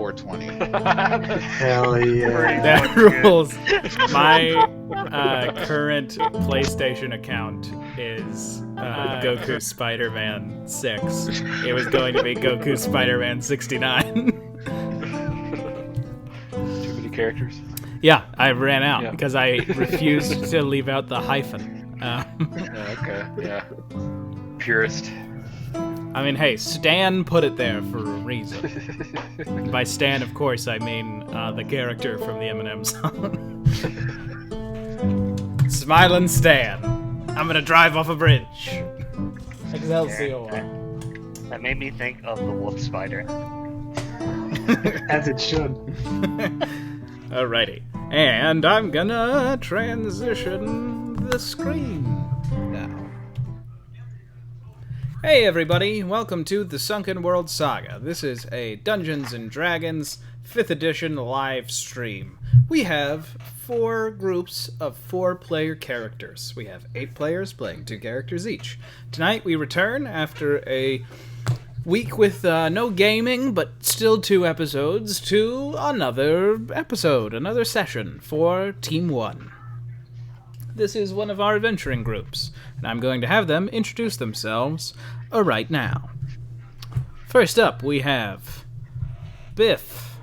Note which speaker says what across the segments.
Speaker 1: 420.
Speaker 2: Hell yeah.
Speaker 3: That rules. My current PlayStation account is Goku Spider-Man 6. It was going to be Goku Spider-Man 69.
Speaker 4: Too many characters.
Speaker 3: Yeah, I ran out because I refused to leave out the hyphen.
Speaker 4: Okay, yeah. Purist.
Speaker 3: I mean, hey, Stan put it there for a reason. By Stan, of course, I mean the character from the Eminem song. Smilin' Stan. I'm gonna drive off a bridge. Excelsior.
Speaker 5: That made me think of the wolf spider.
Speaker 2: As it should.
Speaker 3: Alrighty. And I'm gonna transition the screen now. Hey everybody, welcome to the Sunken World Saga. This is a Dungeons & Dragons 5th edition live stream. We have 4 groups of 4-player characters. We have 8 players playing 2 characters each. Tonight we return after a week with no gaming, but still 2 episodes, to another episode, another session for Team 1. This is one of our adventuring groups, and I'm going to have them introduce themselves right now. First up, we have Biff.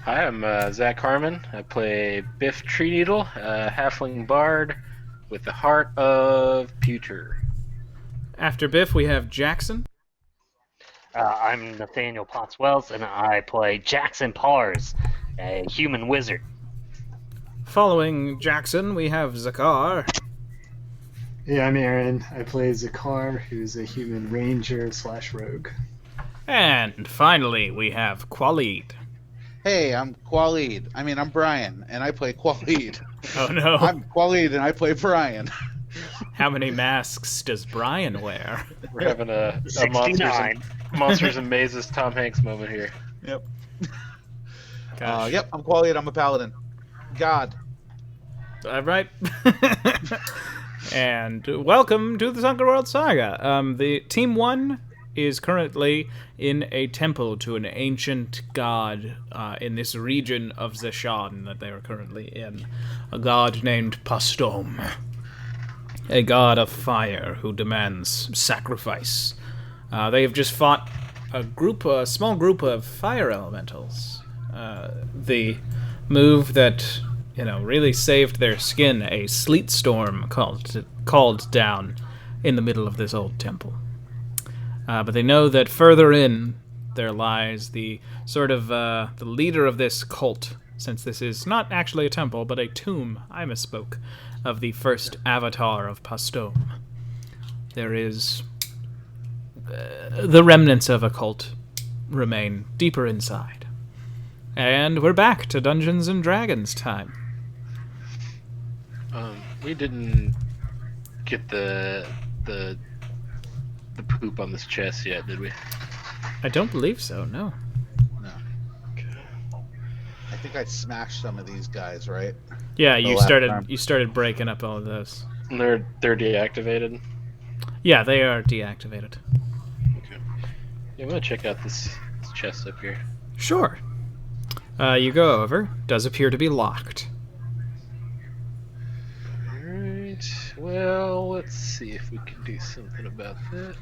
Speaker 4: Hi, I'm Zach Harmon. I play Biff Tree Needle, a halfling bard with the heart of pewter.
Speaker 3: After Biff, we have Jackson.
Speaker 5: I'm Nathaniel Pottswells, and I play Jackson Pars, a human wizard.
Speaker 3: Following Jackson, we have Zakar.
Speaker 2: Yeah, I'm Aaron. I play Zakar, who's a human ranger / rogue.
Speaker 3: And finally, we have Qualid.
Speaker 1: Hey, I'm Qualid. I'm Brian, and I play Qualid.
Speaker 3: Oh no.
Speaker 1: I'm Qualid, and I play Brian.
Speaker 3: How many masks does Brian wear?
Speaker 4: We're having a
Speaker 5: 69.
Speaker 4: Monsters and Mazes Tom Hanks moment here.
Speaker 1: Yep.
Speaker 3: Gosh.
Speaker 1: Yep, I'm Qualid. I'm a paladin. God.
Speaker 3: Right. And welcome to the Sunken World Saga. The Team 1 is currently in a temple to an ancient god in this region of Zeshan that they are currently in. A god named Pastom. A god of fire who demands sacrifice. They have just fought a small group of fire elementals. The move that really saved their skin, a sleet storm called down in the middle of this old temple. But they know that further in there lies the sort of the leader of this cult, since this is not actually a temple, but a tomb, I misspoke, of the first avatar of Pastom. There is the remnants of a cult remain deeper inside. And we're back to Dungeons & Dragons time.
Speaker 4: We didn't get the poop on this chest yet, did we?
Speaker 3: I don't believe so, no.
Speaker 1: No. I think I smashed some of these guys, right?
Speaker 3: Yeah,
Speaker 1: The
Speaker 3: you
Speaker 1: last
Speaker 3: started
Speaker 1: time.
Speaker 3: you started breaking up all of those.
Speaker 4: And they're deactivated.
Speaker 3: Yeah, they are deactivated.
Speaker 4: Okay. Yeah, I'm gonna check out this chest up here.
Speaker 3: Sure. You go over. Does appear to be locked.
Speaker 4: Alright. Well, let's see if we can do something about that.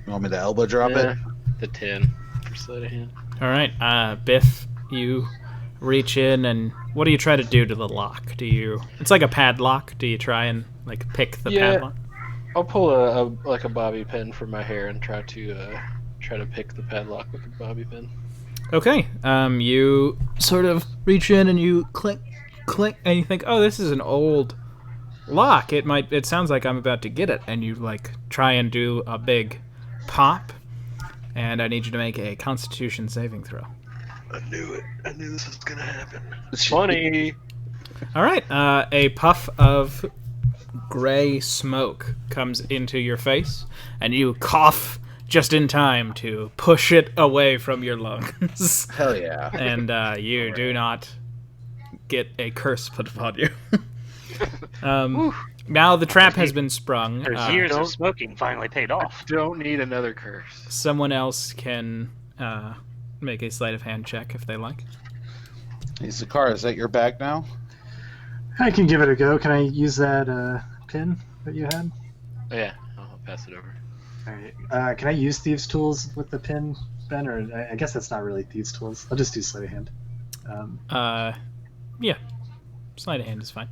Speaker 1: You want me to elbow drop it?
Speaker 4: The 10 for sleight of hand.
Speaker 3: All right, Biff, you reach in, and what do you try to do to the lock? It's like a padlock. Do you try and pick the padlock?
Speaker 4: I'll pull a bobby pin from my hair and try to pick the padlock with a bobby pin.
Speaker 3: Okay. You sort of reach in and you click, and you think, oh, this is an old lock. It sounds like I'm about to get it, and you try and do a big pop, and I need you to make a Constitution saving throw.
Speaker 4: I knew it. I knew this was gonna happen. It's funny.
Speaker 3: All right. A puff of gray smoke comes into your face, and you cough just in time to push it away from your lungs.
Speaker 1: Hell yeah.
Speaker 3: And you do not get a curse put upon you. Now the trap has been sprung.
Speaker 5: There's years of smoking finally paid off.
Speaker 4: Don't need another curse.
Speaker 3: Someone else can make a sleight of hand check if they like.
Speaker 1: Hey, Zakar, is that your bag now?
Speaker 2: I can give it a go. Can I use that pin that you had?
Speaker 4: Oh, yeah, I'll pass it over.
Speaker 2: All right. Can I use Thieves' Tools with the pin, Ben? Or I guess that's not really Thieves' Tools. I'll just do sleight of hand.
Speaker 3: Yeah. Sleight of hand is fine.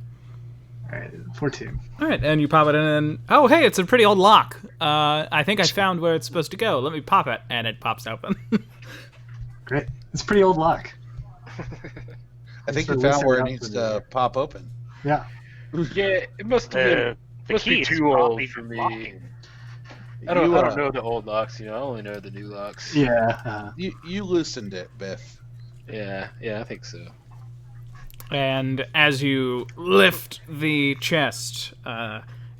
Speaker 2: All right, 14.
Speaker 3: All right, and you pop it in, and oh, hey, it's a pretty old lock. I think I found where it's supposed to go. Let me pop it, and it pops open.
Speaker 2: Great. It's a pretty old lock.
Speaker 1: I think
Speaker 2: for
Speaker 1: you found where it
Speaker 2: loosening
Speaker 1: needs
Speaker 2: up
Speaker 1: to pop open.
Speaker 2: Yeah.
Speaker 4: Yeah, it must have been.
Speaker 5: The
Speaker 4: Must
Speaker 5: key
Speaker 4: be
Speaker 5: is
Speaker 4: too old
Speaker 5: probably
Speaker 4: for me.
Speaker 5: locking.
Speaker 4: I don't
Speaker 1: You,
Speaker 4: know the old locks. I only know the new locks.
Speaker 2: Yeah.
Speaker 1: You loosened it, Biff.
Speaker 4: Yeah, I think so.
Speaker 3: And as you lift the chest,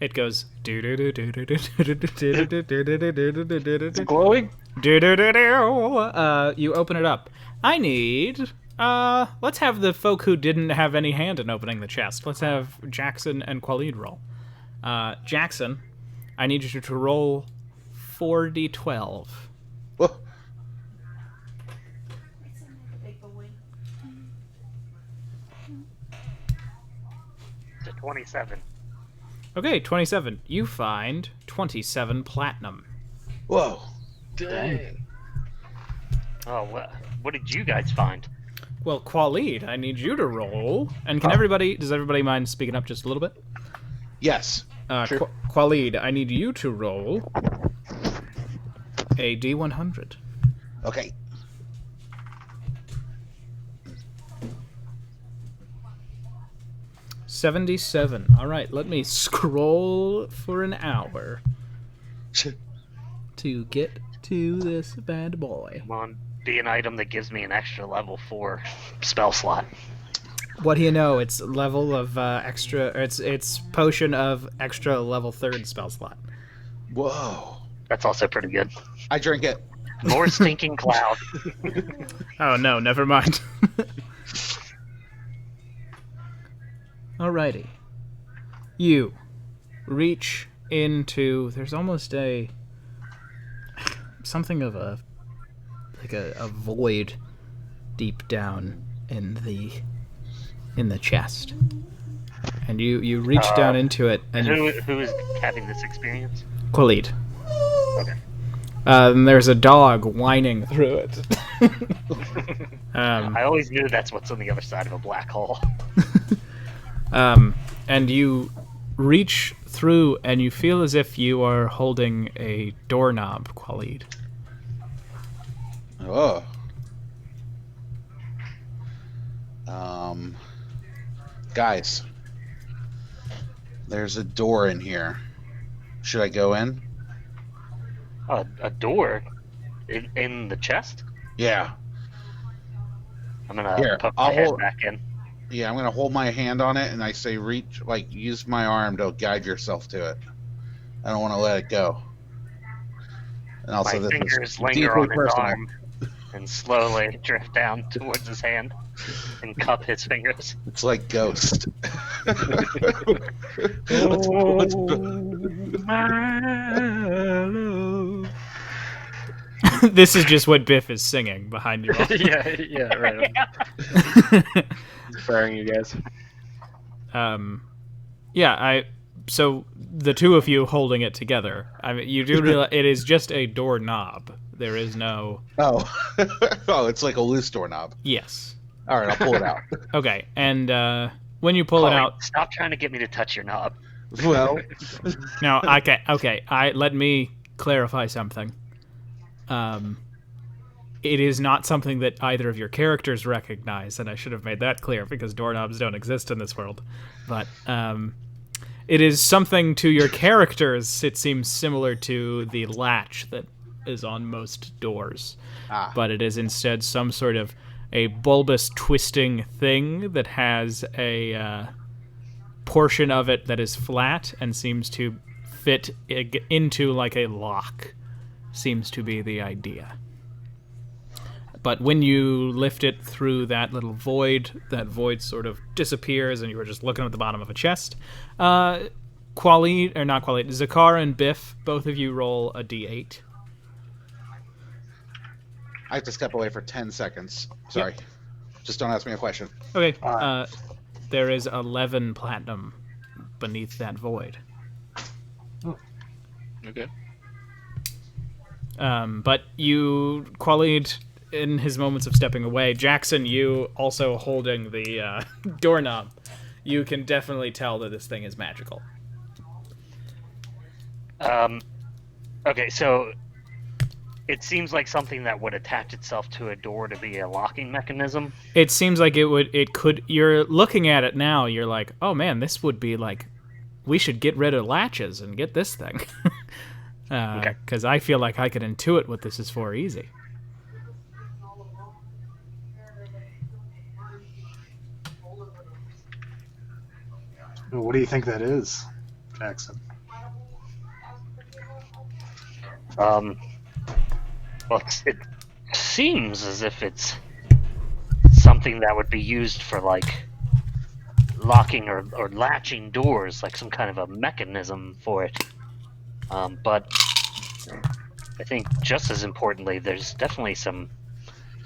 Speaker 3: it goes.
Speaker 4: Is it glowing?
Speaker 3: You open it up. I need. Let's have the folk who didn't have any hand in opening the chest. Let's have Jackson and Khalid roll. Jackson, I need you to roll 4d12.
Speaker 1: Whoa.
Speaker 5: To 27.
Speaker 3: Okay, 27. You find 27 platinum.
Speaker 1: Whoa.
Speaker 4: Dang.
Speaker 5: Oh, what did you guys find?
Speaker 3: Well, Khalid, I need you to roll. And does everybody mind speaking up just a little bit?
Speaker 1: Yes.
Speaker 4: Sure.
Speaker 3: Khalid, I need you to roll a D100.
Speaker 1: Okay.
Speaker 3: $77. All right, let me scroll for an hour to get to this bad boy.
Speaker 5: Come on, be an item that gives me an extra level 4 spell slot.
Speaker 3: What do you know? It's level of extra. It's potion of extra level 3rd spell slot.
Speaker 1: Whoa.
Speaker 5: That's also pretty good.
Speaker 1: I drink it.
Speaker 5: More stinking cloud.
Speaker 3: Oh no, never mind. Alrighty. You reach into. There's almost something of a void deep down in the chest, and you reach down into it, and
Speaker 5: Who is having this experience?
Speaker 3: Khalid.
Speaker 5: Okay.
Speaker 3: And there's a dog whining through it.
Speaker 5: I always knew that's what's on the other side of a black hole.
Speaker 3: And you reach through, and you feel as if you are holding a doorknob, Khalid.
Speaker 1: Oh. Guys, there's a door in here. Should I go in?
Speaker 5: A door in the chest?
Speaker 1: Yeah.
Speaker 5: I'm gonna
Speaker 1: Here,
Speaker 5: put my
Speaker 1: I'll
Speaker 5: head
Speaker 1: hold-
Speaker 5: back in.
Speaker 1: Yeah, I'm gonna hold my hand on it, and I say, reach, like, use my arm to guide yourself to it. I don't want to let it go. And also,
Speaker 5: My
Speaker 1: this
Speaker 5: fingers
Speaker 1: is
Speaker 5: linger
Speaker 1: deeply
Speaker 5: on his
Speaker 1: personal.
Speaker 5: arm and slowly drift down towards his hand and cup his fingers.
Speaker 1: It's like Ghost.
Speaker 3: This is just what Biff is singing behind you all.
Speaker 4: yeah, right. Inspiring you guys.
Speaker 3: So the two of you holding it together. I mean, you do realize it is just a doorknob. There is no.
Speaker 1: Oh. Oh, it's like a loose doorknob.
Speaker 3: Yes.
Speaker 1: All right, I'll pull it out.
Speaker 3: Okay, and when you pull it
Speaker 5: Chloe,
Speaker 3: out,
Speaker 5: stop trying to get me to touch your knob.
Speaker 1: Well,
Speaker 3: now okay. Let me clarify something. It is not something that either of your characters recognize, and I should have made that clear because doorknobs don't exist in this world. But it is something to your characters. It seems similar to the latch that is on most doors, but it is instead some sort of a bulbous twisting thing that has a portion of it that is flat and seems to fit into like a lock. Seems to be the idea. But when you lift it through that little void, that void sort of disappears, and you were just looking at the bottom of a chest. Zakar and Biff, both of you roll a d8.
Speaker 1: I have to step away for 10 seconds. Sorry. Just don't ask me a question.
Speaker 3: Okay.
Speaker 2: Alright.
Speaker 3: There is 11 platinum beneath that void.
Speaker 4: Okay.
Speaker 3: But you, Qualid, in his moments of stepping away, Jackson, you also holding the doorknob, you can definitely tell that this thing is magical.
Speaker 5: Okay, so it seems like something that would attach itself to a door to be a locking mechanism.
Speaker 3: It seems like it could, you're looking at it now, you're like, oh man, this would be like, we should get rid of latches and get this thing. Because I feel like I could intuit what this is for easy.
Speaker 2: What do you think that is, Jackson?
Speaker 5: Well, it seems as if it's something that would be used for, like, locking or latching doors, like some kind of a mechanism for it. But I think just as importantly, there's definitely some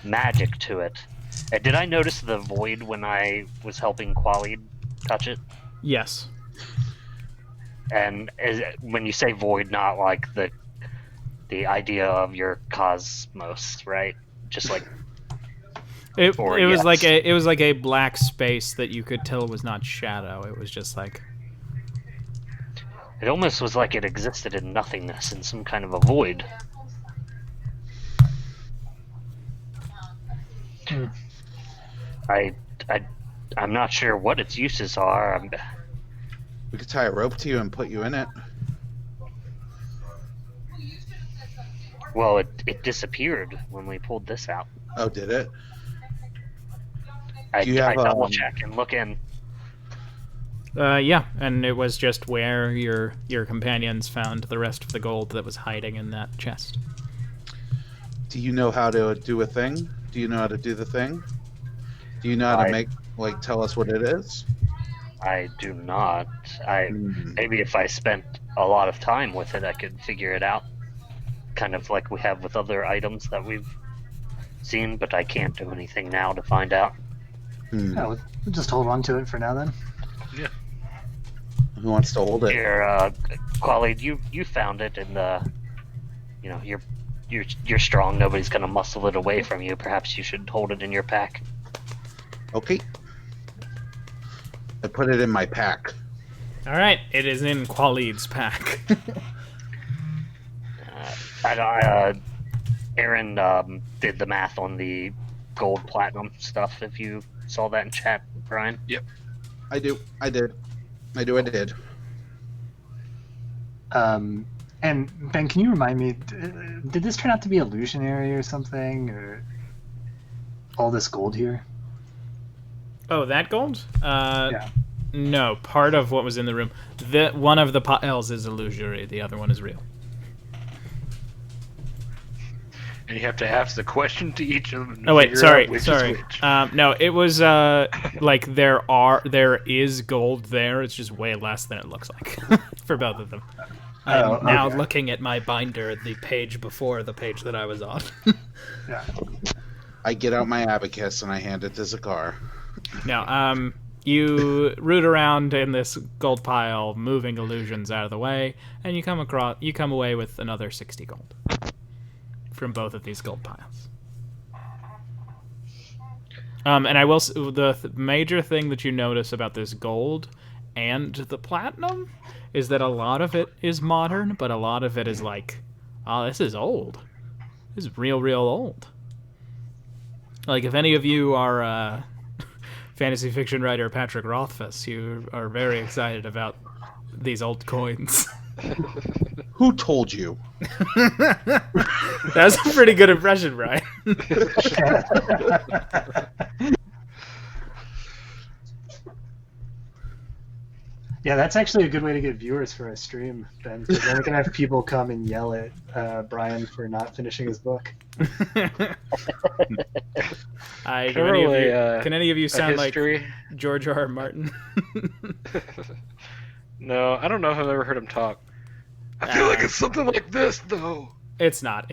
Speaker 5: magic to it. Did I notice the void when I was helping Qualid touch it?
Speaker 3: Yes.
Speaker 5: And when you say void, not like the idea of your cosmos, right? Just like
Speaker 3: It was
Speaker 5: yes.
Speaker 3: like a black space that you could tell was not shadow. It was just like,
Speaker 5: it almost was like it existed in nothingness, in some kind of a void. I'm not sure what its uses are.
Speaker 1: We could tie a rope to you and put you in it.
Speaker 5: Well, it disappeared when we pulled this out.
Speaker 1: Oh, did it?
Speaker 5: I
Speaker 1: Do you have,
Speaker 5: double check and look in.
Speaker 3: yeah, and it was just where your companions found the rest of the gold that was hiding in that chest.
Speaker 1: Do you know how to do a thing? Do you know how to do the thing? Do you know how to tell us what it is?
Speaker 5: I do not. Maybe if I spent a lot of time with it, I could figure it out. Kind of like we have with other items that we've seen, but I can't do anything now to find out.
Speaker 2: Yeah, we'll just hold on to it for now then.
Speaker 4: Yeah.
Speaker 1: Who wants to hold it?
Speaker 5: Here, Qualid, you found it, and you're strong. Nobody's gonna muscle it away from you. Perhaps you should hold it in your pack.
Speaker 1: Okay. I put it in my pack.
Speaker 3: All right, it is in Qualid's pack.
Speaker 5: Aaron did the math on the gold platinum stuff. If you saw that in chat, Brian.
Speaker 4: Yep.
Speaker 1: I did.
Speaker 2: And Ben, can you remind me, did this turn out to be illusionary or something, or all this gold here?
Speaker 3: Oh, that gold?
Speaker 2: Yeah.
Speaker 3: No, part of what was in the room. One of the piles is illusory, the other one is real.
Speaker 4: And you have to ask the question to each of them.
Speaker 3: Oh wait, sorry.
Speaker 4: Which.
Speaker 3: No, it was like there is gold there. It's just way less than it looks like for both of them. I'm now looking at my binder, the page before the page that I was on.
Speaker 2: Yeah.
Speaker 1: I get out my abacus and I hand it to Zakar.
Speaker 3: No, you root around in this gold pile, moving illusions out of the way, and you come away with another 60 gold from both of these gold piles. And I will the major thing that you notice about this gold and the platinum is that a lot of it is modern, but a lot of it is like, oh, this is old. This is real old. Like, if any of you are fantasy fiction writer Patrick Rothfuss, you are very excited about these old coins.
Speaker 1: Who told you?
Speaker 3: That was a pretty good impression, Brian.
Speaker 2: Yeah, that's actually a good way to get viewers for a stream, Ben, because then we can have people come and yell at Brian for not finishing his book.
Speaker 3: Can any of you sound like George R. R. Martin?
Speaker 4: No, I don't know if I've ever heard him talk. I feel like it's something like this, though.
Speaker 3: It's not.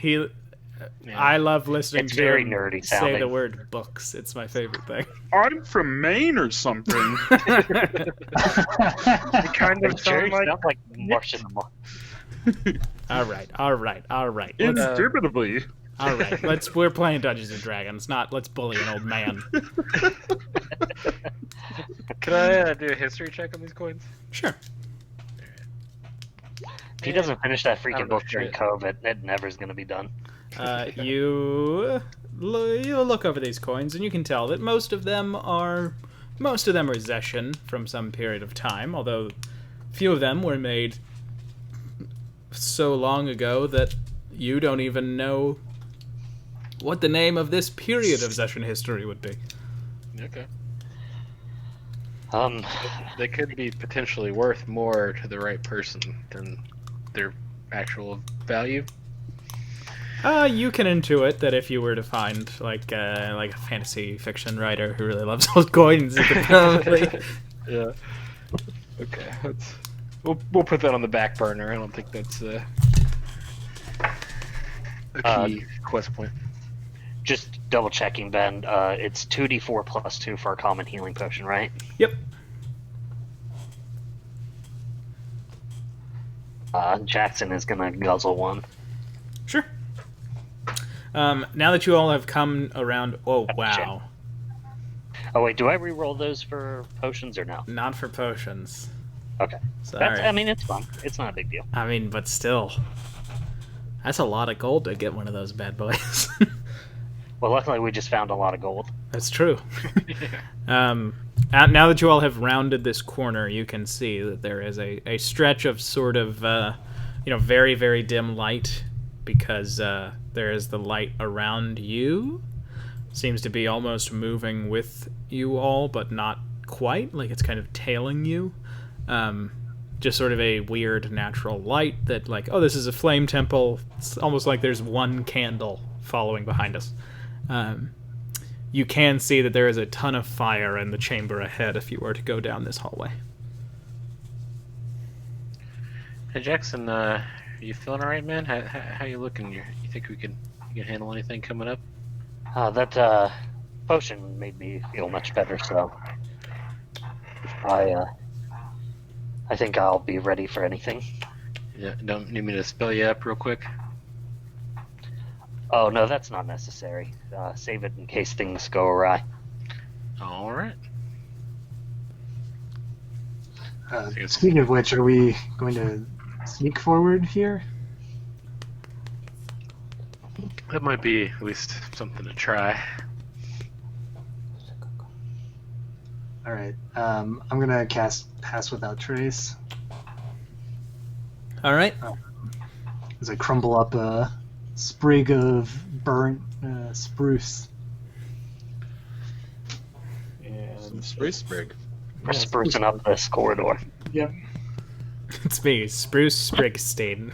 Speaker 4: Yeah.
Speaker 3: I love listening
Speaker 5: It's
Speaker 3: to
Speaker 5: very
Speaker 3: him
Speaker 5: nerdy
Speaker 3: say
Speaker 5: sounding.
Speaker 3: the word books. It's my favorite thing.
Speaker 6: I'm from Maine or something.
Speaker 4: It kind of
Speaker 5: Jerry
Speaker 4: sounds like
Speaker 5: sounds like Martian.
Speaker 3: All right.
Speaker 6: Indubitably.
Speaker 3: All right. We're playing Dungeons and Dragons, not let's bully an old man.
Speaker 4: Can I do a history check on these coins?
Speaker 3: Sure.
Speaker 5: If he doesn't finish that freaking
Speaker 4: know
Speaker 5: book during
Speaker 4: shit.
Speaker 5: COVID, it never's going to be done.
Speaker 3: You look over these coins, and you can tell that most of them are Zeshan from some period of time. Although few of them were made so long ago that you don't even know what the name of this period of Zeshan history would be.
Speaker 4: Okay.
Speaker 5: Um,
Speaker 4: They could be potentially worth more to the right person than their actual value.
Speaker 3: You can intuit that if you were to find like a fantasy fiction writer who really loves old coins, you could probably.
Speaker 4: Yeah. Okay. We'll put that on the back burner. I don't think that's a key quest point.
Speaker 5: just double checking, Ben. It's 2d4 plus 2 for a common healing potion, right?
Speaker 3: Yep.
Speaker 5: Jackson is gonna guzzle one.
Speaker 3: Sure. Now that you all have come around, oh wow,
Speaker 5: Oh wait, do I re-roll those for potions or no?
Speaker 3: not for potions.
Speaker 5: Okay.
Speaker 3: Sorry.
Speaker 5: I mean, it's fine. It's not a big deal.
Speaker 3: But still, that's a lot of gold to get one of those bad boys.
Speaker 5: Well, luckily we just found a lot of gold.
Speaker 3: That's true. Now that you all have rounded this corner, you can see that there is a stretch of sort of, very, very dim light because there is the light around you. Seems to be almost moving with you all, but not quite. Like it's kind of tailing you. Just sort of a weird natural light that, like, oh, this is a flame temple. It's almost like there's one candle following behind us. You can see that there is a ton of fire in the chamber ahead if you were to go down this hallway.
Speaker 4: Hey Jackson, you feeling alright, man? How you looking? You think you can handle anything coming up?
Speaker 5: That potion made me feel much better, so I think I'll be ready for anything.
Speaker 4: Yeah, don't need me to spell you up real quick?
Speaker 5: Oh no, that's not necessary. Save it in case things go awry.
Speaker 4: Alright.
Speaker 2: Speaking of which, are we going to sneak forward here?
Speaker 4: That might be at least something to try.
Speaker 2: All right. I'm gonna cast Pass Without Trace
Speaker 3: All right.
Speaker 2: as I crumble up a sprig of burnt spruce. And
Speaker 1: Spruce sprig.
Speaker 5: We're sprucing up this corridor.
Speaker 2: yep.
Speaker 3: It's me, Spruce Sprigstein.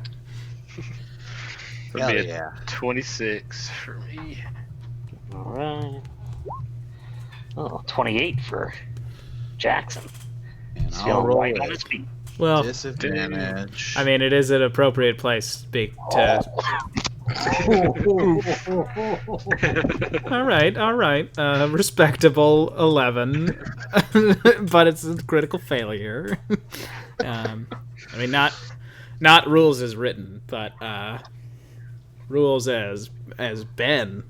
Speaker 4: That'd be a
Speaker 1: yeah.
Speaker 4: 26 for me.
Speaker 5: Alright. Oh, 28 for Jackson.
Speaker 1: And
Speaker 5: He's
Speaker 1: I'll
Speaker 5: feeling
Speaker 1: roll
Speaker 5: right on
Speaker 1: it.
Speaker 5: his feet.
Speaker 3: Well,
Speaker 1: Disadvantage.
Speaker 3: it is an appropriate place to speak to. All right. Respectable 11, but it's a critical failure. Not rules as written, but rules as Ben.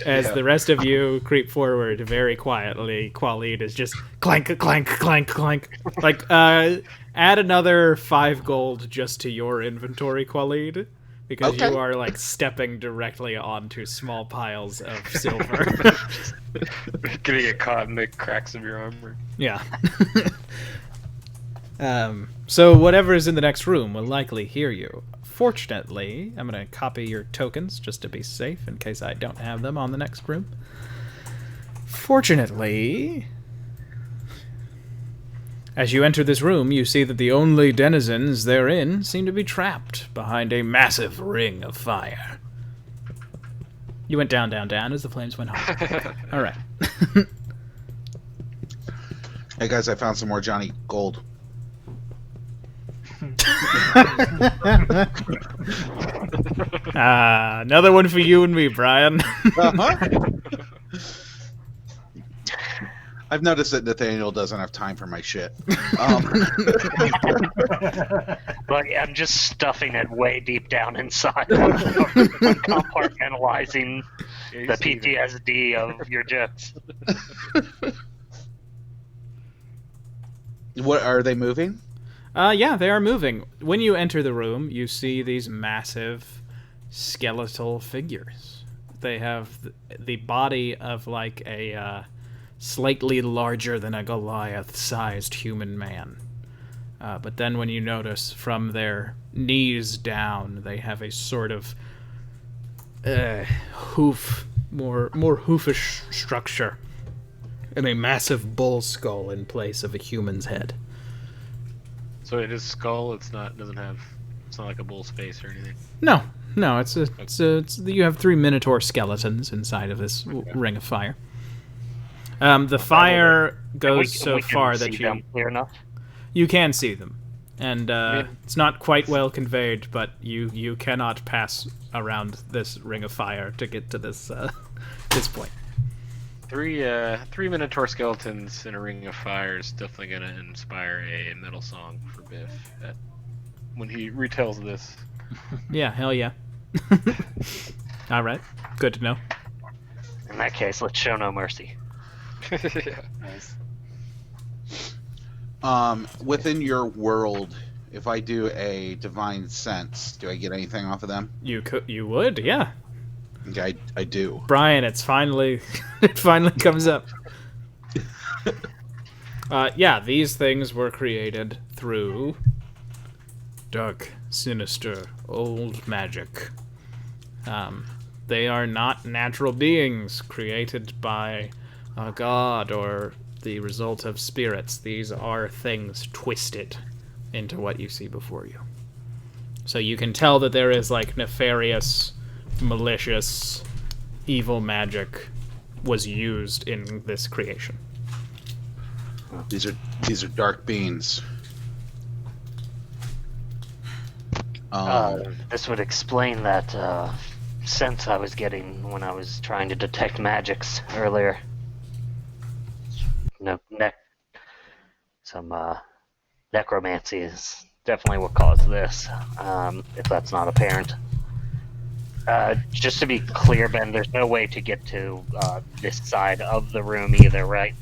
Speaker 3: As the rest of you creep forward very quietly, Qualid is just clank, clank, clank, clank. Like, add another 5 gold just to your inventory, Qualid. Because
Speaker 1: Okay.
Speaker 3: you are, like, stepping directly onto small piles of silver.
Speaker 4: Gonna get caught in the cracks of your armor.
Speaker 3: Yeah. So whatever is in the next room will likely hear you. Fortunately, I'm going to copy your tokens just to be safe in case I don't have them on the next room. Fortunately, as you enter this room, you see that the only denizens therein seem to be trapped behind a massive ring of fire. You went down, down, down as the flames went high. All right.
Speaker 1: Hey guys, I found some more Johnny Gold.
Speaker 3: Another one for you and me, Brian.
Speaker 1: Uh-huh. I've noticed that Nathaniel doesn't have time for my shit.
Speaker 5: Like, I'm just stuffing it way deep down inside. I'm compartmentalizing the PTSD of your jets.
Speaker 1: What are they moving?
Speaker 3: Yeah, they are moving. When you enter the room, you see these massive skeletal figures. They have the body of like a slightly larger than a Goliath-sized human man. But then when you notice from their knees down, they have a sort of hoof, more hoofish structure, and a massive bull skull in place of a human's head.
Speaker 4: So it is skull. It's not like a bull's face or anything.
Speaker 3: No, it's you have 3 minotaur skeletons inside of this ring of fire. The fire goes so far that
Speaker 5: see them clear enough.
Speaker 3: you can see them, and it's not quite well conveyed, but you cannot pass around this ring of fire to get to this this point.
Speaker 4: 3 Minotaur skeletons in a ring of fire is definitely gonna inspire a metal song for Biff when he retells this.
Speaker 3: Yeah, hell yeah. All right, good to know.
Speaker 5: In that case, let's show no mercy.
Speaker 2: Nice.
Speaker 1: Within your world, if I do a divine sense, do I get anything off of them?
Speaker 3: You would, yeah.
Speaker 1: Okay, I do.
Speaker 3: Brian, it's finally it finally comes up. Yeah, these things were created through dark, sinister, old magic. They are not natural beings created by a god or the result of spirits. These are things twisted into what you see before you. So you can tell that there is like nefarious, malicious, evil magic was used in this creation.
Speaker 1: These are dark beings.
Speaker 5: This would explain that sense I was getting when I was trying to detect magics earlier. Some necromancy is definitely what caused this, if that's not apparent. Just to be clear, Ben, there's no way to get to this side of the room either, right?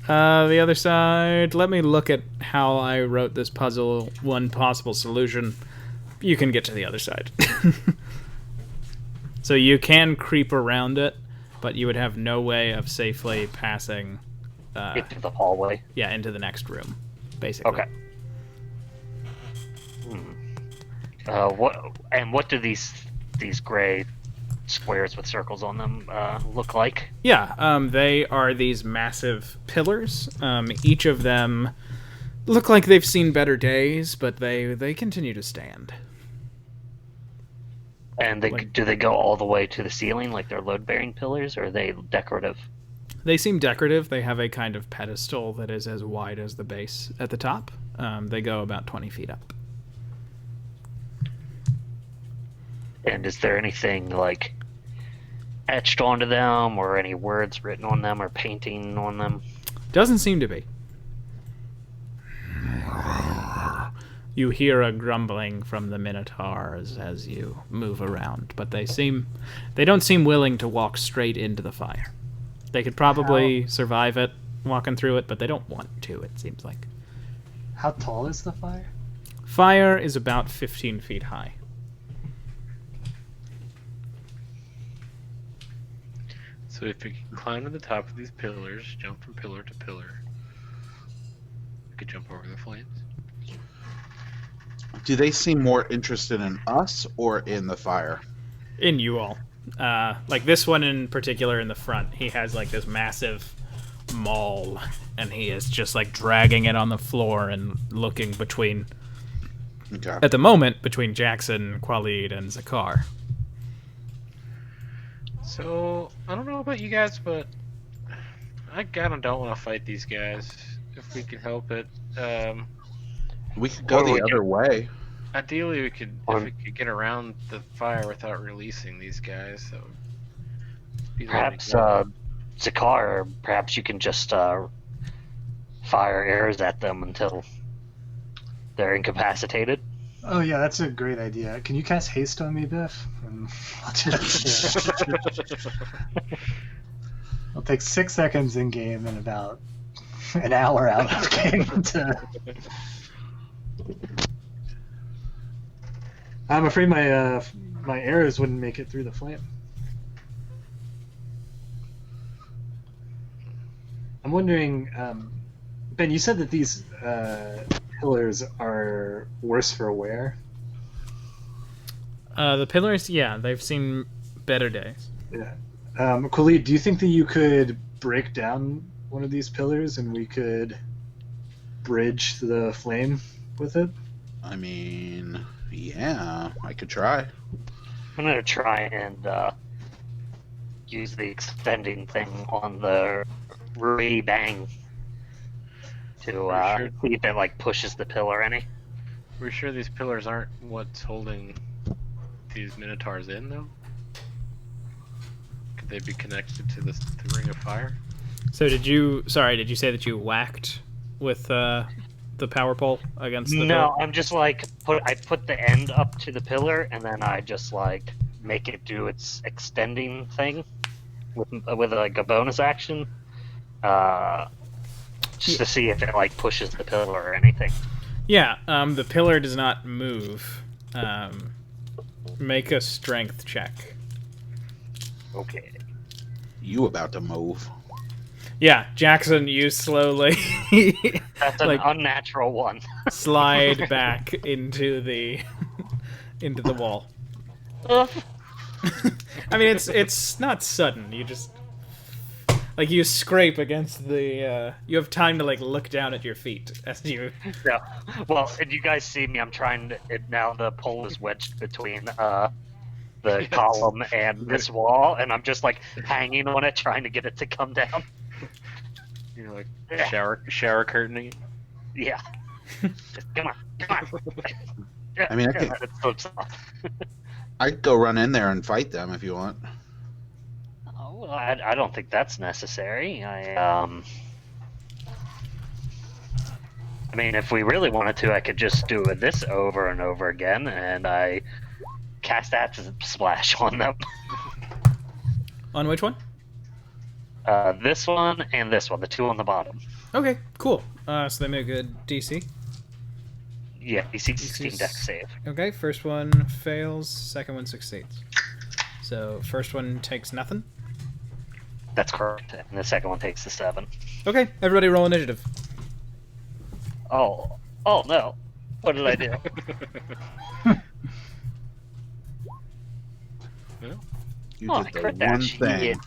Speaker 3: The other side, let me look at how I wrote this puzzle. One possible solution, you can get to the other side. So you can creep around it, but you would have no way of safely passing
Speaker 5: Into the hallway.
Speaker 3: Yeah, into the next room, basically.
Speaker 5: Okay. What do these gray squares with circles on them look like?
Speaker 3: Yeah, they are these massive pillars. Each of them look like they've seen better days, but they continue to stand.
Speaker 5: And do they go all the way to the ceiling like they're load-bearing pillars, or are they decorative?
Speaker 3: They seem decorative. They have a kind of pedestal that is as wide as the base at the top. They go about 20 feet up.
Speaker 5: And is there anything like etched onto them, or any words written on them, or painting on them?
Speaker 3: Doesn't seem to be. You hear a grumbling from the Minotaurs as you move around, but they don't seem willing to walk straight into the fire. They could probably survive it, walking through it, but they don't want to, it seems like.
Speaker 2: How tall is the fire?
Speaker 3: Fire is about 15 feet high.
Speaker 4: So if we can climb to the top of these pillars, jump from pillar to pillar, we could jump over the flames.
Speaker 1: Do they seem more interested in us or in the fire?
Speaker 3: In you all. Like this one in particular in the front, he has like this massive maul, and he is just like dragging it on the floor and looking between, at the moment, between Jackson, Khalid, and Zakar.
Speaker 4: So, I don't know about you guys, but I kinda don't want to fight these guys if we can help it.
Speaker 1: We could go the other way.
Speaker 4: Ideally, we could if we could get around the fire without releasing these guys. So
Speaker 5: Perhaps Zakar, perhaps you can just fire arrows at them until they're incapacitated.
Speaker 2: Oh yeah, that's a great idea. Can you cast haste on me, Biff? And I'll take 6 seconds in game and about an hour out of game to. I'm afraid my arrows wouldn't make it through the flame. I'm wondering, Ben, you said that these pillars are worse for wear.
Speaker 3: The pillars, yeah, they've seen better days.
Speaker 2: Yeah. Khalid, do you think that you could break down one of these pillars and we could bridge the flame with it?
Speaker 1: I mean, yeah, I could try.
Speaker 5: I'm gonna try and use the extending thing on the Ruby Bang to see if it like pushes the pillar any.
Speaker 4: We're sure these pillars aren't what's holding these minotaurs in, though. Could they be connected to the ring of fire?
Speaker 3: So did you say that you whacked with the power pole against the
Speaker 5: No, I'm just like I put the end up to the pillar and then I just like make it do its extending thing with like a bonus action, just to see if it like pushes the pillar or anything.
Speaker 3: Yeah, the pillar does not move. Make a strength check.
Speaker 5: Okay.
Speaker 1: You about to move.
Speaker 3: Yeah, Jackson, you slowly
Speaker 5: That's an
Speaker 3: like,
Speaker 5: unnatural one.
Speaker 3: slide back into the wall. I mean, it's not sudden. You just like you scrape against the. You have time to like look down at your feet as you.
Speaker 5: Yeah. Well, and you guys see me. I'm trying to. Now the pole is wedged between the column and this wall, and I'm just like hanging on it, trying to get it to come down.
Speaker 4: You know, like shower curtaining.
Speaker 5: Yeah. Just, come on.
Speaker 1: I mean,
Speaker 5: It slips off.
Speaker 1: I'd go run in there and fight them if you want.
Speaker 5: Oh, well, I don't think that's necessary. I mean, if we really wanted to, I could just do this over and over again, and I cast that splash on them.
Speaker 3: On which one?
Speaker 5: This one and this one, the two on the bottom.
Speaker 3: Okay, cool. So they make a good DC.
Speaker 5: Yeah, DC 16 dex save.
Speaker 3: Okay, first one fails, second one succeeds. So first one takes nothing.
Speaker 5: That's correct, and the second one takes the 7.
Speaker 3: Okay, everybody roll initiative.
Speaker 5: Oh no. What did I do?
Speaker 1: You
Speaker 5: I
Speaker 1: did the
Speaker 5: crit that
Speaker 1: one
Speaker 5: shit.
Speaker 1: thing.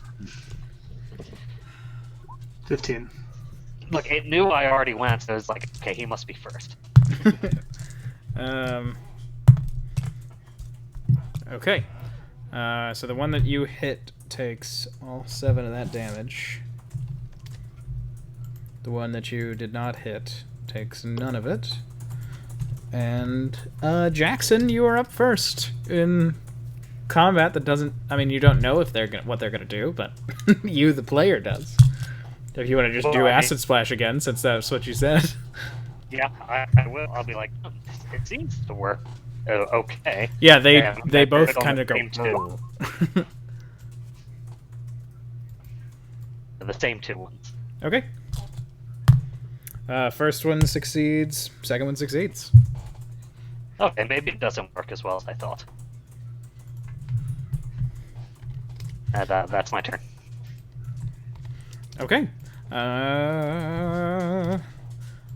Speaker 2: 15.
Speaker 5: Look, it knew I already went, so it was like, okay, he must be first.
Speaker 3: Okay. So the one that you hit takes all 7 of that damage. The one that you did not hit takes none of it. And Jackson, you are up first in combat that doesn't. I mean, you don't know if what they're gonna do, but you, the player, does. If you want to just do acid splash again, since that's what you said.
Speaker 5: Yeah, I will. I'll be like, it seems to work. Okay.
Speaker 3: Yeah, they both kind of go.
Speaker 5: The same 2 ones.
Speaker 3: Okay. First one succeeds. Second one succeeds.
Speaker 5: Okay, maybe it doesn't work as well as I thought. And that's my turn.
Speaker 3: Okay.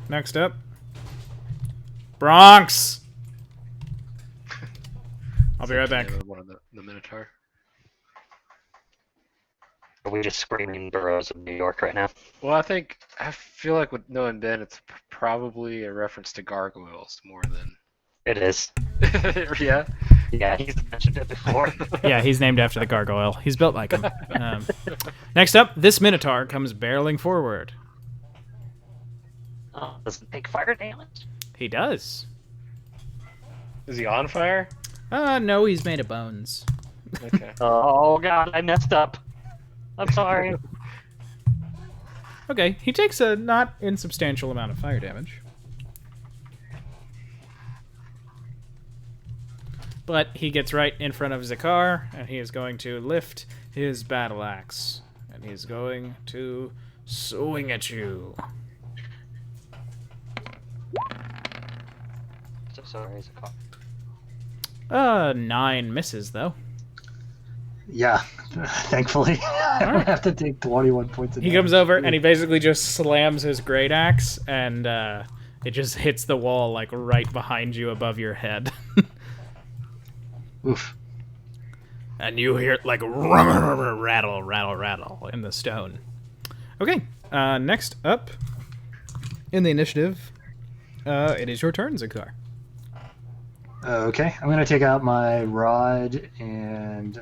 Speaker 3: Next up, Bronx. I'll be right back.
Speaker 4: One of the Minotaur.
Speaker 5: Are we just screaming boroughs of New York right now?
Speaker 4: Well, I feel like with knowing Ben, it's probably a reference to gargoyles more than.
Speaker 5: It is.
Speaker 4: Yeah.
Speaker 5: Yeah, he's mentioned it before.
Speaker 3: Yeah, he's named after the gargoyle. He's built like him. Next up, this Minotaur comes barreling forward.
Speaker 5: Oh, does it take fire damage?
Speaker 3: He does.
Speaker 4: Is he on fire?
Speaker 3: No, he's made of bones.
Speaker 4: Okay.
Speaker 5: Oh god, I messed up. I'm sorry.
Speaker 3: Okay, he takes a not insubstantial amount of fire damage. But he gets right in front of Zakar, and he is going to lift his battle axe. And he's going to swing at you.
Speaker 5: So sorry, is it
Speaker 3: 9 misses, though.
Speaker 2: Yeah, thankfully. I have to take 21 points of
Speaker 3: He
Speaker 2: damage.
Speaker 3: comes over, and he basically just slams his great axe, and it just hits the wall, like, right behind you above your head.
Speaker 2: Oof.
Speaker 3: And you hear it like rattle, rattle, rattle in the stone. Okay, next up in the initiative, it is your turn, Zakar.
Speaker 2: Okay, I'm gonna take out my rod and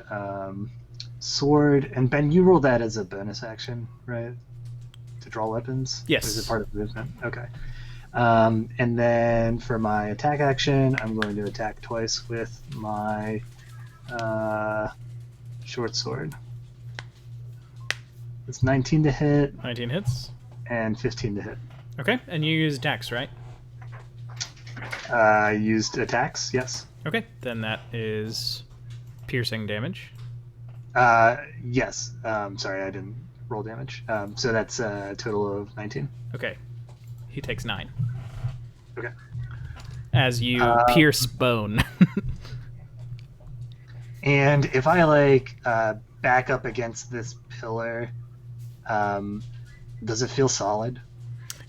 Speaker 2: sword. And Ben, you roll that as a bonus action, right? To draw weapons?
Speaker 3: Yes.
Speaker 2: Or is it part of the movement? Okay. And then for my attack action, I'm going to attack twice with my short sword. It's 19 to hit
Speaker 3: 19 hits.
Speaker 2: and 15 to hit.
Speaker 3: Okay, and you use Dex, right?
Speaker 2: I used attacks, yes.
Speaker 3: Okay, then that is piercing damage.
Speaker 2: Yes. Sorry, I didn't roll damage. So that's a total of 19.
Speaker 3: Okay, he takes 9.
Speaker 2: Okay.
Speaker 3: As you pierce bone.
Speaker 2: And if I back up against this pillar, does it feel solid?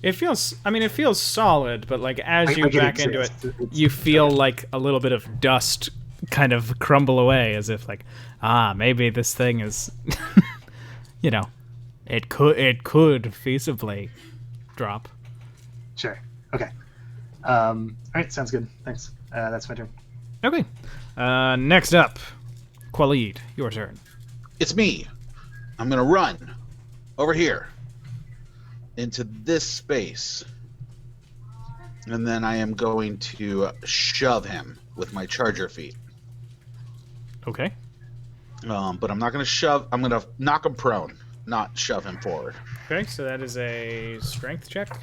Speaker 3: It feels solid, but like as you
Speaker 2: I get
Speaker 3: back
Speaker 2: it,
Speaker 3: into
Speaker 2: so
Speaker 3: it,
Speaker 2: it's-
Speaker 3: you feel like a little bit of dust kind of crumble away, as if like, maybe this thing is, it could feasibly drop.
Speaker 2: Sure. Okay. All right, sounds good. Thanks. That's my turn.
Speaker 3: Okay. Next up, Khalid, your turn.
Speaker 1: It's me. I'm gonna run over here into this space, and then I am going to shove him with my charger feet.
Speaker 3: Okay.
Speaker 1: But I'm not gonna shove. I'm gonna knock him prone, not shove him forward.
Speaker 3: Okay, so that is a strength check.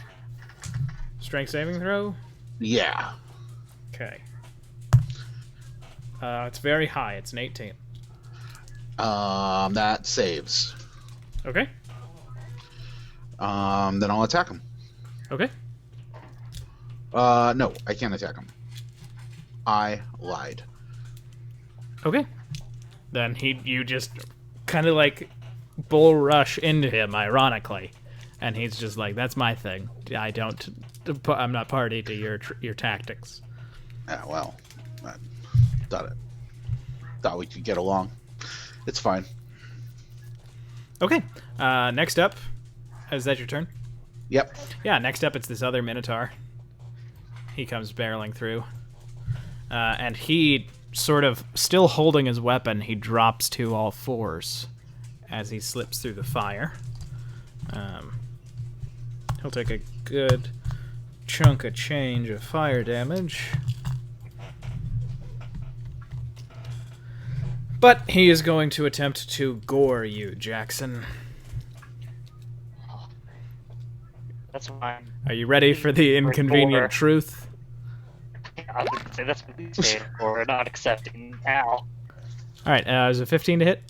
Speaker 3: Strength saving throw.
Speaker 1: Yeah.
Speaker 3: Okay. It's very high. It's an 18.
Speaker 1: That saves.
Speaker 3: Okay.
Speaker 1: Then I'll attack him.
Speaker 3: Okay.
Speaker 1: No, I can't attack him. I lied.
Speaker 3: Okay. Then you just kind of like bull rush into him, ironically, and he's just like, "That's my thing. I'm not party to your tactics."
Speaker 1: Yeah, well, I thought we could get along. It's fine.
Speaker 3: Okay. Next up, is that your turn?
Speaker 1: Yep.
Speaker 3: Yeah. Next up, it's this other Minotaur. He comes barreling through, and he sort of still holding his weapon. He drops to all fours as he slips through the fire. He'll take a good chunk of change of fire damage. But he is going to attempt to gore you, Jackson.
Speaker 5: That's fine.
Speaker 3: Are you ready for the inconvenient
Speaker 5: Gore.
Speaker 3: truth?
Speaker 5: I was gonna say that's what we stand for, not accepting Al.
Speaker 3: Alright, is it 15 to hit?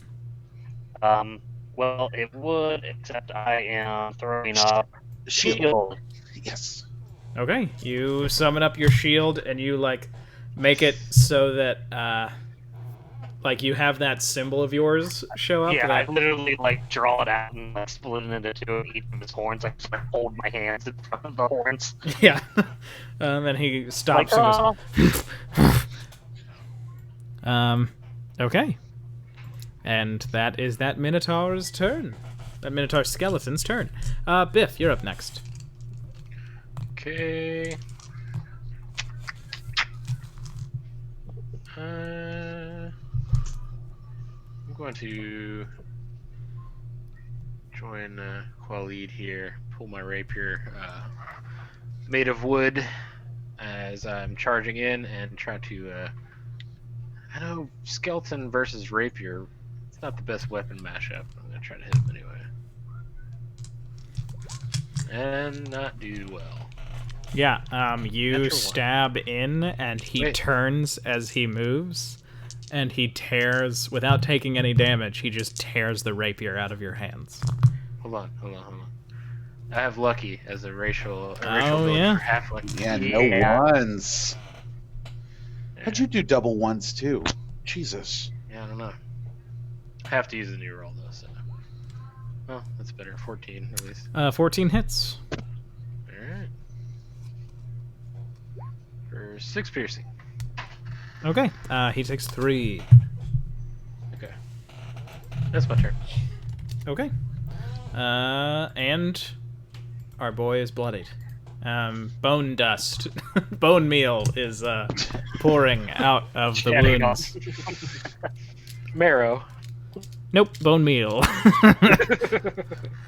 Speaker 5: Well, it would, except I am throwing up
Speaker 1: Shield.
Speaker 5: shield.
Speaker 1: Yes.
Speaker 3: Okay, you summon up your shield and you like make it so that you have that symbol of yours show up.
Speaker 5: Yeah, I
Speaker 3: that-
Speaker 5: literally draw it out and split it into two and eat from his horns. I just hold my hands in front of the horns.
Speaker 3: yeah. And he stops and goes. Okay. And that is that Minotaur's turn. That Minotaur skeleton's turn. Biff, you're up next.
Speaker 4: Okay. I'm going to join Khalid here. Pull my rapier, made of wood, as I'm charging in and trying to. I know skeleton versus rapier. It's not the best weapon mashup. I'm gonna try to hit him anyway, and not do well.
Speaker 3: Yeah, you
Speaker 4: Natural one.
Speaker 3: stab in, and he
Speaker 4: Wait.
Speaker 3: turns as he moves, and he tears, without taking any damage, he just tears the rapier out of your hands.
Speaker 4: Hold on. I have lucky as a racial.
Speaker 3: Oh,
Speaker 4: ability
Speaker 3: yeah?
Speaker 4: for halfling.
Speaker 1: Yeah,
Speaker 5: Yeah.
Speaker 1: no ones.
Speaker 4: Yeah.
Speaker 1: How'd you do double ones too? Jesus.
Speaker 4: Yeah, I don't know. I have to use a new roll though. So. Well, that's better. 14 at least.
Speaker 3: 14 hits.
Speaker 4: Alright. For 6 piercing.
Speaker 3: Okay, he takes 3.
Speaker 4: Okay. That's my turn.
Speaker 3: Okay. And our boy is bloodied. Bone dust, bone meal is pouring out of the
Speaker 5: Carry
Speaker 3: wounds.
Speaker 4: Marrow.
Speaker 3: Nope, bone meal.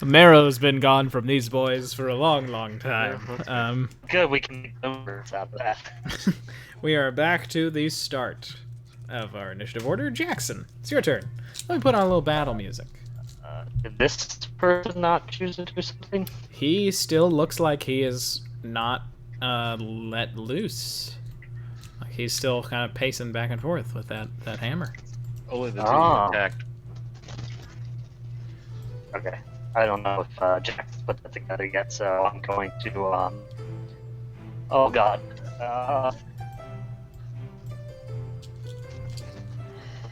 Speaker 3: Marrow's been gone from these boys for a long, long time.
Speaker 5: Good, we can make numbers out of that.
Speaker 3: We are back to the start of our initiative order. Jackson, it's your turn. Let me put on a little battle music.
Speaker 5: Did this person not choose to do something?
Speaker 3: He still looks like he is not let loose. Like he's still kind of pacing back and forth with that hammer.
Speaker 4: Only the two
Speaker 5: Ah.
Speaker 4: attacked.
Speaker 5: Okay. I don't know if Jack put that together yet, so I'm going to, oh god. Oh,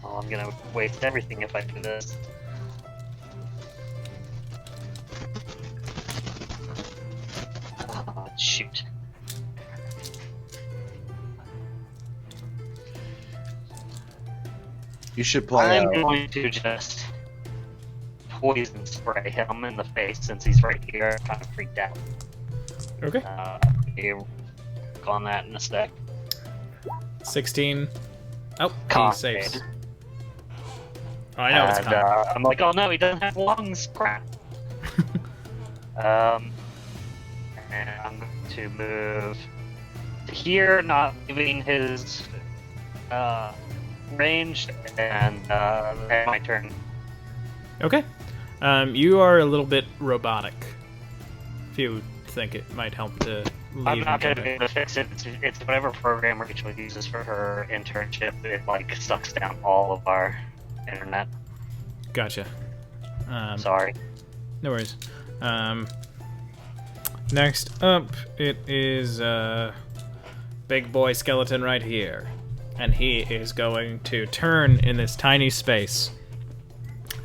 Speaker 5: I'm gonna waste everything if I do this. Oh, shoot.
Speaker 1: You should play.
Speaker 5: I'm going to just poison spray him in the face since he's right here. I'm kind of freaked out.
Speaker 3: Okay.
Speaker 5: You work on that in a sec.
Speaker 3: 16. Oh, he
Speaker 5: Con
Speaker 3: saves.
Speaker 5: save.
Speaker 3: Oh, I know it's
Speaker 5: And,
Speaker 3: con.
Speaker 5: I'm like, oh no, he doesn't have lungs. Crap. And I'm going to move to here, not leaving his range, and end my turn.
Speaker 3: Okay. You are a little bit robotic. If you think it might help to leave.
Speaker 5: I'm not going
Speaker 3: and
Speaker 5: to be able to fix it. It's whatever program Rachel uses for her internship. It like sucks down all of our internet.
Speaker 3: Gotcha.
Speaker 5: Sorry.
Speaker 3: No worries. Next up, it is big boy skeleton right here, and he is going to turn in this tiny space,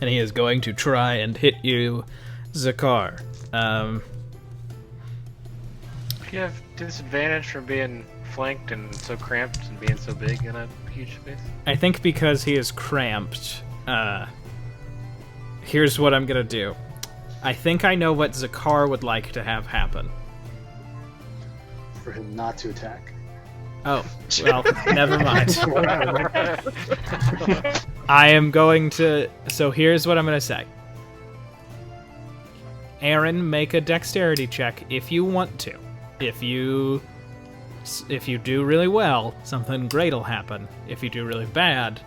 Speaker 3: and he is going to try and hit you, Zakar.
Speaker 4: You have disadvantage from being flanked and so cramped and being so big in a huge space.
Speaker 3: I think because he is cramped, here's what I'm gonna do. I think I know what Zakar would like to have happen.
Speaker 2: For him not to attack.
Speaker 3: Oh, well, never mind. I am going to... So here's what I'm going to say. Aaron, make a dexterity check if you want to. If you do really well, something great will happen. If you do really bad,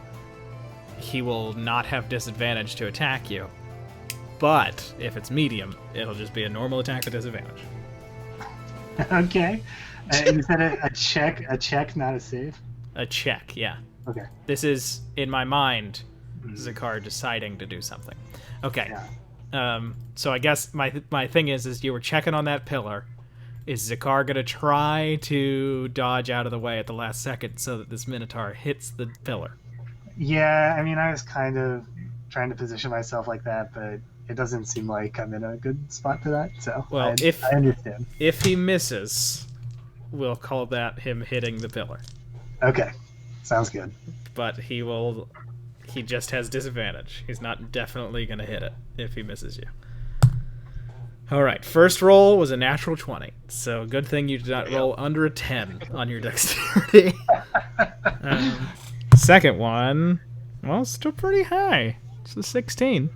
Speaker 3: he will not have disadvantage to attack you. But if it's medium, it'll just be a normal attack with disadvantage.
Speaker 2: Okay. You said a check, not a save?
Speaker 3: A check, yeah.
Speaker 2: Okay.
Speaker 3: This is, in my mind, Zakar deciding to do something. Okay.
Speaker 2: Yeah.
Speaker 3: So I guess my thing is you were checking on that pillar. Is Zakar gonna try to dodge out of the way at the last second so that this Minotaur hits the pillar?
Speaker 2: Yeah, I mean, I was kind of trying to position myself like that, but it doesn't seem like I'm in a good spot for that, so
Speaker 3: Well,
Speaker 2: I understand.
Speaker 3: If he misses, we'll call that him hitting the pillar.
Speaker 2: Okay. Sounds good.
Speaker 3: But he just has disadvantage. He's not definitely gonna hit it if he misses you. Alright, first roll was a natural 20, so good thing you did not roll under a 10 on your dexterity. Second one, well, still pretty high. It's a 16.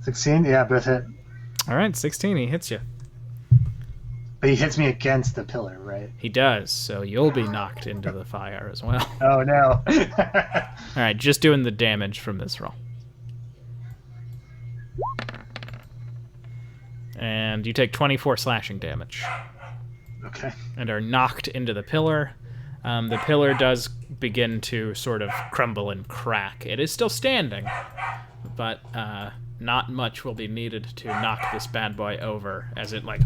Speaker 2: 16? Yeah, both hit.
Speaker 3: Alright, 16, he hits you.
Speaker 2: But he hits me against the pillar, right?
Speaker 3: He does, so you'll be knocked into the fire as well.
Speaker 2: Oh no.
Speaker 3: Alright, just doing the damage from this roll. And you take 24 slashing damage.
Speaker 2: Okay.
Speaker 3: And are knocked into the pillar. The pillar does begin to sort of crumble and crack. It is still standing, but not much will be needed to knock this bad boy over as it, like,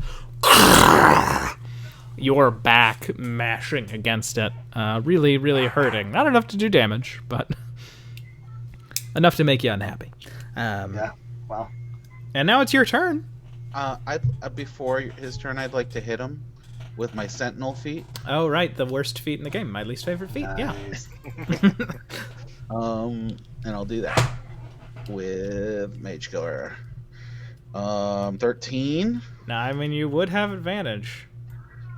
Speaker 3: your back mashing against it. Really, really hurting. Not enough to do damage, but enough to make you unhappy.
Speaker 2: Yeah. Wow.
Speaker 3: And now it's your turn.
Speaker 1: Before his turn, I'd like to hit him with my sentinel feat.
Speaker 3: Oh, right, the worst feat in the game. My least favorite feat,
Speaker 2: Nice.
Speaker 3: yeah.
Speaker 1: And I'll do that with Mage Killer. 13.
Speaker 3: Now, I mean, you would have advantage.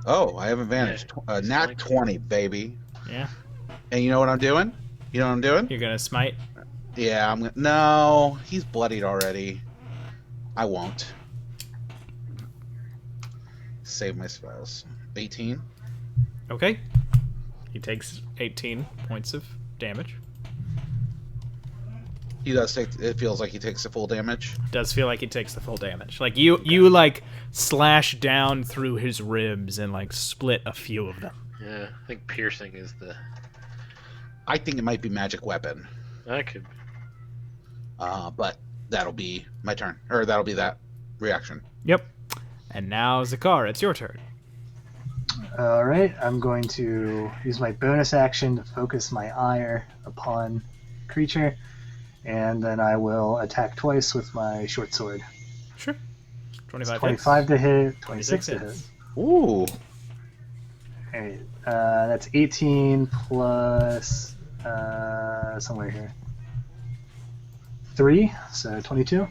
Speaker 1: Oh, I have advantage.
Speaker 4: Yeah,
Speaker 1: Nat 20, baby.
Speaker 3: Yeah.
Speaker 1: And you know what I'm doing? You know what I'm doing?
Speaker 3: You're gonna smite?
Speaker 1: Yeah, I'm gonna... No, he's bloodied already. I won't. Save my spells. 18.
Speaker 3: Okay. He takes 18 points of damage.
Speaker 1: He does take... It feels like he takes the full damage.
Speaker 3: Does feel like he takes the full damage. Like, you like, slash down through his ribs and, like, split a few of them.
Speaker 4: Yeah, I think piercing is the...
Speaker 1: I think it might be magic weapon.
Speaker 4: I could...
Speaker 1: But that'll be my turn. Or that'll be that reaction.
Speaker 3: Yep. And now, Zakar, it's your turn.
Speaker 2: All right. I'm going to use my bonus action to focus my ire upon creature, and then I will attack twice with my short sword.
Speaker 3: Sure. 25
Speaker 2: 25
Speaker 3: hits.
Speaker 2: to hit, 26 to hit.
Speaker 3: hits.
Speaker 1: Ooh.
Speaker 2: Alright, that's 18 plus somewhere here. 3, so 22?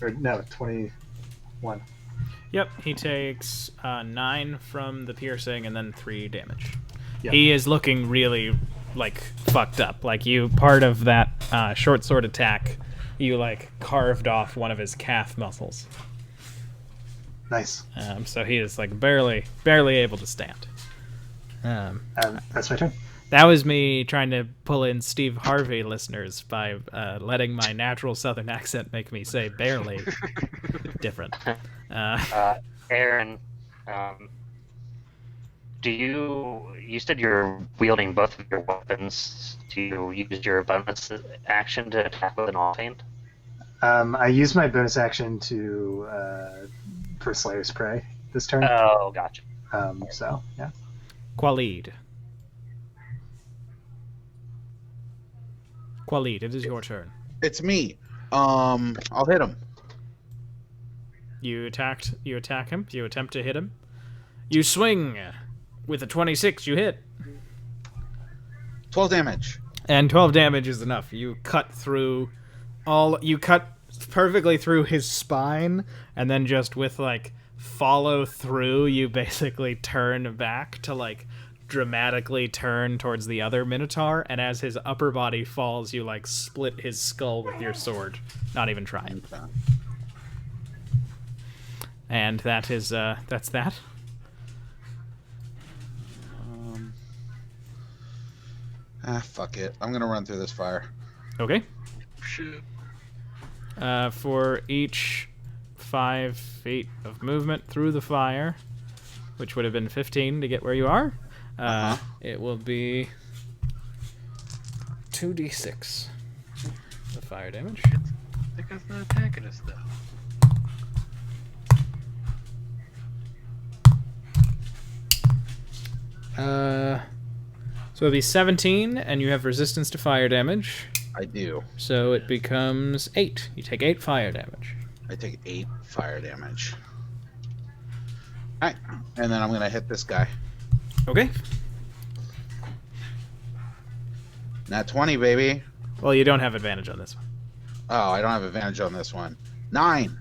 Speaker 2: Or no, 21.
Speaker 3: Yep, he takes 9 from the piercing and then 3 damage.
Speaker 2: Yep.
Speaker 3: He is looking really, like, fucked up. Like, you, part of that short sword attack, you, like, carved off one of his calf muscles.
Speaker 2: Nice.
Speaker 3: So he is, like, barely able to stand.
Speaker 2: That's my turn.
Speaker 3: That was me trying to pull in Steve Harvey listeners by letting my natural Southern accent make me say barely different.
Speaker 5: Aaron, do you said you're wielding both of your weapons. Do you use your bonus action to attack with an offhand?
Speaker 2: I use my bonus action to for Slayer's Prey this turn.
Speaker 5: Oh, gotcha.
Speaker 2: So, yeah.
Speaker 3: Khalid, it is your turn.
Speaker 1: It's me. I'll hit him.
Speaker 3: You attack him. You attempt to hit him. You swing. With a 26, you hit.
Speaker 1: 12 damage.
Speaker 3: And 12 damage is enough. You cut perfectly through his spine, and then just with, like, follow through, you basically turn back to, like, dramatically turn towards the other Minotaur, and as his upper body falls, you, like, split his skull with your sword. Not even trying. And that is, that's that.
Speaker 1: Fuck it. I'm gonna run through this fire.
Speaker 3: Okay.
Speaker 4: Shit.
Speaker 3: For each 5 feet of movement through the fire, which would have been 15 to get where you are, it will be 2d6 the fire damage.
Speaker 4: I think that's not attacking us, though.
Speaker 3: So it'll be 17, and you have resistance to fire damage.
Speaker 1: I do.
Speaker 3: So it becomes 8. You take 8 fire damage.
Speaker 1: I take 8 fire damage. Alright. And then I'm gonna hit this guy.
Speaker 3: Okay.
Speaker 1: Nat 20, baby.
Speaker 3: Well, you don't have advantage on this one.
Speaker 1: Oh, I don't have advantage on this one. 9.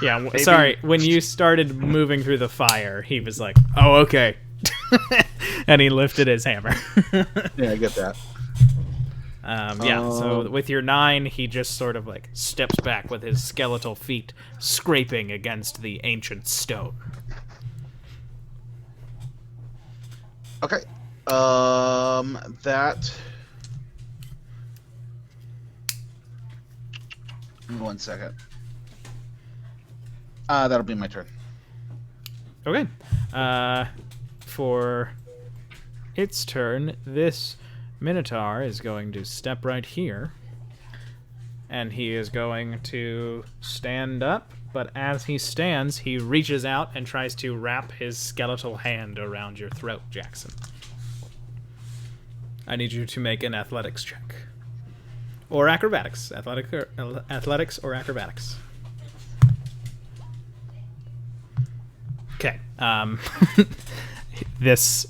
Speaker 3: Yeah, sorry. When you started moving through the fire, he was like, oh, okay. And he lifted his hammer.
Speaker 1: Yeah, I get that.
Speaker 3: So with your 9, he just sort of, like, steps back with his skeletal feet scraping against the ancient stone.
Speaker 1: Okay. That. 1 second. That'll be my turn.
Speaker 3: Okay. For its turn, this Minotaur is going to step right here. And he is going to stand up, but as he stands, he reaches out and tries to wrap his skeletal hand around your throat, Jackson. I need you to make an athletics check. Or acrobatics. Athletics or acrobatics. Okay. This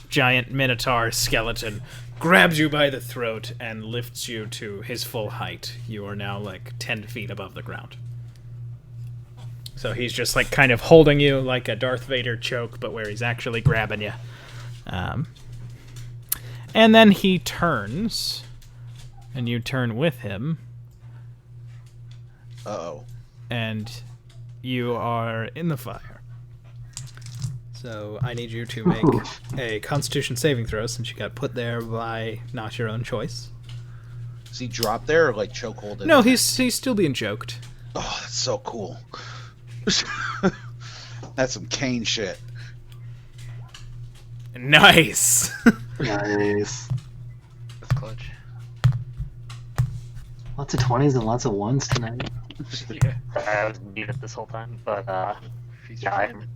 Speaker 3: giant Minotaur skeleton grabs you by the throat and lifts you to his full height. You are now like 10 feet above the ground. So he's just like kind of holding you like a Darth Vader choke, but where he's actually grabbing you. And then he turns, and you turn with him.
Speaker 1: Uh-oh.
Speaker 3: And you are in the fire. So I need you to make a Constitution saving throw, since you got put there by not your own choice.
Speaker 1: Is he dropped there or like chokehold?
Speaker 3: No, he's still being choked.
Speaker 1: Oh, that's so cool. That's some Kane shit.
Speaker 3: Nice.
Speaker 2: Nice.
Speaker 4: That's clutch.
Speaker 2: Lots of 20s and lots of 1s tonight.
Speaker 4: Yeah.
Speaker 5: I was muted this whole time, but
Speaker 4: Feast
Speaker 5: yeah,
Speaker 4: your
Speaker 5: I
Speaker 4: family.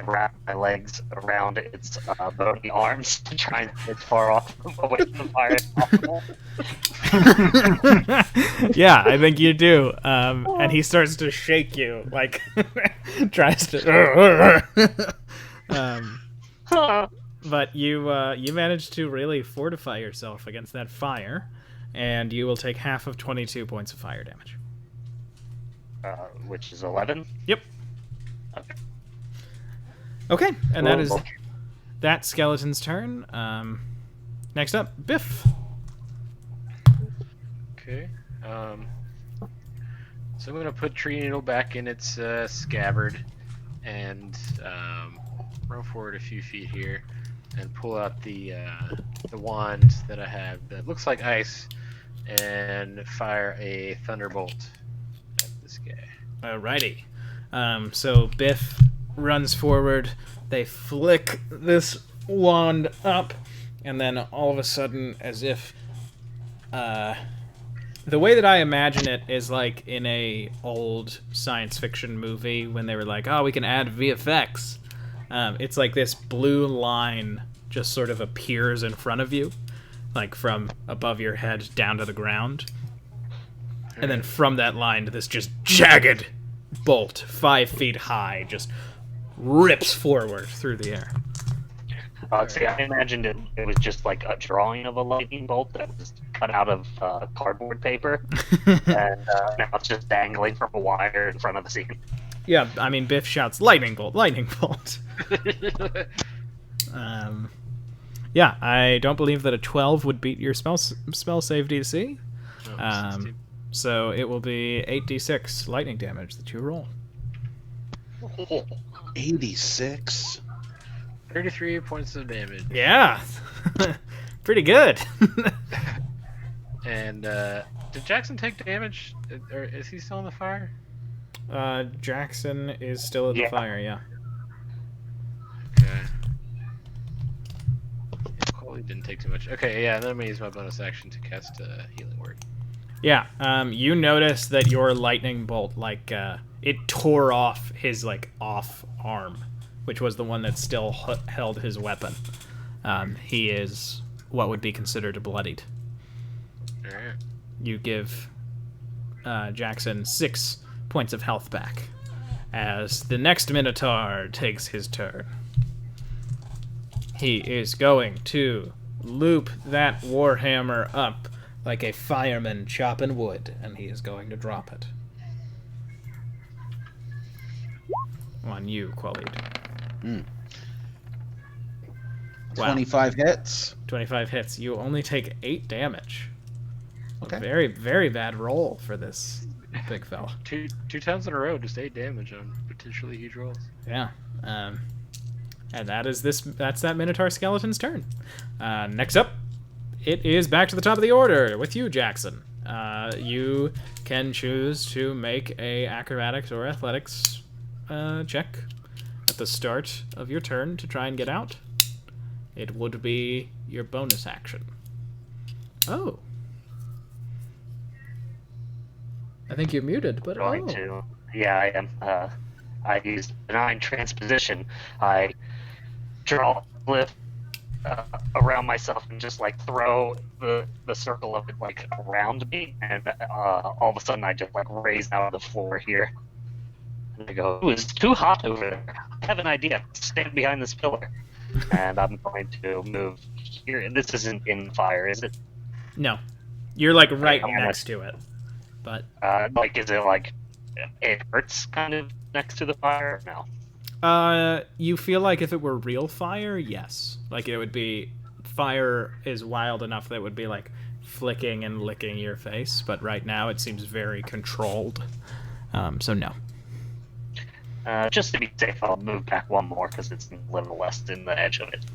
Speaker 5: wrapped my legs around its bony arms to try and get as far off away from the fire as possible.
Speaker 3: Yeah, I think you do. And he starts to shake you, like tries to. But you manage to really fortify yourself against that fire, and you will take half of 22 points of fire damage.
Speaker 5: Which is 11.
Speaker 3: Yep.
Speaker 5: Okay.
Speaker 3: Okay, and that is
Speaker 5: Cool.
Speaker 3: that skeleton's turn. Next up, Biff.
Speaker 4: Okay. So I'm gonna put Tree Needle back in its scabbard, and run forward a few feet here, and pull out the wand that I have that looks like ice, and fire a thunderbolt at this guy.
Speaker 3: Alrighty. So Biff runs forward. They flick this wand up, and then all of a sudden, as if the way that I imagine it is like in a old science fiction movie when they were like, "Oh, we can add VFX." It's like this blue line just sort of appears in front of you, like from above your head down to the ground, and then from that line, this just jagged bolt, 5 feet high, just rips forward through the air.
Speaker 5: See, I imagined it was just like a drawing of a lightning bolt that was cut out of cardboard paper, and now it's just dangling from a wire in front of the scene.
Speaker 3: Yeah, I mean, Biff shouts, "Lightning bolt, lightning bolt." Yeah, I don't believe that a 12 would beat your spell save DC.
Speaker 4: Oh, 16.
Speaker 3: So it will be 8d6 lightning damage that you roll.
Speaker 1: 86.
Speaker 4: 33 points of damage.
Speaker 3: Yeah, pretty good.
Speaker 4: And did Jackson take damage? Or is he still in the fire?
Speaker 3: Jackson is still in the
Speaker 5: Yeah.
Speaker 3: fire, yeah.
Speaker 4: Okay. Yeah, Coley didn't take too much. Okay, yeah, then I'm gonna use my bonus action to cast a healing word.
Speaker 3: Yeah, you notice that your lightning bolt, like, it tore off his, like, off arm, which was the one that still held his weapon. He is what would be considered bloodied.
Speaker 4: Alright.
Speaker 3: You give Jackson 6 points of health back as the next Minotaur takes his turn. He is going to loop that warhammer up like a fireman chopping wood, and he is going to drop it on you, Qualid.
Speaker 1: 25 hits.
Speaker 3: 25 hits. You only take 8 damage.
Speaker 1: Okay.
Speaker 3: A very, very bad roll for this big fella.
Speaker 4: Two times in a row, just 8 damage on potentially huge rolls.
Speaker 3: Yeah. And that's that Minotaur skeleton's turn. Next up, it is back to the top of the order with you, Jackson. You can choose to make a acrobatics or athletics check at the start of your turn to try and get out. It would be your bonus action. Oh. I think you're muted, but
Speaker 5: Going to. Yeah, I am. I use benign transposition. I draw a glyph around myself and just like throw the circle of it like around me, and all of a sudden I just like raise out of the floor here. And I go, "Ooh, it's too hot over there. I have an idea. Stand behind this pillar." And I'm going to move here. And this isn't in fire, is it?
Speaker 3: No. You're like right
Speaker 5: I'm gonna-
Speaker 3: next to it. But
Speaker 5: Like, is it like it hurts kind of next to the fire? No.
Speaker 3: you feel like if it were real fire, yes. Like it would be fire is wild enough that it would be like flicking and licking your face, but right now it seems very controlled. So no.
Speaker 5: Just to be safe, I'll move back one more because it's a little less in the edge of it.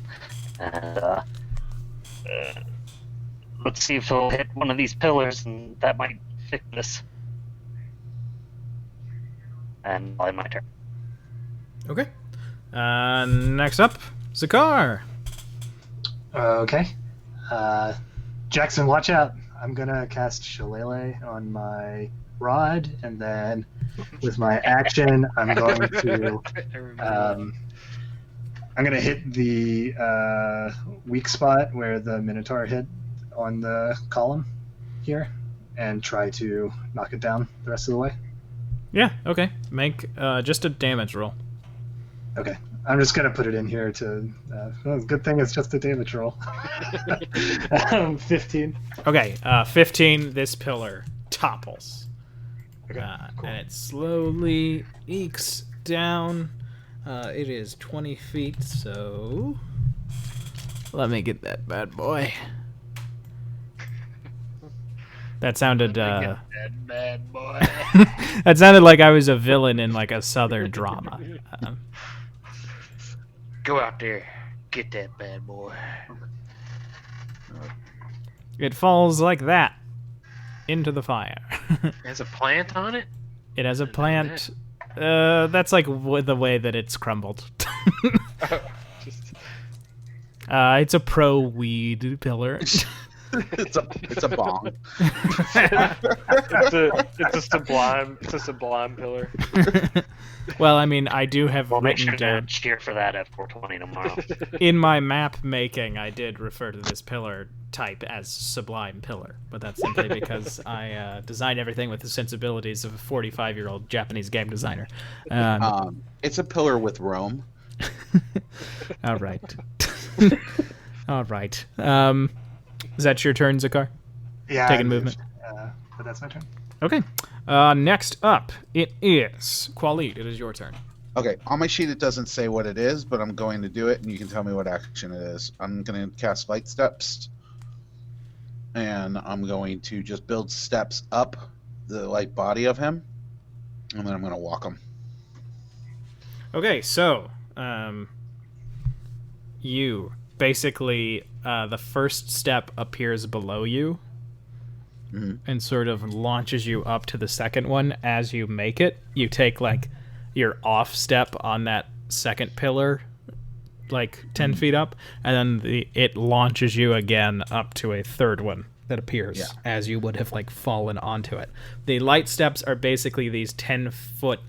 Speaker 5: And let's see if he'll hit one of these pillars, and that might fix this. And I'll end my turn.
Speaker 3: Okay. Next up, Zakar.
Speaker 2: Okay. Jackson, watch out. I'm gonna cast Shillelagh on my rod, and then with my action, I'm going to I'm gonna hit the weak spot where the Minotaur hit on the column here, and try to knock it down the rest of the way.
Speaker 3: Yeah, okay. Make just a damage roll.
Speaker 2: Okay. I'm just gonna put it in here to. Well, good thing it's just a damage roll. 15.
Speaker 3: Okay, 15. This pillar topples.
Speaker 2: Okay, cool.
Speaker 3: And it slowly ekes down. It is 20 feet, so let me get that bad boy. That sounded
Speaker 4: That bad boy.
Speaker 3: that sounded like I was a villain in like a southern drama.
Speaker 4: Go out there, get that bad boy.
Speaker 3: It falls like that into the fire.
Speaker 4: Has a plant on it?
Speaker 3: It has a plant. That's like the way that it's crumbled. It's a pro weed pillar.
Speaker 1: It's a bong.
Speaker 6: It's a sublime pillar.
Speaker 3: Well, I mean, I do have
Speaker 5: We'll make
Speaker 3: written
Speaker 5: sure to
Speaker 3: down
Speaker 5: cheer for that at 420 tomorrow.
Speaker 3: in my map making. I did refer to this pillar type as sublime pillar, but that's simply because I design everything with the sensibilities of a 45-year-old Japanese game designer.
Speaker 1: It's a pillar with Rome.
Speaker 3: All right. All right. Is that your turn, Zakar?
Speaker 2: Yeah.
Speaker 3: Taking
Speaker 2: I
Speaker 3: movement.
Speaker 2: moved, but that's my turn.
Speaker 3: Okay. Next up, it is Qualit. It is your turn.
Speaker 1: Okay, on my sheet it doesn't say what it is, but I'm going to do it, and you can tell me what action it is. I'm going to cast Light Steps, and I'm going to just build steps up the light body of him, and then I'm going to walk him.
Speaker 3: Okay, so you basically the first step appears below you and sort of launches you up to the second one. As you make it, you take like your off step on that second pillar, like 10 feet up, and then it launches you again up to a third one that appears as you would have like fallen onto it. The light steps are basically these 10-foot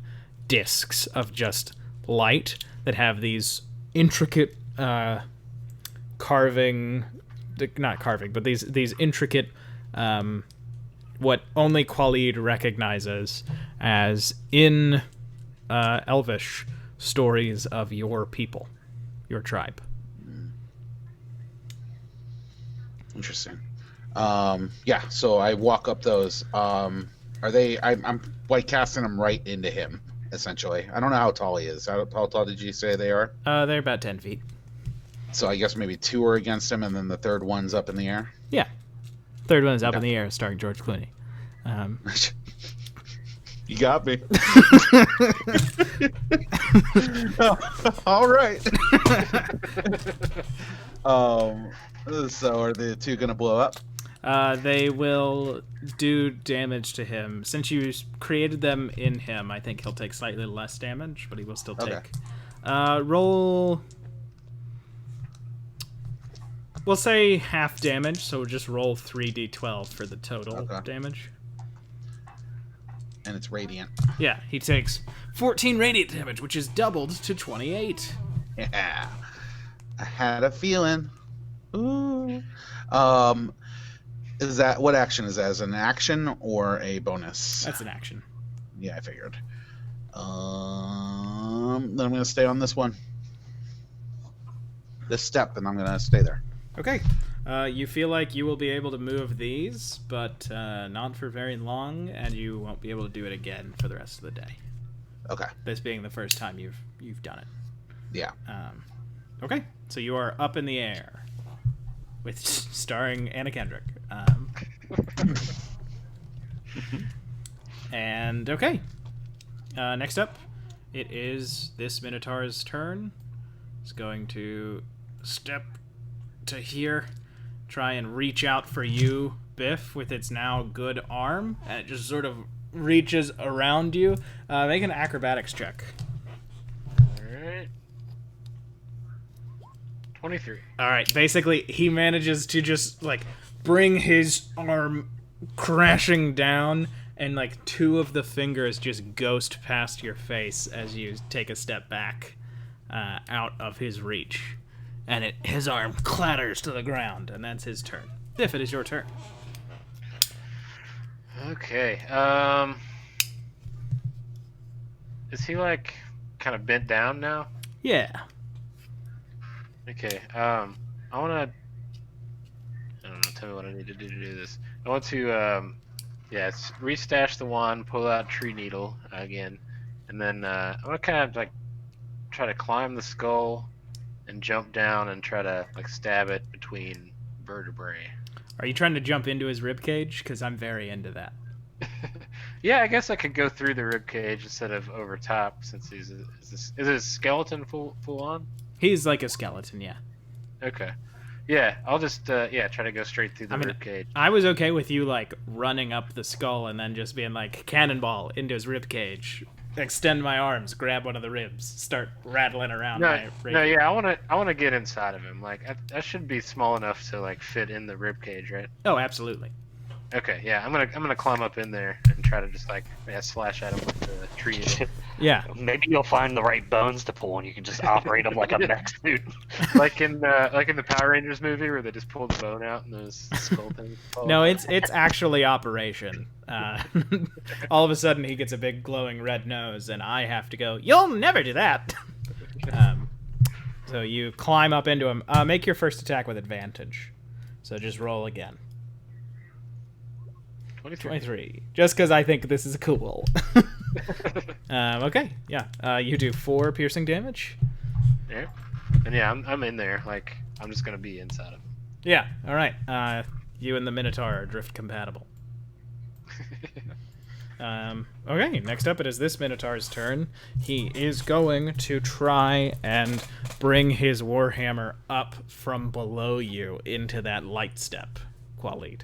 Speaker 3: discs of just light that have these intricate not carving, but these intricate what only Qualid recognizes as in Elvish stories of your people, your tribe.
Speaker 1: Interesting. Yeah, so I walk up those. Are they? I'm like casting them right into him, essentially. I don't know how tall he is. How tall did you say they are?
Speaker 3: They're about 10 feet.
Speaker 1: So I guess maybe two are against him, and then the third one's up in the air.
Speaker 3: Yeah. Third one is up in the air, starring George Clooney.
Speaker 1: You got me. All right. So are the two gonna blow up?
Speaker 3: They will do damage to him. Since you created them in him, I think he'll take slightly less damage, but he will still take.
Speaker 1: Okay.
Speaker 3: Roll. We'll say half damage, so we'll just roll 3d12 for the total damage.
Speaker 1: And it's radiant.
Speaker 3: Yeah, he takes 14 radiant damage, which is doubled to 28.
Speaker 1: Yeah. I had a feeling. Ooh. Is that what action is that? Is it an action or a bonus?
Speaker 3: That's an action.
Speaker 1: Yeah, I figured. Then I'm gonna stay on this one. This step, and I'm gonna stay there.
Speaker 3: Okay. You feel like you will be able to move these, but not for very long, and you won't be able to do it again for the rest of the day.
Speaker 1: Okay.
Speaker 3: This being the first time you've done it.
Speaker 1: Yeah.
Speaker 3: Okay. So you are up in the air, with starring Anna Kendrick. And okay. Next up, it is this Minotaur's turn. It's going to step to here, try and reach out for you, Biff, with its now good arm, and it just sort of reaches around you. Make an acrobatics check.
Speaker 4: Alright. 23.
Speaker 3: Alright, basically, he manages to just, like, bring his arm crashing down, and, like, two of the fingers just ghost past your face as you take a step back out of his reach. And his arm clatters to the ground, and that's his turn. Biff, it is your turn.
Speaker 4: Okay. Is he like kind of bent down now?
Speaker 3: Yeah.
Speaker 4: Okay. I wanna. I don't know. Tell me what I need to do this. I want to restash the wand, pull out tree needle again, and then I want to kind of like try to climb the skull and jump down and try to like stab it between vertebrae.
Speaker 3: Are you trying to jump into his rib cage? Because I'm very into that.
Speaker 4: Yeah, I guess I could go through the rib cage instead of over top, since is it a skeleton full on?
Speaker 3: He's like a skeleton, yeah.
Speaker 4: Okay. Yeah, I'll just try to go straight through the rib cage.
Speaker 3: I was okay with you like running up the skull and then just being like cannonball into his rib cage. Extend my arms, grab one of the ribs, start rattling around.
Speaker 4: I want to get inside of him. Like that should be small enough to like fit in the rib cage, right?
Speaker 3: Oh, absolutely.
Speaker 4: Okay, yeah, I'm gonna climb up in there and try to just like slash at him with the tree needle.
Speaker 3: Yeah.
Speaker 5: Maybe you'll find the right bones to pull, and you can just operate them like a mech suit.
Speaker 4: like in the Power Rangers movie where they just pull the bone out and those skull things.
Speaker 3: No, it's actually Operation. All of a sudden, he gets a big glowing red nose, and I have to go, "You'll never do that." So you climb up into him. Make your first attack with advantage. So just roll again. 23. Just because I think this is cool. Okay, yeah. You do 4 piercing damage.
Speaker 4: Yeah. And yeah, I'm in there. Like, I'm just going to be inside of him.
Speaker 3: Yeah, alright. You and the Minotaur are drift compatible. Okay, next up it is this Minotaur's turn. He is going to try and bring his Warhammer up from below you into that light step quality.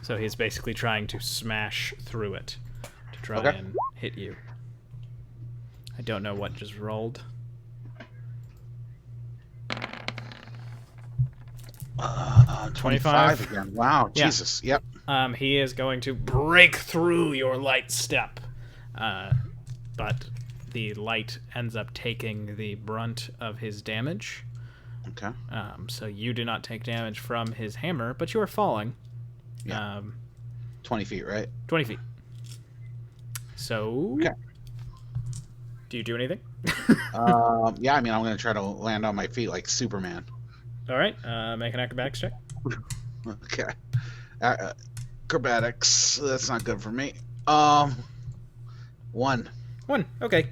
Speaker 3: So he's basically trying to smash through it to try and hit you. I don't know what just rolled.
Speaker 1: 25 again. Wow,
Speaker 3: Yeah.
Speaker 1: Jesus. Yep.
Speaker 3: He is going to break through your light step. But the light ends up taking the brunt of his damage.
Speaker 1: Okay.
Speaker 3: So you do not take damage from his hammer, but you are falling.
Speaker 1: Yeah. 20 feet, right?
Speaker 3: 20 feet. So,
Speaker 1: Okay.
Speaker 3: Do you do anything?
Speaker 1: Yeah, I mean, I'm going to try to land on my feet like Superman.
Speaker 3: All right, make an acrobatics check.
Speaker 1: Okay. Acrobatics. That's not good for me. 1.
Speaker 3: 1. Okay.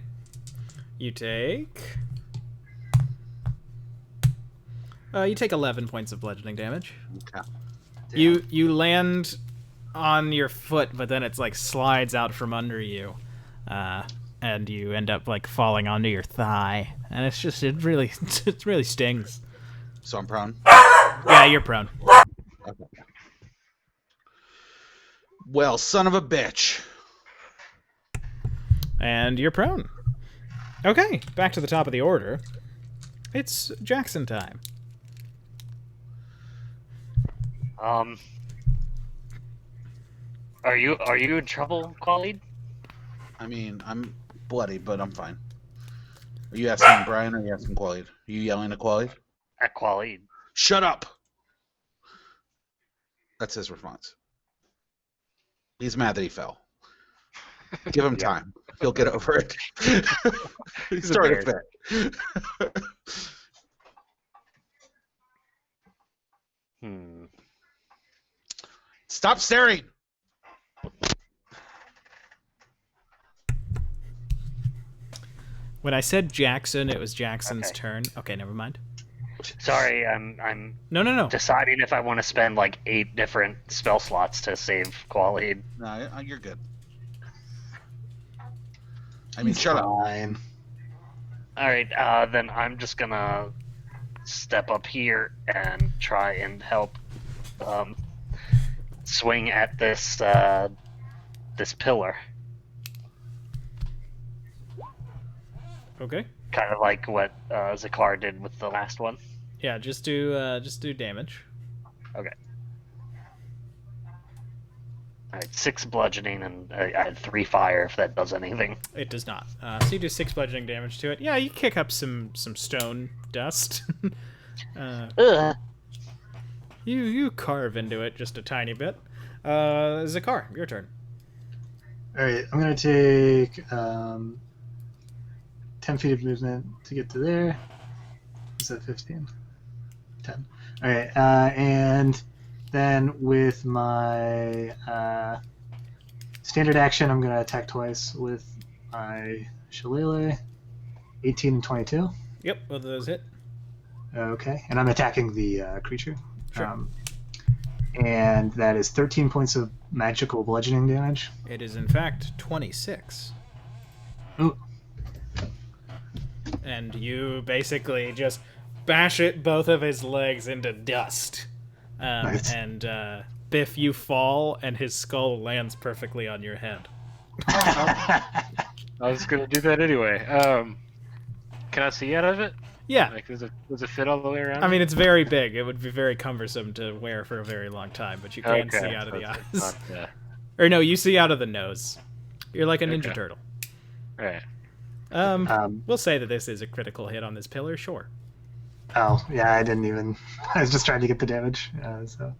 Speaker 3: You take 11 points of bludgeoning damage.
Speaker 1: Okay.
Speaker 3: You land on your foot, but then it's like slides out from under you, and you end up like falling onto your thigh, and it really stings.
Speaker 1: So I'm prone.
Speaker 3: Yeah, you're prone.
Speaker 1: Okay. Well, son of a bitch.
Speaker 3: And you're prone. Okay, back to the top of the order. It's Jackson time.
Speaker 5: Are you in trouble, Khalid?
Speaker 1: I mean, I'm bloody, but I'm fine. Are you asking Brian or are you asking Khalid? Are you yelling at Khalid?
Speaker 5: At Khalid.
Speaker 1: Shut up! That's his response. He's mad that he fell. Give him time. He'll get over it. He started fit. Stop staring!
Speaker 3: When I said Jackson, it was Jackson's
Speaker 5: Okay.
Speaker 3: turn. Okay, never mind.
Speaker 5: Sorry, I'm
Speaker 3: No.
Speaker 5: deciding if I want to spend like 8 different spell slots to save Khalid.
Speaker 1: No, you're good. I mean, shut up.
Speaker 2: Fine.
Speaker 5: All right, then I'm just gonna step up here and try and help swing at this this pillar,
Speaker 3: Okay.
Speaker 5: kind of like what Zakar did with the last one.
Speaker 3: Yeah, just do damage.
Speaker 5: Okay. All right, 6 bludgeoning and I had 3 fire. If that does anything.
Speaker 3: It does not. So you do 6 bludgeoning damage to it. Yeah, you kick up some stone dust.
Speaker 5: Ugh.
Speaker 3: You carve into it just a tiny bit. Zakar, your turn.
Speaker 2: All right, I'm gonna take 10 feet of movement to get to there. Is that 15? 10. All right, and then with my standard action, I'm gonna attack twice with my shillelagh. 18 and 22.
Speaker 3: Yep, both of those hit.
Speaker 2: Okay, and I'm attacking the creature.
Speaker 3: Sure.
Speaker 2: And that is 13 points of magical bludgeoning damage.
Speaker 3: It is in fact 26.
Speaker 2: Ooh.
Speaker 3: And you basically just bash both of his legs into dust.
Speaker 2: Nice.
Speaker 3: And Biff, you fall, and his skull lands perfectly on your head.
Speaker 4: I was gonna do that anyway. Can I see out of it?
Speaker 3: Yeah.
Speaker 4: Like, does it fit all the way around?
Speaker 3: I mean, it's very big. It would be very cumbersome to wear for a very long time, but you can see out of the eyes. Or no, you see out of the nose. You're like a Ninja
Speaker 4: Okay.
Speaker 3: Turtle.
Speaker 4: Right.
Speaker 3: We'll say that this is a critical hit on this pillar, sure.
Speaker 2: Oh, yeah, I didn't even. I was just trying to get the damage. So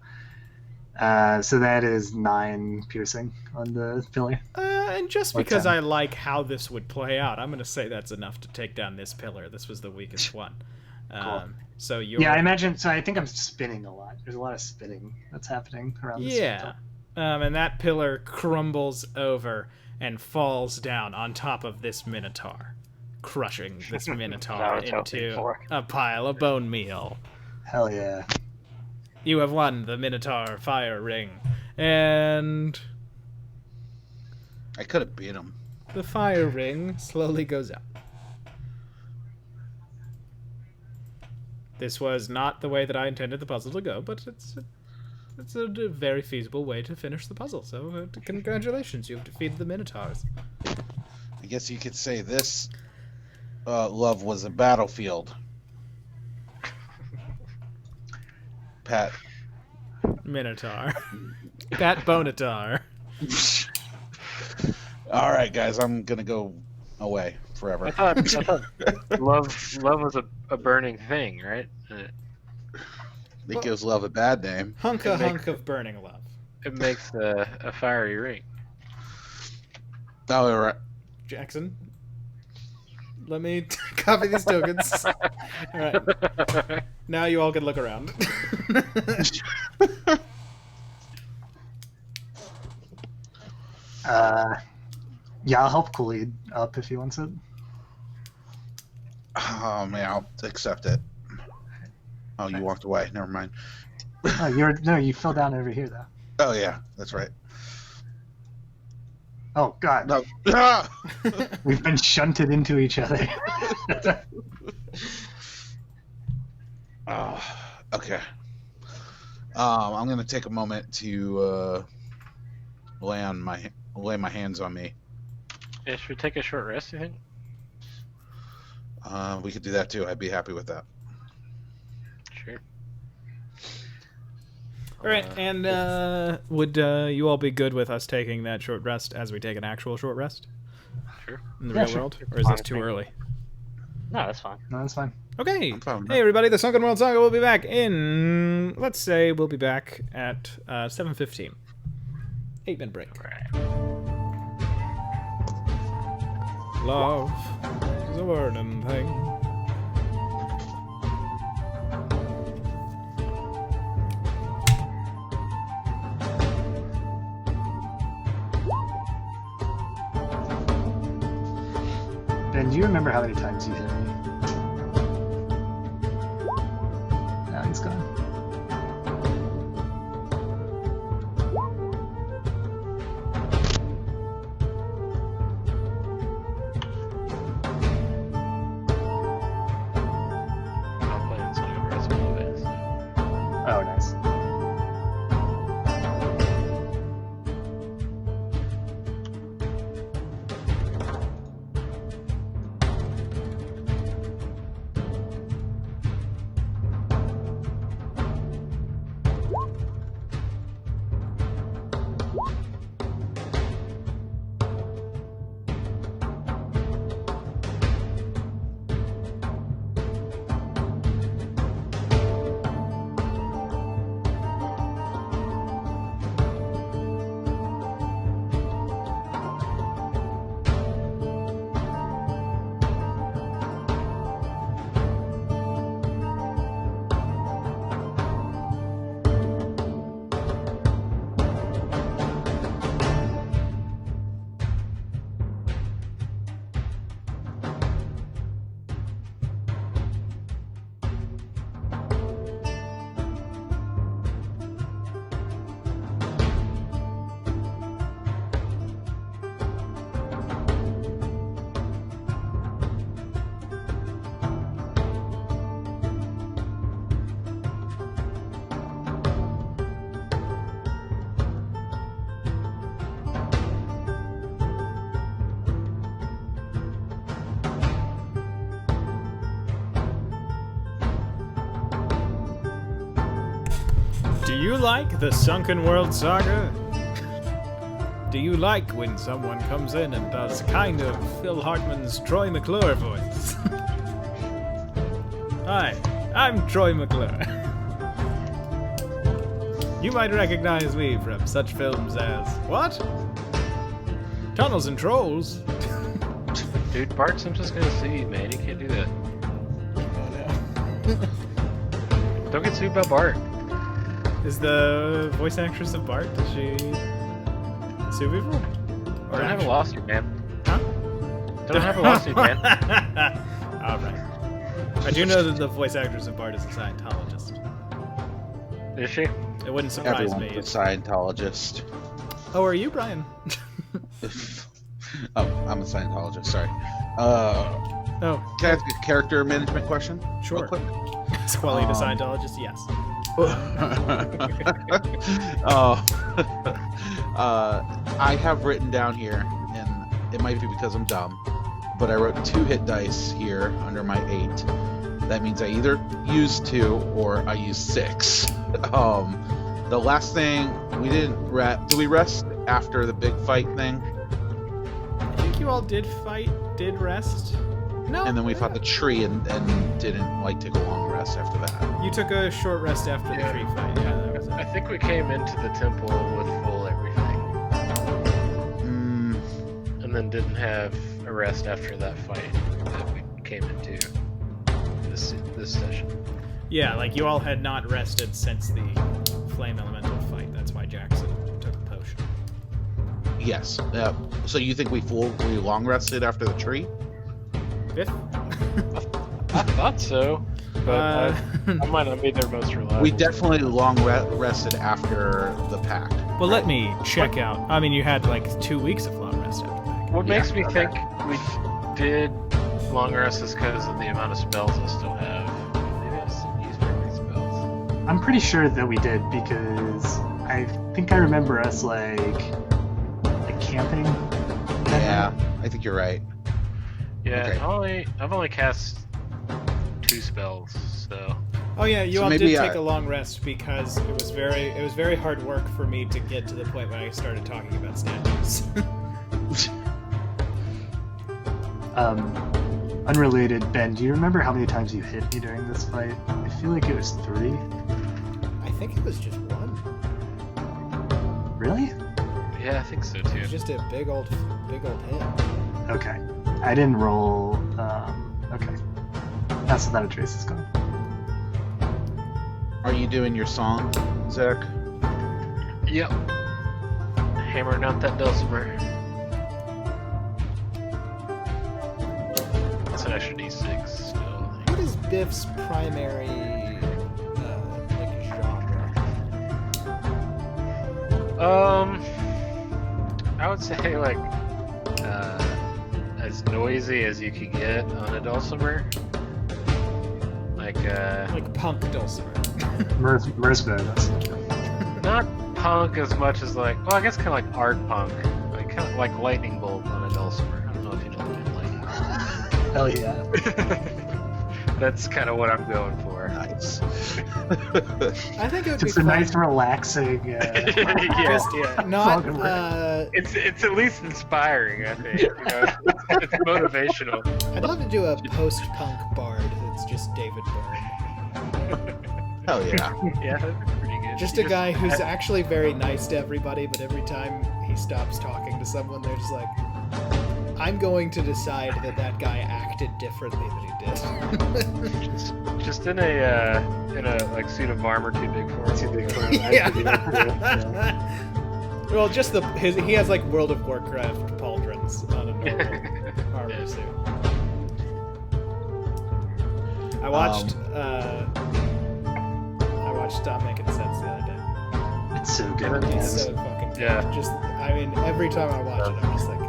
Speaker 2: that is 9 piercing on the pillar.
Speaker 3: And just
Speaker 2: Or
Speaker 3: because
Speaker 2: 10.
Speaker 3: I like how this would play out, I'm going to say that's enough to take down this pillar. This was the weakest one.
Speaker 2: Cool.
Speaker 3: So you're...
Speaker 2: Yeah, I imagine. So I think I'm spinning a lot. There's a lot of spinning that's happening around this.
Speaker 3: Yeah. And that pillar crumbles over and falls down on top of this minotaur, crushing this minotaur
Speaker 5: That was hoping
Speaker 3: into
Speaker 5: for.
Speaker 3: a pile of bone meal.
Speaker 2: Hell yeah.
Speaker 3: You have won the Minotaur Fire Ring, and
Speaker 1: I could have beat him.
Speaker 3: the fire ring slowly goes out. This was not the way that I intended the puzzle to go, but it's a very feasible way to finish the puzzle. So congratulations, you've defeated the Minotaurs.
Speaker 1: I guess you could say this love was a battlefield. Pat.
Speaker 3: Minotaur. Pat Bonatar.
Speaker 1: All right, guys, I'm gonna go away forever.
Speaker 4: I thought love was a burning thing, right?
Speaker 1: It gives love a bad name.
Speaker 3: Hunk of burning love.
Speaker 4: It makes a fiery ring.
Speaker 1: Oh, all right.
Speaker 3: Jackson, let me copy these tokens. All right. Now you all can look around.
Speaker 2: Yeah, I'll help Khalid up if he wants it.
Speaker 1: Oh man, I'll accept it. Oh, you walked away. Never mind.
Speaker 2: Oh, you fell down over here though.
Speaker 1: Oh yeah, that's right.
Speaker 2: Oh God,
Speaker 1: No. Ah!
Speaker 2: we've been shunted into each other.
Speaker 1: Oh, okay. I'm gonna take a moment to lay my hands on me.
Speaker 4: Yeah, should we take a short rest, you think?
Speaker 1: We could do that too. I'd be happy with that.
Speaker 4: Sure.
Speaker 3: All right, and would you all be good with us taking that short rest as we take an actual short rest
Speaker 4: Sure.
Speaker 3: in the
Speaker 2: Yeah,
Speaker 3: real
Speaker 2: sure.
Speaker 3: world, or is this
Speaker 5: Fine,
Speaker 3: too
Speaker 5: thank you.
Speaker 3: early?
Speaker 5: No, that's fine.
Speaker 2: No, that's fine.
Speaker 3: Okay.
Speaker 1: I'm fine with
Speaker 3: Hey
Speaker 1: that.
Speaker 3: everybody, the Sunken World Saga will be back in. Let's say we'll be back at 7:15. 8-minute break. Love is a burning thing.
Speaker 2: Ben, do you remember how many times you hit me? Now he's gone.
Speaker 4: I'll play in Sonic Rest a little bit. So.
Speaker 2: Oh, nice.
Speaker 3: Do you like the Sunken World Saga? Do you like when someone comes in and does kind of Phil Hartman's Troy McClure voice? Hi, I'm Troy McClure. You might recognize me from such films as what? Tunnels and Trolls.
Speaker 4: Dude, Bart Simpson's gonna sue you, man. You can't do that. Don't get sued by Bart.
Speaker 3: Is the voice actress of Bart, does she sue people?
Speaker 4: Don't have a lawsuit, man.
Speaker 3: Huh?
Speaker 4: Don't have a lawsuit, man.
Speaker 3: Alright. I do know that the voice actress of Bart is a Scientologist.
Speaker 4: Is she?
Speaker 3: It wouldn't surprise
Speaker 1: Everyone's
Speaker 3: me.
Speaker 1: a Scientologist.
Speaker 3: Oh, are you, Brian?
Speaker 1: Oh, I'm a Scientologist. Sorry.
Speaker 3: Oh,
Speaker 1: Can I ask a character management question?
Speaker 3: Sure.
Speaker 1: Real quick?
Speaker 3: is Quelly the
Speaker 1: Um,
Speaker 3: Scientologist? Yes.
Speaker 1: I have written down here, and it might be because I'm dumb, but I wrote 2 hit dice here under my 8. That means I either use 2 or I use 6. The last thing we didn't rest. Did we rest after the big fight thing?
Speaker 3: I think you all did rest. No.
Speaker 1: And then we fought the tree and didn't like take a long rest after that.
Speaker 3: You took a short rest after
Speaker 4: Yeah.
Speaker 3: the tree fight. Yeah, that was
Speaker 4: I
Speaker 3: it.
Speaker 4: think we came into the temple with full everything, and then didn't have a rest after that fight that we came into this session.
Speaker 3: Yeah, like you all had not rested since the flame elemental fight. That's why Jackson took a potion.
Speaker 1: Yes. So you think we long rested after the tree?
Speaker 3: Biff?
Speaker 6: I thought so, but
Speaker 3: Uh,
Speaker 6: I might not be their most reliable.
Speaker 1: We definitely long rested after the pack.
Speaker 3: Well, let me check out. I mean, you had like 2 weeks of long rest after that.
Speaker 4: What makes me think we did long rest is because of the amount of spells I still have. Maybe I still use my spells.
Speaker 2: I'm pretty sure that we did because I think I remember us like camping.
Speaker 1: Yeah, I think you're right.
Speaker 4: Yeah,
Speaker 1: Okay.
Speaker 4: I've only cast 2 spells, so.
Speaker 3: Oh yeah, you
Speaker 1: So
Speaker 3: all did
Speaker 1: maybe,
Speaker 3: take a long rest because it was very hard work for me to get to the point when I started talking about statues.
Speaker 2: Unrelated, Ben, do you remember how many times you hit me during this fight? I feel like it was 3.
Speaker 3: I think it was just 1.
Speaker 2: Really?
Speaker 4: Yeah, I think so
Speaker 3: It
Speaker 4: too.
Speaker 3: was just a big old hit.
Speaker 2: Okay. I didn't roll. Okay. That's what that trace is gone.
Speaker 1: Are you doing your song, Zach?
Speaker 4: Yep. Hammering out that dulcimer. That's an extra d6 still.
Speaker 3: What is Biff's primary like genre?
Speaker 4: I would say like as noisy as you could get on a dulcimer.
Speaker 3: Like punk dulcimer.
Speaker 2: Merzbow.
Speaker 4: Not punk as much as like, well, I guess kind of like art punk, like kind of like lightning bolt on a dulcimer. I don't know if you know what I mean.
Speaker 2: Hell yeah.
Speaker 4: That's kind of what I'm going for.
Speaker 1: Nice.
Speaker 3: I think it would be
Speaker 2: It's a
Speaker 3: fun.
Speaker 2: nice, relaxing.
Speaker 3: Just not.
Speaker 4: It's at least inspiring. I think. You know, it's motivational.
Speaker 3: I'd love to do a post-punk bard that's just David Byrne.
Speaker 1: Hell yeah.
Speaker 4: Yeah, that'd be pretty good.
Speaker 3: Just a guy who's actually very nice to everybody, but every time he stops talking to someone, they're just like, I'm going to decide that guy acted differently than he did.
Speaker 4: just in a like suit of armor too big for him.
Speaker 2: Too big for him.
Speaker 3: Yeah. Well, just he has like World of Warcraft pauldrons on a normal armor suit. I watched Stop Making Sense the other day.
Speaker 2: It's so good.
Speaker 3: It's so fucking good.
Speaker 4: Yeah.
Speaker 3: Just, I mean, every time I watch it, I'm just like,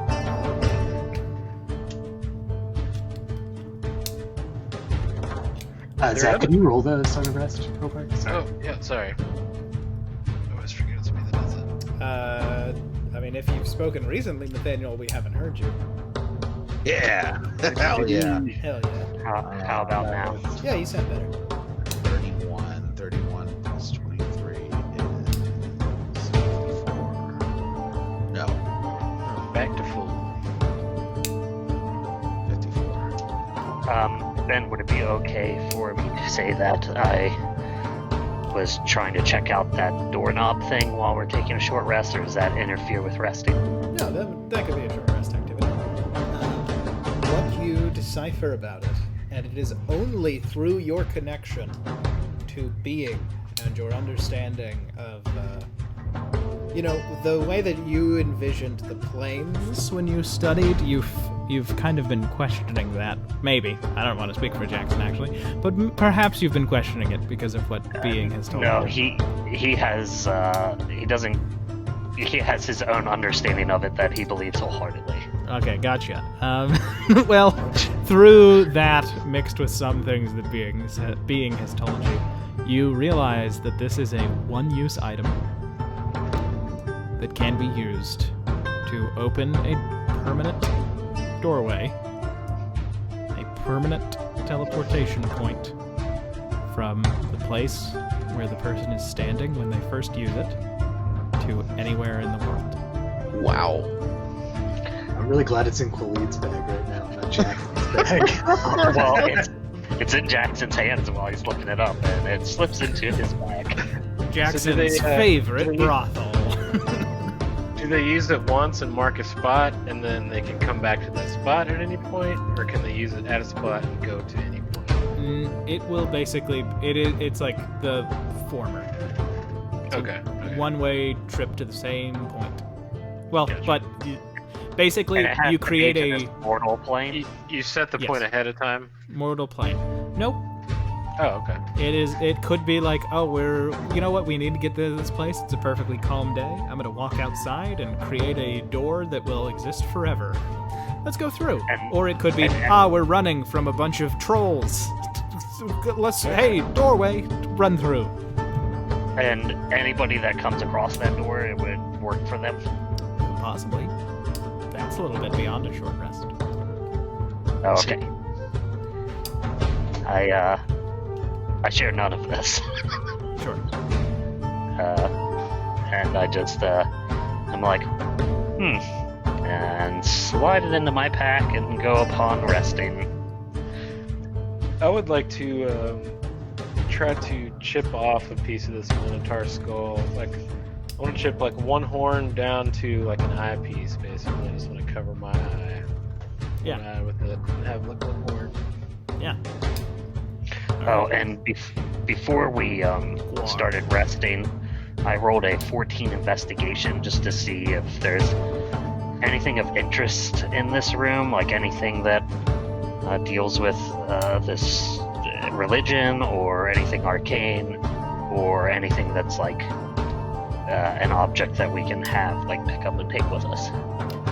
Speaker 2: Zach, can you roll the Song of Rest real quick? Sorry.
Speaker 4: Oh, yeah, sorry. I always forget it's me that does it.
Speaker 3: I mean, if you've spoken recently, Nathaniel, we haven't heard you.
Speaker 1: Yeah. Hell yeah.
Speaker 3: Hell yeah.
Speaker 5: How about now?
Speaker 3: Yeah, you sound better.
Speaker 1: 31 plus 23 is 54. No,
Speaker 4: Back to full.
Speaker 1: 54.
Speaker 5: Ben, would it be okay for me to say that I was trying to check out that doorknob thing while we're taking a short rest, or does that interfere with resting?
Speaker 3: No, that could be a short rest activity. What you decipher about it, and it is only through your connection to being and your understanding of, the way that you envisioned the planes when you studied, you've kind of been questioning that. Maybe. I don't want to speak for Jackson, actually. But perhaps you've been questioning it because of what being has told
Speaker 5: No,
Speaker 3: you.
Speaker 5: he has his own understanding of it that he believes wholeheartedly.
Speaker 3: Okay, gotcha. Well, through that, mixed with some things that being has told you, you realize that this is a one-use item that can be used to open a permanent doorway, a permanent teleportation point from the place where the person is standing when they first use it to anywhere in the world.
Speaker 1: Wow.
Speaker 2: I'm really glad it's in Khalid's bag right now, not Jackson's bag.
Speaker 5: Well, it's in Jackson's hands while he's looking it up, and it slips into his bag.
Speaker 3: Jackson's favorite brothel.
Speaker 4: Do they use it once and mark a spot, and then they can come back to that spot at any point, or can they use it at a spot and go to any point?
Speaker 3: It will basically. It's like the former.
Speaker 4: Okay.
Speaker 3: One-way trip to the same point. Well,
Speaker 4: Gotcha.
Speaker 3: but basically
Speaker 5: And it has
Speaker 3: you
Speaker 5: to
Speaker 3: create
Speaker 5: be to
Speaker 3: a
Speaker 5: this mortal plane.
Speaker 4: You set the
Speaker 3: Yes.
Speaker 4: point ahead of time.
Speaker 3: mortal plane. Nope.
Speaker 4: Oh, okay.
Speaker 3: It could be like, oh, you know what? We need to get to this place. It's a perfectly calm day. I'm gonna walk outside and create a door that will exist forever. Let's go through. Or it could be, we're running from a bunch of trolls. Hey, doorway, run through.
Speaker 5: And anybody that comes across that door, it would work for them.
Speaker 3: Possibly. That's a little bit beyond a short rest.
Speaker 5: Oh, okay. I share none of this.
Speaker 3: Sure.
Speaker 5: And I just, I'm like, and slide it into my pack and go upon resting.
Speaker 6: I would like to try to chip off a piece of this Minotaur skull. Like, I want to chip like one horn down to like an eye piece, basically. I just want to cover my eye.
Speaker 3: Yeah.
Speaker 6: One eye with it and have like one horn.
Speaker 3: Yeah.
Speaker 5: Oh, and before we started resting, I rolled a 14 investigation just to see if there's anything of interest in this room, like anything that deals with this religion or anything arcane or anything that's like an object that we can have, like pick up and take with us.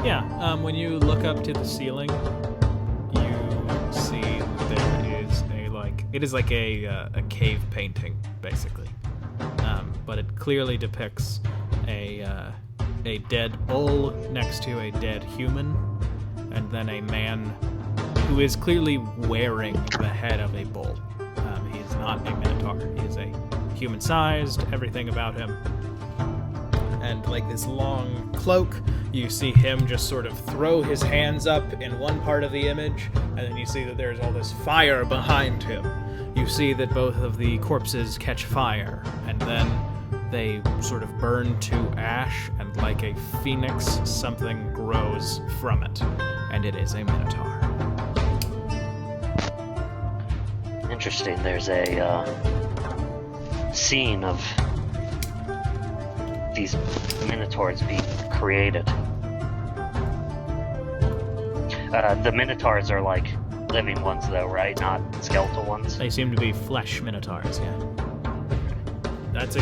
Speaker 3: Yeah, when you look up to the ceiling, you see there is it is like a cave painting, basically. But it clearly depicts a dead bull next to a dead human, and then a man who is clearly wearing the head of a bull. He is not a minotaur. He is a human-sized, everything about him. And like this long cloak, you see him just sort of throw his hands up in one part of the image, and then you see that there's all this fire behind him. You see that both of the corpses catch fire, and then they sort of burn to ash, and like a phoenix, something grows from it, and it is a minotaur.
Speaker 5: Interesting. There's a scene of these minotaurs being created. The minotaurs are like living ones, though, right? Not skeletal ones.
Speaker 3: They seem to be flesh minotaurs, yeah. That's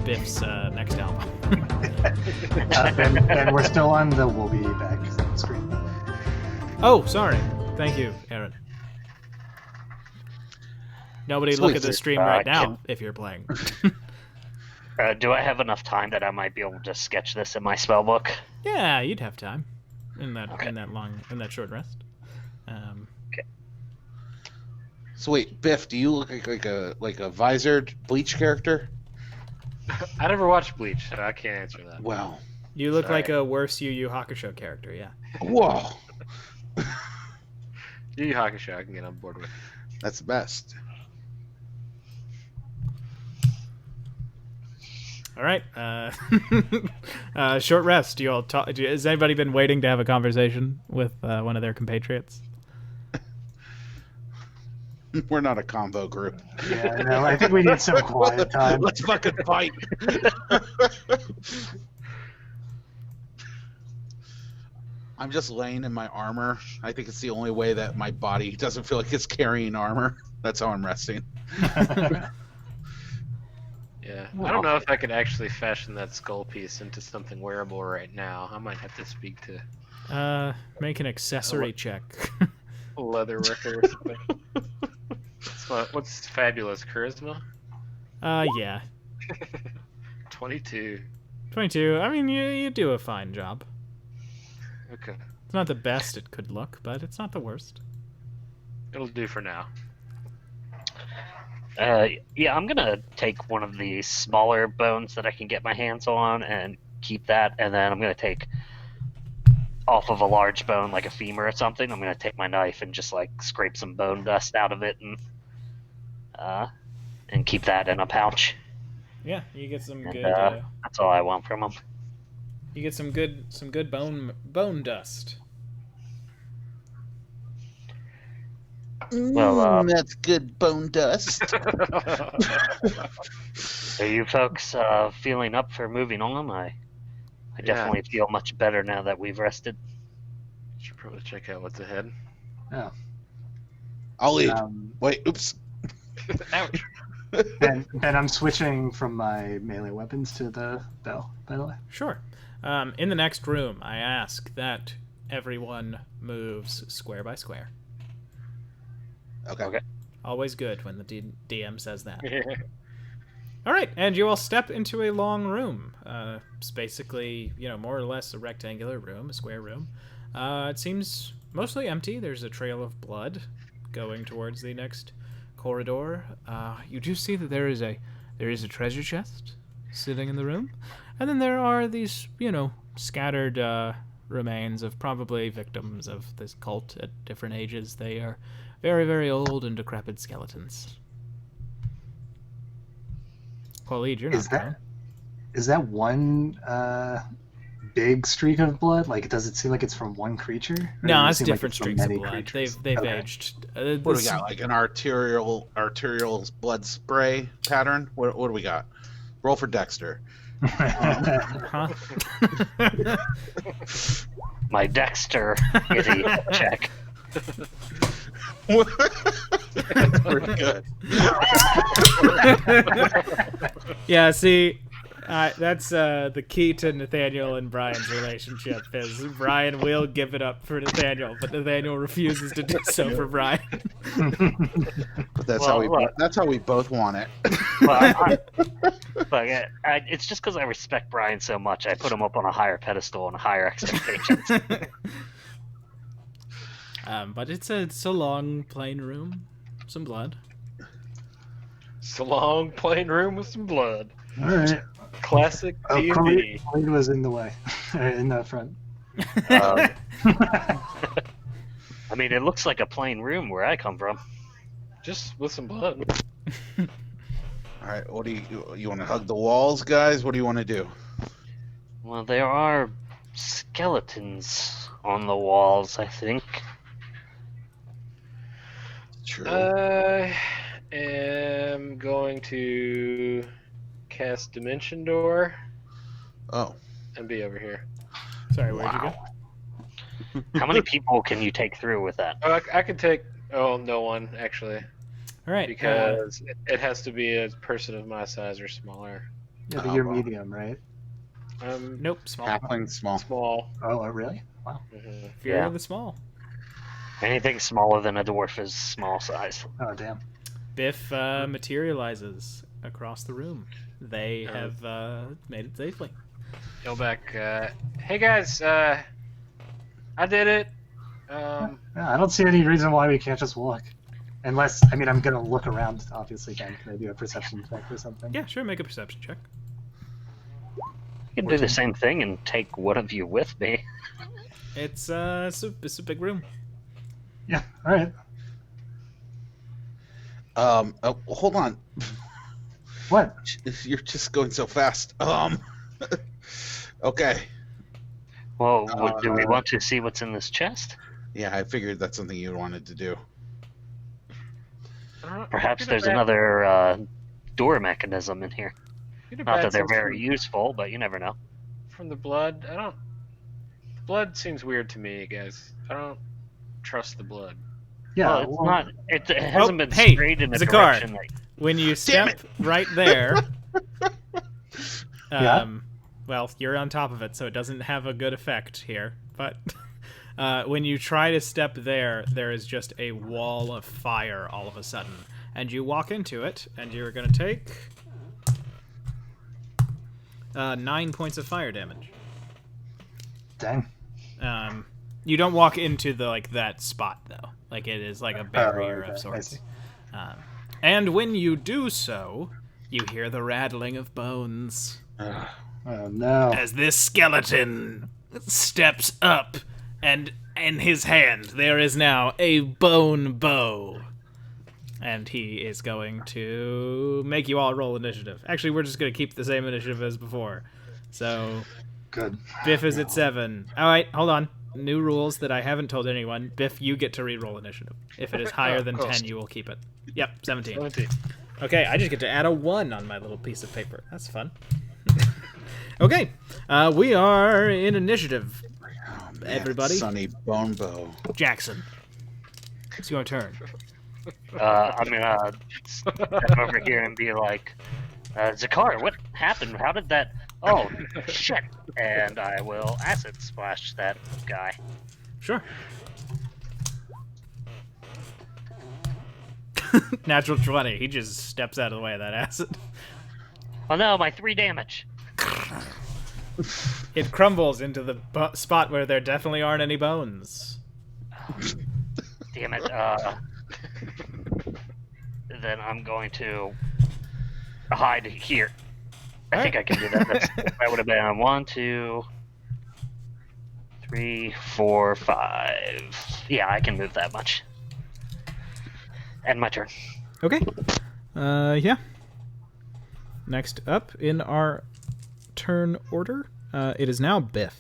Speaker 3: Biff's next album.
Speaker 2: And we're still on the we'll be back screen.
Speaker 3: Oh, sorry. Thank you, Aaron. Nobody look at the stream right now if you're playing.
Speaker 5: Do I have enough time that I might be able to sketch this in my spell book?
Speaker 3: Yeah, you'd have time in that short rest.
Speaker 5: Okay.
Speaker 1: Sweet, Biff. Do you look like a visored Bleach character?
Speaker 4: I never watched Bleach, so I can't answer that.
Speaker 1: Well,
Speaker 3: You look like a worse Yu Yu Hakusho character, yeah.
Speaker 1: whoa,
Speaker 4: Yu Yu Hakusho, I can get on board with.
Speaker 1: that's the best.
Speaker 3: All right. Short rest. You all talk. Has anybody been waiting to have a conversation with one of their compatriots?
Speaker 1: We're not a combo group.
Speaker 2: Yeah, no, I think we need some quiet time.
Speaker 1: Let's fucking fight. I'm just laying in my armor. I think it's the only way that my body doesn't feel like it's carrying armor. That's how I'm resting.
Speaker 4: Yeah, I don't know if I could actually fashion that skull piece into something wearable right now. I might have to speak to
Speaker 3: Make an accessory check.
Speaker 4: a leather worker or something. What's fabulous? Charisma?
Speaker 3: Yeah.
Speaker 4: 22.
Speaker 3: 22. I mean, you do a fine job.
Speaker 4: Okay.
Speaker 3: It's not the best it could look, but it's not the worst.
Speaker 4: It'll do for now.
Speaker 5: Yeah, I'm gonna take one of the smaller bones that I can get my hands on and keep that, and then I'm gonna take off of a large bone, like a femur or something. I'm gonna take my knife and just like scrape some bone dust out of it, and keep that in a pouch.
Speaker 3: Yeah, you get some
Speaker 5: And,
Speaker 3: good.
Speaker 5: that's all I want from them.
Speaker 3: You get some good bone dust.
Speaker 5: Well,
Speaker 1: that's good bone dust.
Speaker 5: Are you folks feeling up for moving on? I definitely feel much better now that we've rested.
Speaker 4: Should probably check out what's ahead.
Speaker 2: Oh.
Speaker 1: I'll lead.
Speaker 2: Um,
Speaker 1: Wait, oops.
Speaker 4: Ouch.
Speaker 2: And I'm switching from my melee weapons to the bow, by the way.
Speaker 3: Sure. In the next room, I ask that everyone moves square by square.
Speaker 1: Okay.
Speaker 3: Always good when the DM says that. All right, and you all step into a long room. It's basically, more or less a rectangular room, a square room. It seems mostly empty. There's a trail of blood going towards the next corridor. You do see that there is a treasure chest sitting in the room, and then there are these, scattered remains of probably victims of this cult at different ages. They are very, very old and decrepit skeletons. Khalid, you're not going.
Speaker 2: Is that one big streak of blood? Like, does it seem like it's from one creature? Or
Speaker 3: No,
Speaker 2: does it
Speaker 3: it's
Speaker 2: seem like
Speaker 3: different
Speaker 2: from
Speaker 3: streaks of
Speaker 2: many
Speaker 3: blood.
Speaker 2: creatures?
Speaker 3: They've
Speaker 2: Okay.
Speaker 3: aged.
Speaker 1: What do we got? Like an arterial blood spray pattern? What do we got? Roll for Dexter.
Speaker 3: Huh?
Speaker 5: My Dexter itty check.
Speaker 1: That's pretty good.
Speaker 3: Yeah, see, that's the key to Nathaniel and Brian's relationship is Brian will give it up for Nathaniel, but Nathaniel refuses to do so for Brian.
Speaker 1: But that's
Speaker 5: Well,
Speaker 1: how we both want it.
Speaker 5: Well, it's just because I respect Brian so much. I put him up on a higher pedestal and higher expectations.
Speaker 3: But it's a long, plain room, some blood.
Speaker 6: It's a long, plain room with some blood.
Speaker 2: All right.
Speaker 6: Classic
Speaker 2: Oh,
Speaker 6: D&D.
Speaker 2: Khalid was in the way, in the front.
Speaker 5: I mean, it looks like a plain room where I come from.
Speaker 6: Just with some blood.
Speaker 1: All right, what do you want to hug the walls, guys? What do you want to do?
Speaker 5: Well, there are skeletons on the walls, I think.
Speaker 1: True.
Speaker 6: I am going to cast Dimension Door
Speaker 1: Oh,
Speaker 6: and be over here.
Speaker 3: Sorry, where'd you go?
Speaker 5: How many people can you take through with that?
Speaker 6: Oh, I could take. Oh, no one actually,
Speaker 3: All right.
Speaker 6: because it has to be a person of my size or smaller.
Speaker 2: Yeah, but you're medium, right?
Speaker 3: Nope, small.
Speaker 1: halfling small.
Speaker 6: Small.
Speaker 2: Oh, really? Wow.
Speaker 6: Mhm.
Speaker 3: Fear
Speaker 5: Yeah.
Speaker 3: of the small.
Speaker 5: Anything smaller than a dwarf is small size.
Speaker 2: Oh, damn.
Speaker 3: Biff materializes across the room. They have made it safely.
Speaker 6: Yell back. Hey guys, I did it.
Speaker 2: Yeah, I don't see any reason why we can't just walk. Unless, I'm going to look around, obviously, then. Can I do a perception check or something?
Speaker 3: Yeah, sure, make a perception check.
Speaker 5: You can do the same thing and take one of you with me.
Speaker 3: It's a big room.
Speaker 2: Yeah, all right.
Speaker 1: Oh, hold on.
Speaker 2: What?
Speaker 1: You're just going so fast. Okay.
Speaker 5: Well, do we want to see what's in this chest?
Speaker 1: Yeah, I figured that's something you wanted to do.
Speaker 5: Perhaps there's another door mechanism in here. Not that they're very
Speaker 6: useful.
Speaker 5: useful, but you never know.
Speaker 6: From the blood, I don't. Blood seems weird to me, guys. I don't trust the blood.
Speaker 2: Yeah,
Speaker 5: Well, it's not. It hasn't been
Speaker 3: hey,
Speaker 5: straight in the
Speaker 3: Zakar.
Speaker 5: direction that.
Speaker 3: When you step right there,
Speaker 2: Yeah?
Speaker 3: well, you're on top of it, so it doesn't have a good effect here. But when you try to step there, there is just a wall of fire all of a sudden. And you walk into it, and you're going to take 9 points of fire damage.
Speaker 2: Dang.
Speaker 3: You don't walk into that spot, though. Like, it is like a barrier
Speaker 2: okay,
Speaker 3: of
Speaker 2: I
Speaker 3: sorts.
Speaker 2: see.
Speaker 3: And when you do so, you hear the rattling of bones
Speaker 2: Oh, no.
Speaker 3: as this skeleton steps up, and in his hand there is now a bone bow. And he is going to make you all roll initiative. Actually, we're just going to keep the same initiative as before. So,
Speaker 2: Good.
Speaker 3: Biff is at 7. All right, hold on. New rules that I haven't told anyone. Biff, you get to re-roll initiative. If it is higher than 10, you will keep it. Yep, 17.
Speaker 6: 17.
Speaker 3: Okay, I just get to add a 1 on my little piece of paper. That's fun. Okay, we are in initiative.
Speaker 1: Oh, man,
Speaker 3: Everybody?
Speaker 1: Sunny Bone Bow.
Speaker 3: Jackson, it's your turn.
Speaker 5: I'm gonna step over here and be like, Zakar, what happened? How did that? Oh, shit! And I will acid splash that guy.
Speaker 3: Sure. Natural 20. He just steps out of the way of that acid.
Speaker 5: Oh no, my 3 damage.
Speaker 3: It crumbles into the spot where there definitely aren't any bones.
Speaker 5: Damn it. Then I'm going to hide here. I think I can do that. That would have been 1, 2, 3, 4, 5. Yeah, I can move that much. And my turn.
Speaker 3: Okay. Yeah. Next up in our turn order, it is now Biff.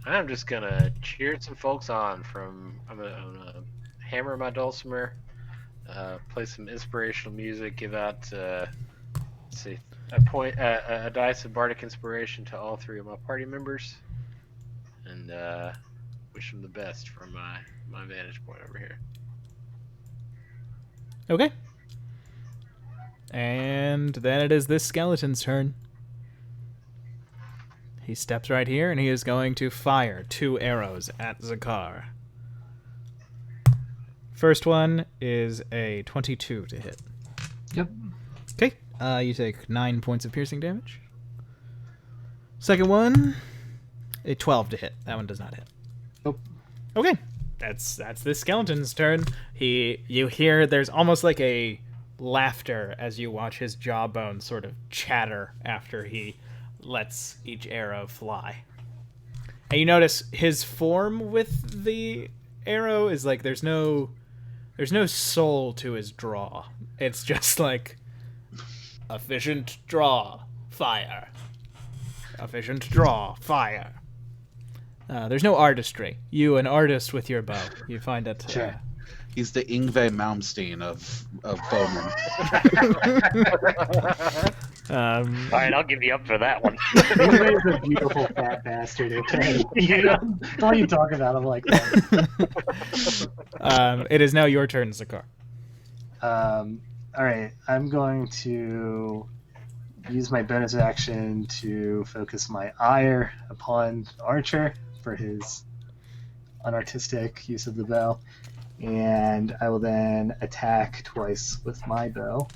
Speaker 6: I'm just gonna cheer some folks on. I'm gonna hammer my dulcimer, play some inspirational music, give out let's see, a dice of bardic inspiration to all 3 of my party members, and wish them the best from my vantage point over here.
Speaker 3: Okay. And then it is this skeleton's turn. He steps right here, and he is going to fire 2 arrows at Zakar. First one is a 22 to hit.
Speaker 2: Yep.
Speaker 3: Okay. You take 9 points of piercing damage. Second one, a 12 to hit. That one does not hit.
Speaker 2: Nope.
Speaker 3: Okay. That's this skeleton's turn. You hear there's almost like a laughter as you watch his jawbone sort of chatter after he lets each arrow fly. And you notice his form with the arrow is like there's no soul to his draw. It's just like efficient draw, fire. Efficient draw, fire. There's no artistry. You, an artist with your bow, you find it.
Speaker 2: Sure.
Speaker 1: He's the Yngve Malmsteen of bowmen.
Speaker 5: Alright, I'll give you up for that one.
Speaker 2: He's a beautiful fat bastard, okay? Don't you talk about him like that.
Speaker 3: It is now your turn, Zakar.
Speaker 2: Alright, I'm going to use my bonus action to focus my ire upon Archer for his unartistic use of the bow. And I will then attack twice with my bow.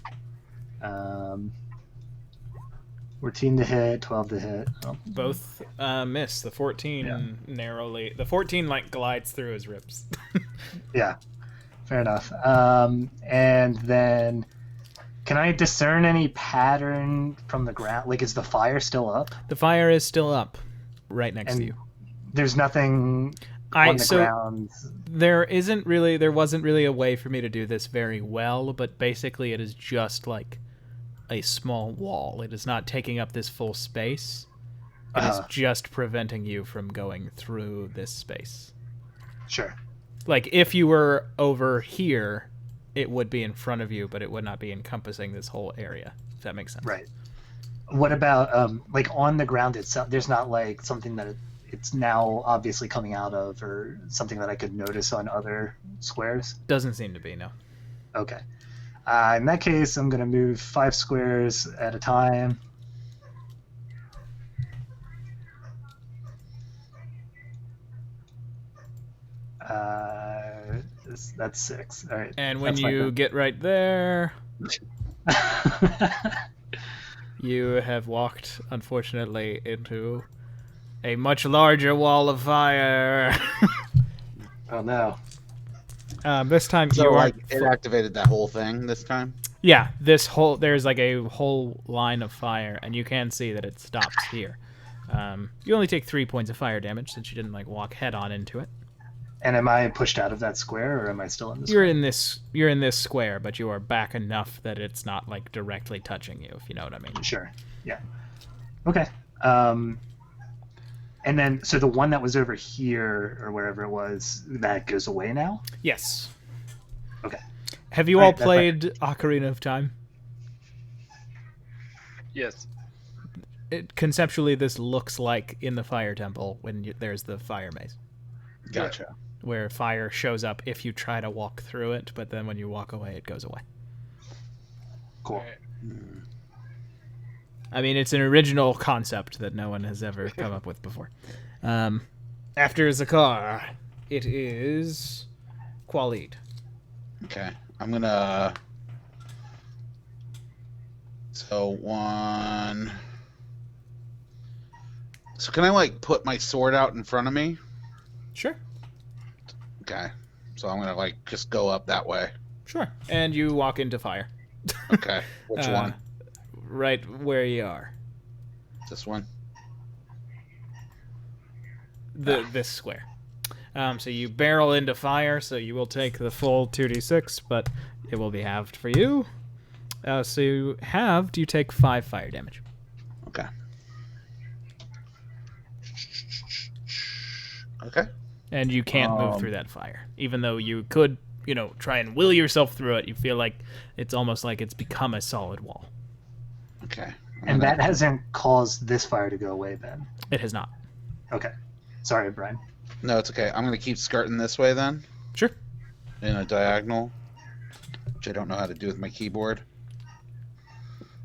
Speaker 2: 14 to hit, 12 to hit. Oh.
Speaker 3: Both miss. The 14 narrowly. The 14 like glides through his ribs.
Speaker 2: Yeah, fair enough. And then, can I discern any pattern from the ground? Like, is the fire still up?
Speaker 3: The fire is still up, right next to you.
Speaker 2: There's nothing on the ground.
Speaker 3: There wasn't really a way for me to do this very well, but basically it is just like a small wall. It is not taking up this full space. It is just preventing you from going through this space.
Speaker 2: Sure.
Speaker 3: Like, if you were over here, it would be in front of you, but it would not be encompassing this whole area, if that makes sense.
Speaker 2: Right. What about, like, on the ground itself? There's not, like, something that it's now obviously coming out of, or something that I could notice on other squares?
Speaker 3: Doesn't seem to be, no.
Speaker 2: Okay. In that case, I'm going to move 5 squares at a time. That's 6. All right.
Speaker 3: And when you get right there, you have walked, unfortunately, into a much larger wall of fire.
Speaker 2: Oh no.
Speaker 3: This time
Speaker 1: So,
Speaker 3: you are.
Speaker 1: it activated that whole thing this time?
Speaker 3: Yeah, there's like a whole line of fire, and you can see that it stops here. You only take 3 points of fire damage since you didn't like walk head on into it.
Speaker 2: And am I pushed out of that square, or am I still in this?
Speaker 3: You're in this square, but you are back enough that it's not like directly touching you, if you know what I mean.
Speaker 2: Sure. Yeah. Okay. And then, so the one that was over here, or wherever it was, that goes away now?
Speaker 3: Yes.
Speaker 2: Okay.
Speaker 3: Have you all played Ocarina of Time?
Speaker 6: Yes.
Speaker 3: conceptually, this looks like in the fire temple when there's the fire maze,
Speaker 1: Gotcha.
Speaker 3: where fire shows up if you try to walk through it, but then when you walk away, it goes away.
Speaker 2: Cool.
Speaker 4: Alright.
Speaker 3: I mean, it's an original concept that no one has ever come up with before. After Zakar, it is Qualid.
Speaker 1: Okay. I'm gonna. So one. So can I like put my sword out in front of me?
Speaker 3: Sure.
Speaker 1: Okay. So I'm gonna like just go up that way.
Speaker 3: Sure. And you walk into fire.
Speaker 1: Okay. Which one?
Speaker 3: Right where you are.
Speaker 1: This one.
Speaker 3: This square. So you barrel into fire, so you will take the full 2d6, but it will be halved for you. So you halved, you take 5 fire damage.
Speaker 1: Okay. Okay.
Speaker 3: And you can't move through that fire. Even though you could, try and will yourself through it, you feel like it's almost like it's become a solid wall.
Speaker 1: Okay.
Speaker 2: And that hasn't caused this fire to go away then?
Speaker 3: It has not.
Speaker 2: Okay. Sorry, Brian.
Speaker 1: No, it's okay. I'm gonna keep skirting this way then,
Speaker 3: Sure.
Speaker 1: in a diagonal, which I don't know how to do with my keyboard.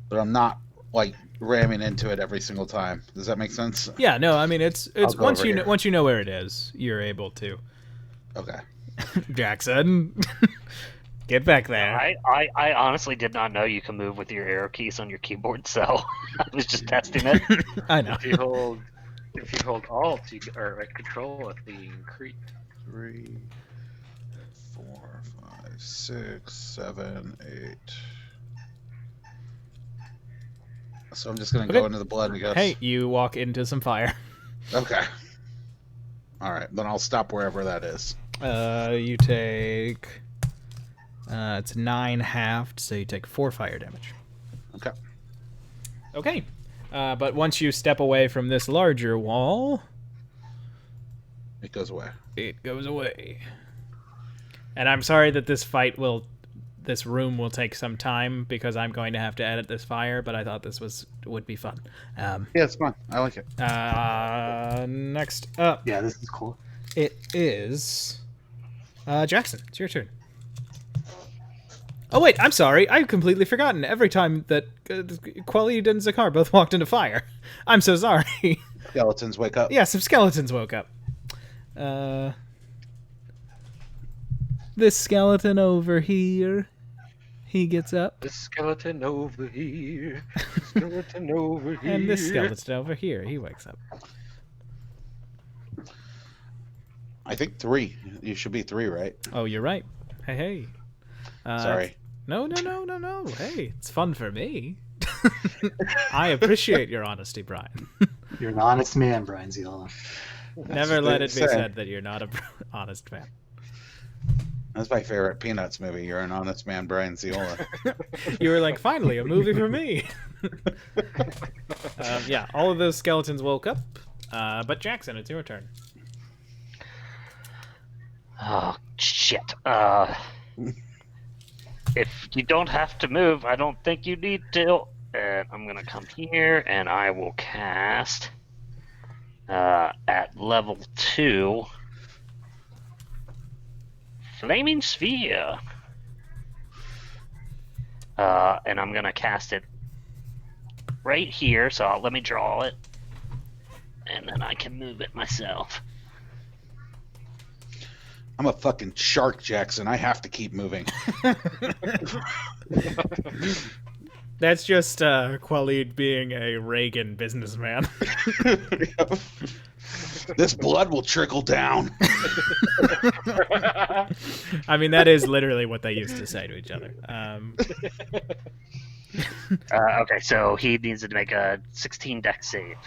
Speaker 1: But I'm not like ramming into it every single time. Does that make sense?
Speaker 3: Yeah, no, I mean it's
Speaker 1: go
Speaker 3: once
Speaker 1: over
Speaker 3: you
Speaker 1: here.
Speaker 3: once you know where it is, you're able to.
Speaker 1: Okay.
Speaker 3: Jackson, get back there.
Speaker 5: I honestly did not know you can move with your arrow keys on your keyboard, so I was just testing it.
Speaker 3: I know.
Speaker 4: If you hold Alt, or Control at the increase.
Speaker 1: 3, 4, 5, 6, 7, 8. So I'm just gonna
Speaker 3: Okay.
Speaker 1: go into the blood, I guess.
Speaker 3: Hey, you walk into some fire.
Speaker 1: Okay. All right, then I'll stop wherever that is.
Speaker 3: You take. It's 9 halved, so you take 4 fire damage.
Speaker 1: Okay.
Speaker 3: Okay. But once you step away from this larger wall,
Speaker 1: It goes away.
Speaker 3: it goes away. And I'm sorry that this room will take some time because I'm going to have to edit this fire, but I thought this would be fun.
Speaker 1: Yeah, it's fun. I like it.
Speaker 3: Next up,
Speaker 2: Yeah, this is cool.
Speaker 3: it is Jackson. It's your turn. Oh wait, I'm sorry. I've completely forgotten. Every time that Qualid and Zakar both walked into fire, I'm so sorry.
Speaker 1: Skeletons wake up.
Speaker 3: Yeah, some skeletons woke up. This skeleton over here, he gets up,
Speaker 6: The skeleton over here. Skeleton over here.
Speaker 3: and this skeleton over here, he wakes up.
Speaker 1: I think 3. You should be 3, right?
Speaker 3: Oh, you're right. Hey.
Speaker 1: Sorry.
Speaker 3: No. Hey, it's fun for me. I appreciate your honesty, Brian.
Speaker 2: You're an honest man, Brian Ziola.
Speaker 3: Never
Speaker 1: what
Speaker 3: let
Speaker 1: they
Speaker 3: it be
Speaker 1: say.
Speaker 3: said that you're not a honest man.
Speaker 1: That's my favorite Peanuts movie. You're an honest man, Brian Ziola.
Speaker 3: You were like, finally, a movie for me. Yeah, all of those skeletons woke up. But Jackson, it's your turn.
Speaker 5: Oh, shit. If you don't have to move, I don't think you need to. And I'm going to come here, and I will cast at level 2 Flaming Sphere. And I'm going to cast it right here, so let me draw it. And then I can move it myself.
Speaker 1: I'm a fucking shark, Jackson. I have to keep moving.
Speaker 3: That's just Qualid being a Reagan businessman.
Speaker 1: This blood will trickle down.
Speaker 3: I mean, that is literally what they used to say to each other.
Speaker 5: Okay, so he needs to make a 16 dex save.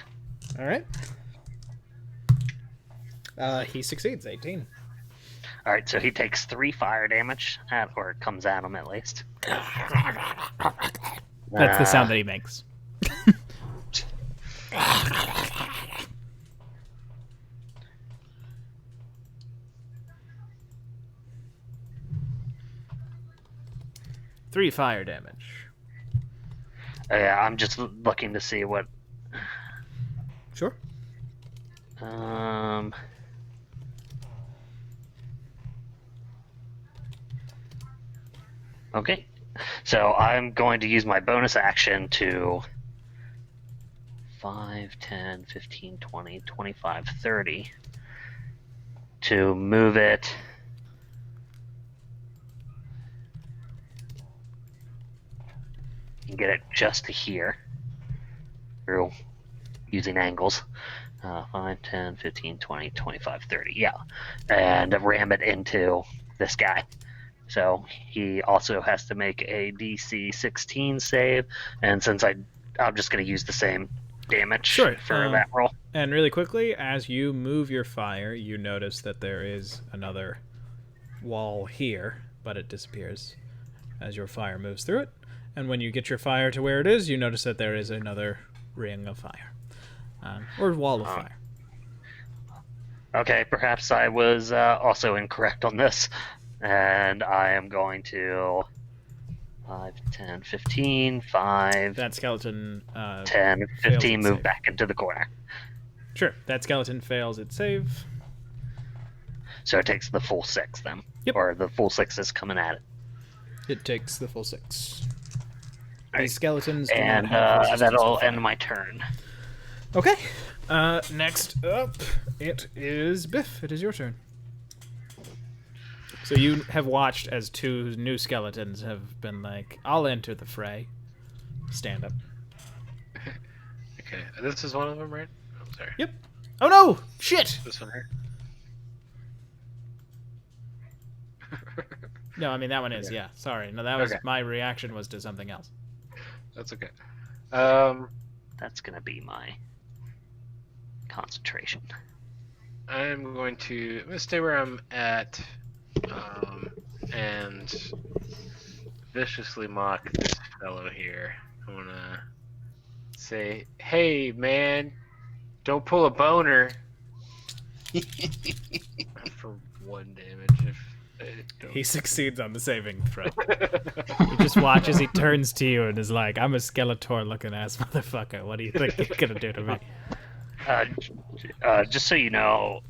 Speaker 3: All right. He succeeds, 18.
Speaker 5: All right, so he takes 3 fire damage, or it comes at him at least.
Speaker 3: That's the sound that he makes. Three fire damage.
Speaker 5: Yeah, I'm just looking to see what
Speaker 3: Sure.
Speaker 5: Okay. So I'm going to use my bonus action to 5, 10, 15, 20, 25, 30 to move it and get it just to here through using angles. 5, 10, 15, 20, 25, 30. Yeah. And ram it into this guy. So he also has to make a DC 16 save. And since I'm just going to use the same damage for that roll.
Speaker 3: And really quickly, as you move your fire, you notice that there is another wall here, but it disappears as your fire moves through it. And when you get your fire to where it is, you notice that there is another ring of fire. Or wall of fire.
Speaker 5: Okay, perhaps I was also incorrect on this. And I am going to 5, 10, 15, 5...
Speaker 3: That skeleton...
Speaker 5: 10, 15, move back into the corner.
Speaker 3: Sure, that skeleton fails its save.
Speaker 5: So it takes the full 6 then.
Speaker 3: Yep.
Speaker 5: Or the full 6 is coming at it.
Speaker 3: It takes the full 6.
Speaker 5: Right.
Speaker 3: These skeletons do
Speaker 5: and
Speaker 3: not have resistance
Speaker 5: that'll
Speaker 3: to fire.
Speaker 5: end my turn.
Speaker 3: Okay. Next up, it is Biff. It is your turn. So you have watched as 2 new skeletons have been like, I'll enter the fray. Stand up.
Speaker 6: Okay, this is one of them, right? Oh, sorry.
Speaker 3: Yep. Oh no! Shit!
Speaker 6: This one here.
Speaker 3: No, I mean that one is,
Speaker 6: Okay.
Speaker 3: yeah. Sorry. No, that was
Speaker 6: Okay.
Speaker 3: my reaction was to something else.
Speaker 6: That's okay.
Speaker 5: That's going to be my concentration.
Speaker 6: I'm going to stay where I'm at, and viciously mock this fellow here. I want to say, "Hey, man, don't pull a boner." For 1 damage. If I don't.
Speaker 3: He succeeds on the saving throw. You just watch as he turns to you and is like, I'm a Skeletor-looking ass motherfucker. What do you think you're gonna do to me?
Speaker 5: Just so you know,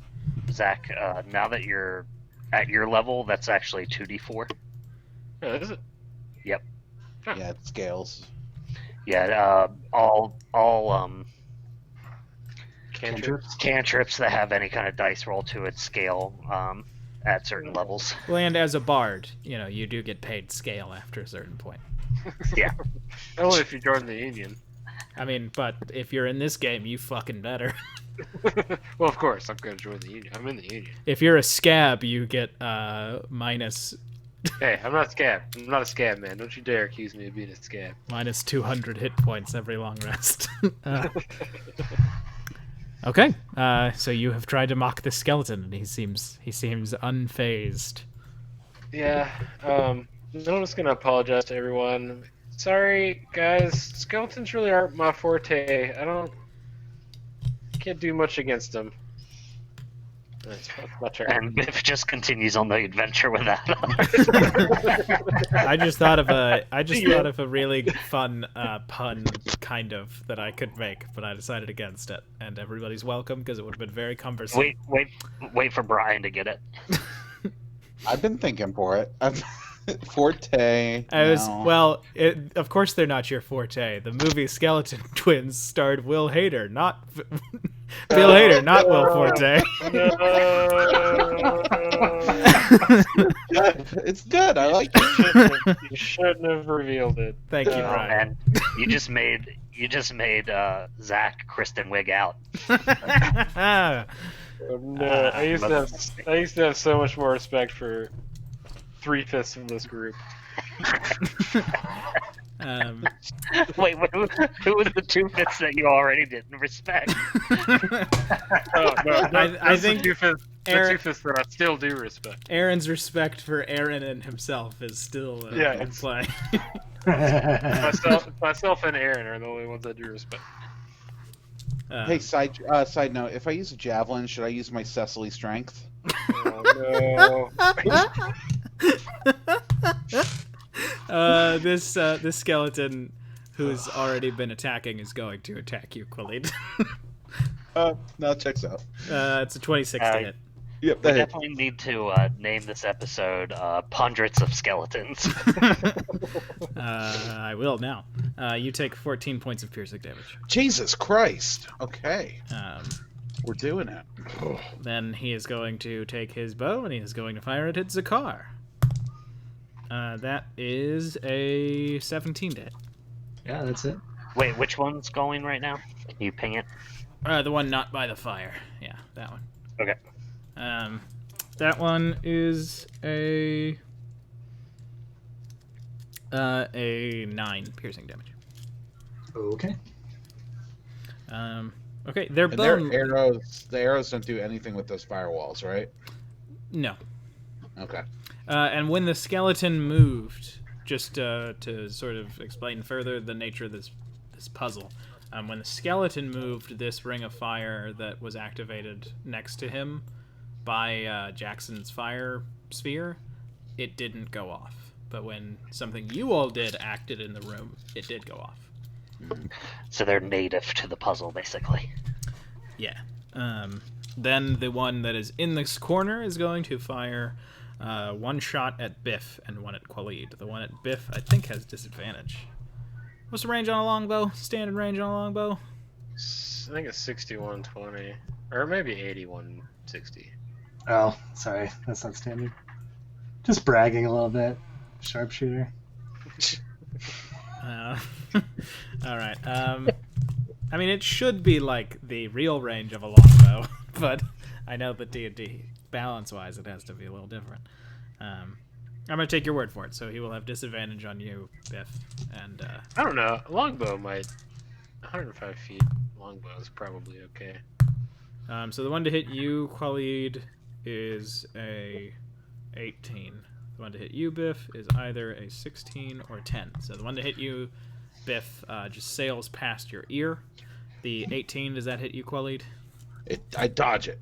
Speaker 5: Zach, now that you're at your level, that's actually 2d4.
Speaker 6: Oh, is it?
Speaker 5: Yep.
Speaker 1: Yeah, it scales.
Speaker 5: Yeah, all
Speaker 6: Cantrip?
Speaker 5: cantrips that have any kind of dice roll to it scale at certain levels.
Speaker 3: Well, and as a bard, you know, you do get paid scale after a certain point.
Speaker 5: Yeah.
Speaker 6: Only if you join the union.
Speaker 3: I mean, but if you're in this game, you fucking better.
Speaker 6: Well, of course, I'm going to join the union. I'm in the union.
Speaker 3: If you're a scab, you get minus
Speaker 6: Hey, I'm not a scab. I'm not a scab, man. Don't you dare accuse me of being a scab.
Speaker 3: minus 200 hit points every long rest. Okay, so you have tried to mock the skeleton, and he seems unfazed.
Speaker 6: Yeah, I'm just going to apologize to everyone. Sorry, guys. Skeletons really aren't my forte. Can't do much against them. That's my turn.
Speaker 5: And Biff just continues on the adventure with that.
Speaker 3: I just thought of a really fun pun, kind of, that I could make, but I decided against it. And everybody's welcome because it would have been very cumbersome.
Speaker 5: Wait for Brian to get it.
Speaker 1: I've been thinking for it. Forte. No.
Speaker 3: Well, of course they're not your forte. The movie Skeleton Twins starred Will Hader, not Bill Hader, not Will Forte.
Speaker 1: It's good. I like it.
Speaker 6: You shouldn't have revealed it.
Speaker 3: Thank you,
Speaker 5: Oh,
Speaker 3: Brian.
Speaker 5: man, you just made Zach Kristen Wiig out.
Speaker 6: Oh, no, I used to have so much more respect for 3/5 of this group.
Speaker 5: Wait, who was the 2/5 that you already didn't respect?
Speaker 6: Oh, no,
Speaker 3: I think
Speaker 6: the 2/5
Speaker 3: Aaron-
Speaker 6: that I still do respect.
Speaker 3: Aaron's respect for Aaron and himself is still in
Speaker 6: it's-
Speaker 3: play.
Speaker 6: Myself and Aaron are the only ones I do respect.
Speaker 1: Hey, side note: if I use a javelin, should I use my Cecily strength?
Speaker 6: Oh, no.
Speaker 3: This skeleton who's already been attacking is going to attack you, Khalid.
Speaker 1: No, checks out.
Speaker 3: It's a 26 to hit.
Speaker 1: Yep,
Speaker 5: We
Speaker 1: that hit.
Speaker 5: definitely need to name this episode Pundreds of Skeletons.
Speaker 3: I will now. You take 14 points of piercing damage.
Speaker 1: Jesus Christ. Okay.
Speaker 3: Um,
Speaker 1: We're doing it.
Speaker 3: then he is going to take his bow and he is going to fire it at Zakar. That is a 17 to hit.
Speaker 2: Yeah, that's it.
Speaker 5: Wait, which one's going right now? Can you ping it?
Speaker 3: The one not by the fire. Yeah, that one.
Speaker 5: Okay.
Speaker 3: That one is a 9 piercing damage.
Speaker 2: Okay.
Speaker 3: Okay, their
Speaker 1: And their
Speaker 3: bone.
Speaker 1: arrows, the arrows don't do anything with those firewalls, right?
Speaker 3: No.
Speaker 1: Okay.
Speaker 3: And when the skeleton moved, just to sort of explain further the nature of this puzzle, when the skeleton moved, this ring of fire that was activated next to him by Jackson's fire sphere, it didn't go off. But when something you all did acted in the room, it did go off.
Speaker 5: So they're native to the puzzle, basically.
Speaker 3: Yeah. Then the one that is in this corner is going to fire one shot at Biff and one at Khalid. The one at Biff, I think, has disadvantage. What's the range on a longbow? Standard range on a longbow?
Speaker 6: I think it's 6120, or maybe 8160.
Speaker 2: Oh, sorry. That's not standard. Just bragging a little bit. Sharpshooter.
Speaker 3: All right. I mean, it should be like the real range of a longbow, but I know that D&D balance-wise, it has to be a little different. I'm gonna take your word for it. So he will have disadvantage on you, Biff, and
Speaker 6: I don't know. Longbow might. 105 feet longbow is probably okay.
Speaker 3: so the one to hit you, Khalid, is a 18. The one to hit you, Biff, is either a 16 or 10. So the one to hit you, Biff, just sails past your ear. The 18, does that hit you, Khalid?
Speaker 1: I dodge it.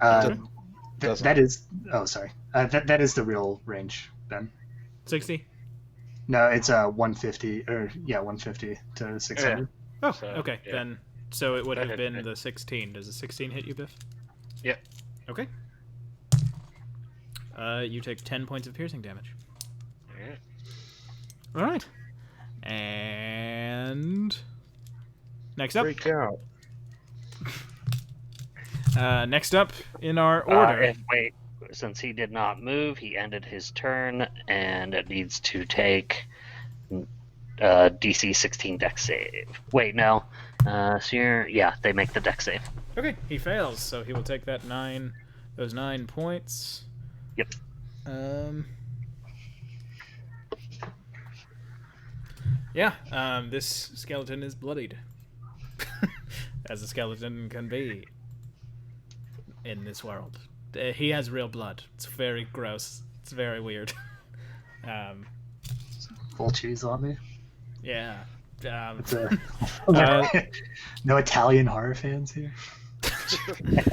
Speaker 2: That is. Oh, sorry. That is the real range, Ben.
Speaker 3: 60?
Speaker 2: No, it's 150 150 to 600.
Speaker 3: Oh,
Speaker 6: So,
Speaker 3: okay.
Speaker 6: yeah.
Speaker 3: Then, so it would
Speaker 6: That
Speaker 3: have
Speaker 6: hit
Speaker 3: been
Speaker 6: me.
Speaker 3: the 16. Does the 16 hit you, Biff?
Speaker 6: Yep.
Speaker 3: Okay. You take 10 points of piercing damage.
Speaker 6: Alright.
Speaker 3: All right. And next up,
Speaker 1: Freak out.
Speaker 3: next up in our order.
Speaker 5: Since he did not move, he ended his turn, and it needs to take DC 16 dex save. Wait, no. They make the dex save.
Speaker 3: Okay, he fails, so he will take those 9 points.
Speaker 5: Yep.
Speaker 3: This skeleton is bloodied. As a skeleton can be in this world. He has real blood. It's very gross. It's very weird.
Speaker 2: Full cheese on me.
Speaker 3: Yeah.
Speaker 2: It's no Italian horror fans here.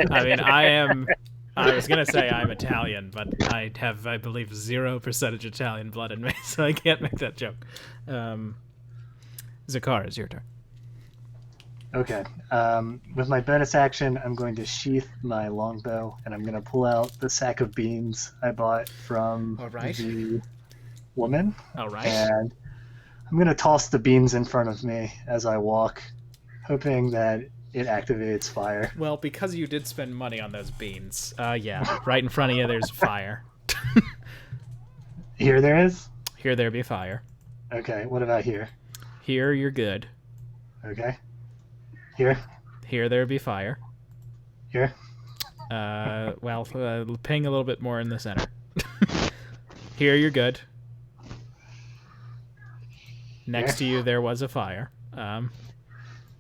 Speaker 3: I mean, I was going to say I'm Italian, but I have, I believe, 0% Italian blood in me, so I can't make that joke. Zakar, it's your turn.
Speaker 2: Okay. With my bonus action, I'm going to sheath my longbow, and I'm going to pull out the sack of beans I bought from
Speaker 3: All right.
Speaker 2: the woman.
Speaker 3: All right.
Speaker 2: And I'm going to toss the beans in front of me as I walk, hoping that it activates fire.
Speaker 3: Well, because you did spend money on those beans, yeah, right in front of you there's fire.
Speaker 2: Here there is?
Speaker 3: Here there be fire.
Speaker 2: Okay, what about here?
Speaker 3: Here you're good.
Speaker 2: Okay. Here?
Speaker 3: Here there be fire.
Speaker 2: Here?
Speaker 3: Ping a little bit more in the center. Here you're good. Next to you there was a fire.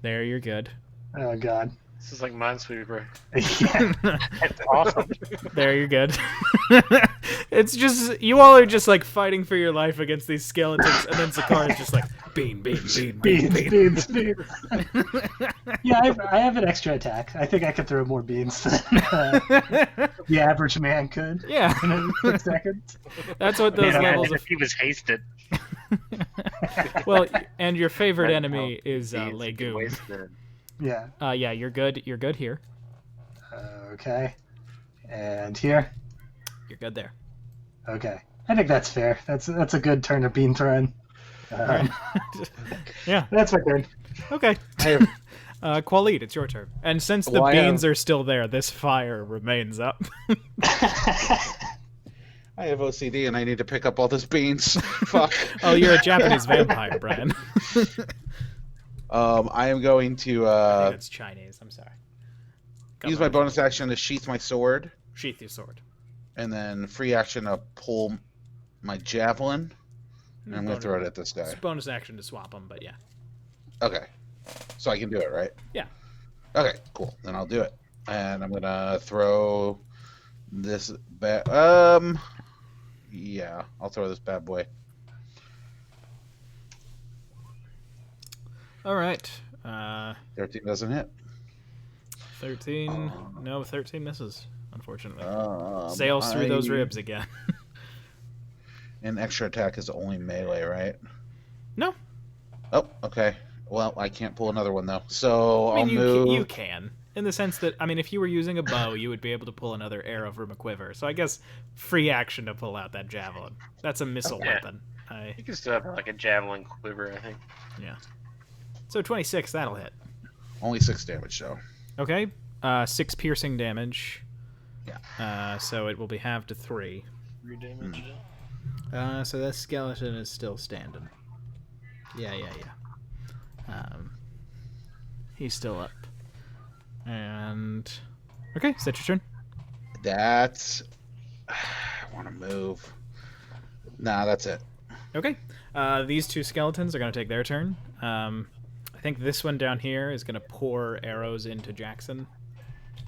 Speaker 3: There you're good.
Speaker 2: Oh, God.
Speaker 6: This is like Minesweeper.
Speaker 2: Yeah.
Speaker 5: That's awesome.
Speaker 3: There you're good. It's just, you all are just like fighting for your life against these skeletons, and then Zakar is just like, bean.
Speaker 2: Beans. Yeah, I have an extra attack. I think I could throw more beans than the average man could
Speaker 3: Yeah,
Speaker 2: in a quick second.
Speaker 3: that's what those levels of
Speaker 5: If he was hasted.
Speaker 3: Well, and your favorite
Speaker 4: Might
Speaker 3: enemy
Speaker 4: help.
Speaker 3: is
Speaker 4: See, it's a good
Speaker 3: Legume.
Speaker 4: waste then.
Speaker 2: Yeah.
Speaker 3: Yeah, you're good. You're good here.
Speaker 2: Okay. And here.
Speaker 3: You're good there.
Speaker 2: Okay. I think that's fair. That's a good turn of bean throwing.
Speaker 3: Alright. Yeah.
Speaker 2: That's my turn.
Speaker 3: Okay.
Speaker 1: I have,
Speaker 3: Khalid, it's your turn. And since the
Speaker 1: Well, I
Speaker 3: beans
Speaker 1: have-
Speaker 3: are still there, this fire remains up.
Speaker 1: I have OCD and I need to pick up all this beans. Fuck.
Speaker 3: Oh, you're a Japanese vampire, Brian.
Speaker 1: I am going to
Speaker 3: I think it's Chinese. I'm sorry. Come
Speaker 1: use
Speaker 3: on.
Speaker 1: my bonus action to sheath my sword,
Speaker 3: Sheath your sword.
Speaker 1: and then free action to pull my javelin. And I'm going to throw it at this guy.
Speaker 3: It's bonus action to swap them, but yeah.
Speaker 1: Okay. So I can do it, right?
Speaker 3: Yeah.
Speaker 1: Okay, cool. Then I'll do it. And I'm going to throw this yeah, I'll throw this bad boy.
Speaker 3: All right.
Speaker 1: 13 doesn't hit.
Speaker 3: 13. No, 13 misses, unfortunately.
Speaker 1: Um,
Speaker 3: Sails through those ribs again.
Speaker 1: An extra attack is only melee, right?
Speaker 3: No.
Speaker 1: Oh, okay. Well, I can't pull another one, though. So
Speaker 3: I mean,
Speaker 1: I'll move.
Speaker 3: you can. In the sense that, I mean, if you were using a bow, you would be able to pull another arrow from a quiver. So I guess free action to pull out that javelin. That's a missile
Speaker 4: Yeah.
Speaker 3: weapon.
Speaker 4: You can still have like a javelin quiver, I think.
Speaker 3: Yeah. So 26, that'll hit.
Speaker 1: Only 6 damage, though.
Speaker 3: Okay. 6 piercing damage.
Speaker 1: Yeah.
Speaker 3: So it will be halved to 3.
Speaker 6: 3 damage.
Speaker 3: So that skeleton is still standing. Yeah. He's still up. And okay, is that your turn?
Speaker 1: That's. I want to move. Nah, that's it.
Speaker 3: Okay. These two skeletons are going to take their turn. I think this one down here is going to pour arrows into Jackson.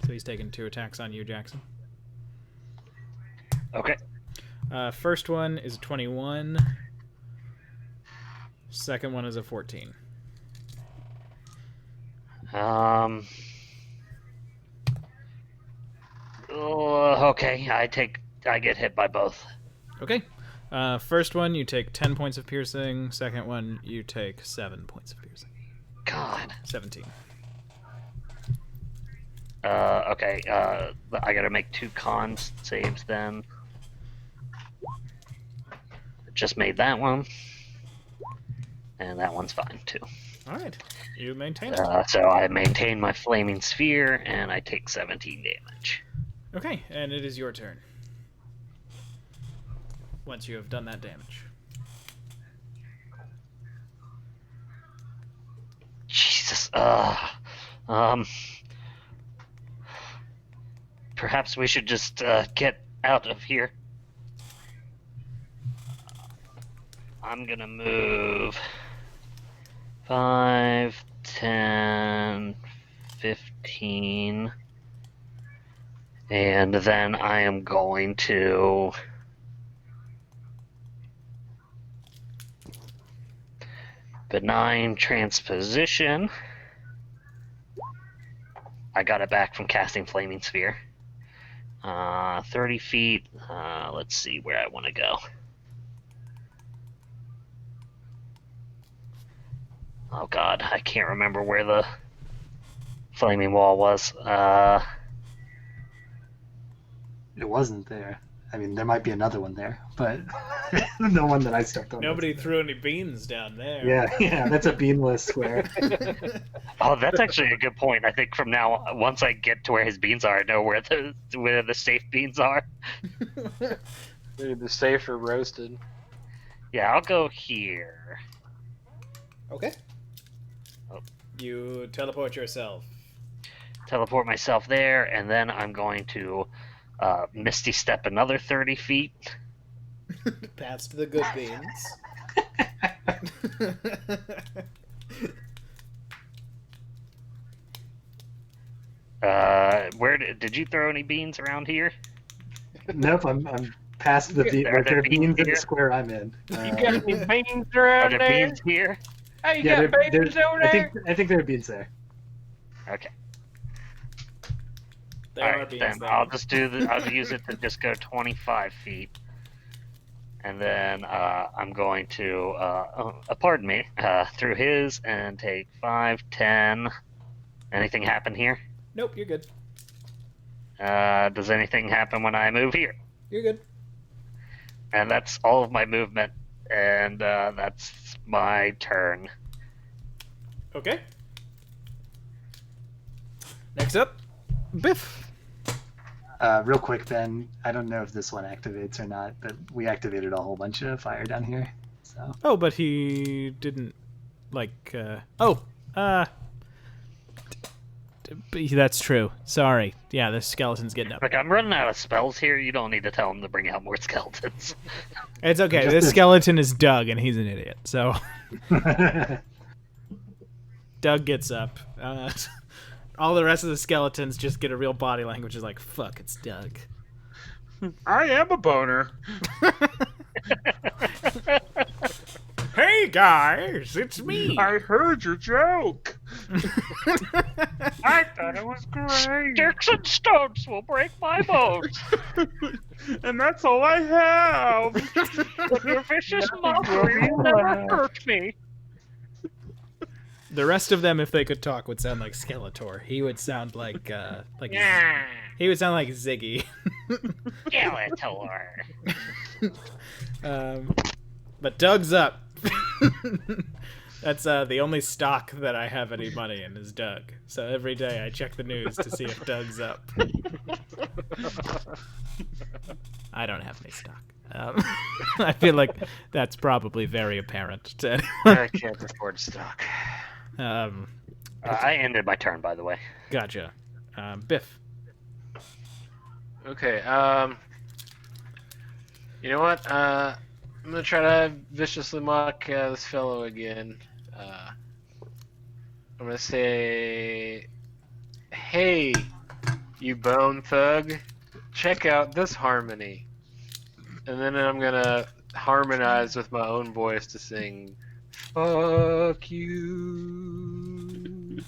Speaker 3: So he's taking 2 attacks on you, Jackson.
Speaker 5: Okay.
Speaker 3: First one is a 21. Second one is a 14.
Speaker 5: Okay. I get hit by both.
Speaker 3: Okay. First one, you take 10 points of piercing. Second one, you take 7 points of piercing.
Speaker 5: God.
Speaker 3: 17.
Speaker 5: Okay. I gotta make 2 con saves then. Just made that one. And that one's fine too.
Speaker 3: Alright. You maintain it.
Speaker 5: So I maintain my flaming sphere and I take 17 damage.
Speaker 3: Okay, and it is your turn. Once you have done that damage.
Speaker 5: Jesus. Perhaps we should just get out of here. I'm gonna move 5, 10, 15, and then I am going to benign transposition. I got it back from casting Flaming Sphere. 30 feet. Let's see where I want to go. Oh god, I can't remember where the flaming wall was.
Speaker 2: It wasn't there. I mean, there might be another one there, but the one that I stepped on.
Speaker 3: Nobody threw any beans down there.
Speaker 2: Yeah, that's a beanless square.
Speaker 5: Oh, that's actually a good point. I think from now, once I get to where his beans are, I know where the safe beans are.
Speaker 6: They're the safe or roasted.
Speaker 5: Yeah, I'll go here.
Speaker 3: Okay. You teleport yourself.
Speaker 5: Teleport myself there, and then I'm going to Misty Step another 30 feet.
Speaker 3: Past the good beans.
Speaker 5: Where did you throw any beans around here?
Speaker 2: Nope, I'm past the bean.
Speaker 5: Are there
Speaker 2: There are beans in
Speaker 5: here?
Speaker 2: the square I'm in.
Speaker 6: You got any beans
Speaker 5: Are
Speaker 6: around
Speaker 5: there
Speaker 6: there?
Speaker 5: beans here?
Speaker 6: Hey, you
Speaker 2: Yeah,
Speaker 6: got beans over there?
Speaker 2: I think there are beans there.
Speaker 5: Okay.
Speaker 3: There
Speaker 5: All
Speaker 3: are
Speaker 5: right,
Speaker 3: beans
Speaker 5: then
Speaker 3: there.
Speaker 5: I'll just I'll use it to just go 25 feet, And then I'm going to, pardon me, through his and take 5, 10. Anything happen here?
Speaker 3: Nope, you're good.
Speaker 5: Does anything happen when I move here?
Speaker 3: You're good.
Speaker 5: And that's all of my movement, and that's my turn.
Speaker 3: Okay. Next up, Biff.
Speaker 2: Real quick, Ben, I don't know if this one activates or not, but we activated a whole bunch of fire down here. So
Speaker 3: Oh, but he didn't, like, that's true. Sorry. Yeah, the skeleton's getting up.
Speaker 5: Look, I'm running out of spells here. You don't need to tell him to bring out more skeletons.
Speaker 3: It's okay. This skeleton is Doug, and he's an idiot. So Doug gets up. All the rest of the skeletons just get a real body language. Is like, fuck, it's Doug.
Speaker 1: I am a boner.
Speaker 3: Hey guys, it's me.
Speaker 1: I heard your joke.
Speaker 5: I thought it was great. Sticks and stones will break my bones.
Speaker 1: And that's all I have.
Speaker 5: But your vicious mockery will never hurt me.
Speaker 3: The rest of them, if they could talk, would sound like Skeletor. He would sound like he would sound like Ziggy.
Speaker 5: Skeletor.
Speaker 3: But Doug's up. That's the only stock that I have any money in is Doug. So every day I check the news to see if Doug's up. I don't have any stock. I feel like that's probably very apparent to anyone.
Speaker 4: I can't afford stock.
Speaker 5: I ended my turn, by the way.
Speaker 3: Gotcha. Biff.
Speaker 4: Okay, you know what? I'm gonna try to viciously mock this fellow again. I'm gonna say, "Hey, you bone thug, check out this harmony," and then I'm gonna harmonize with my own voice to sing, "Fuck you."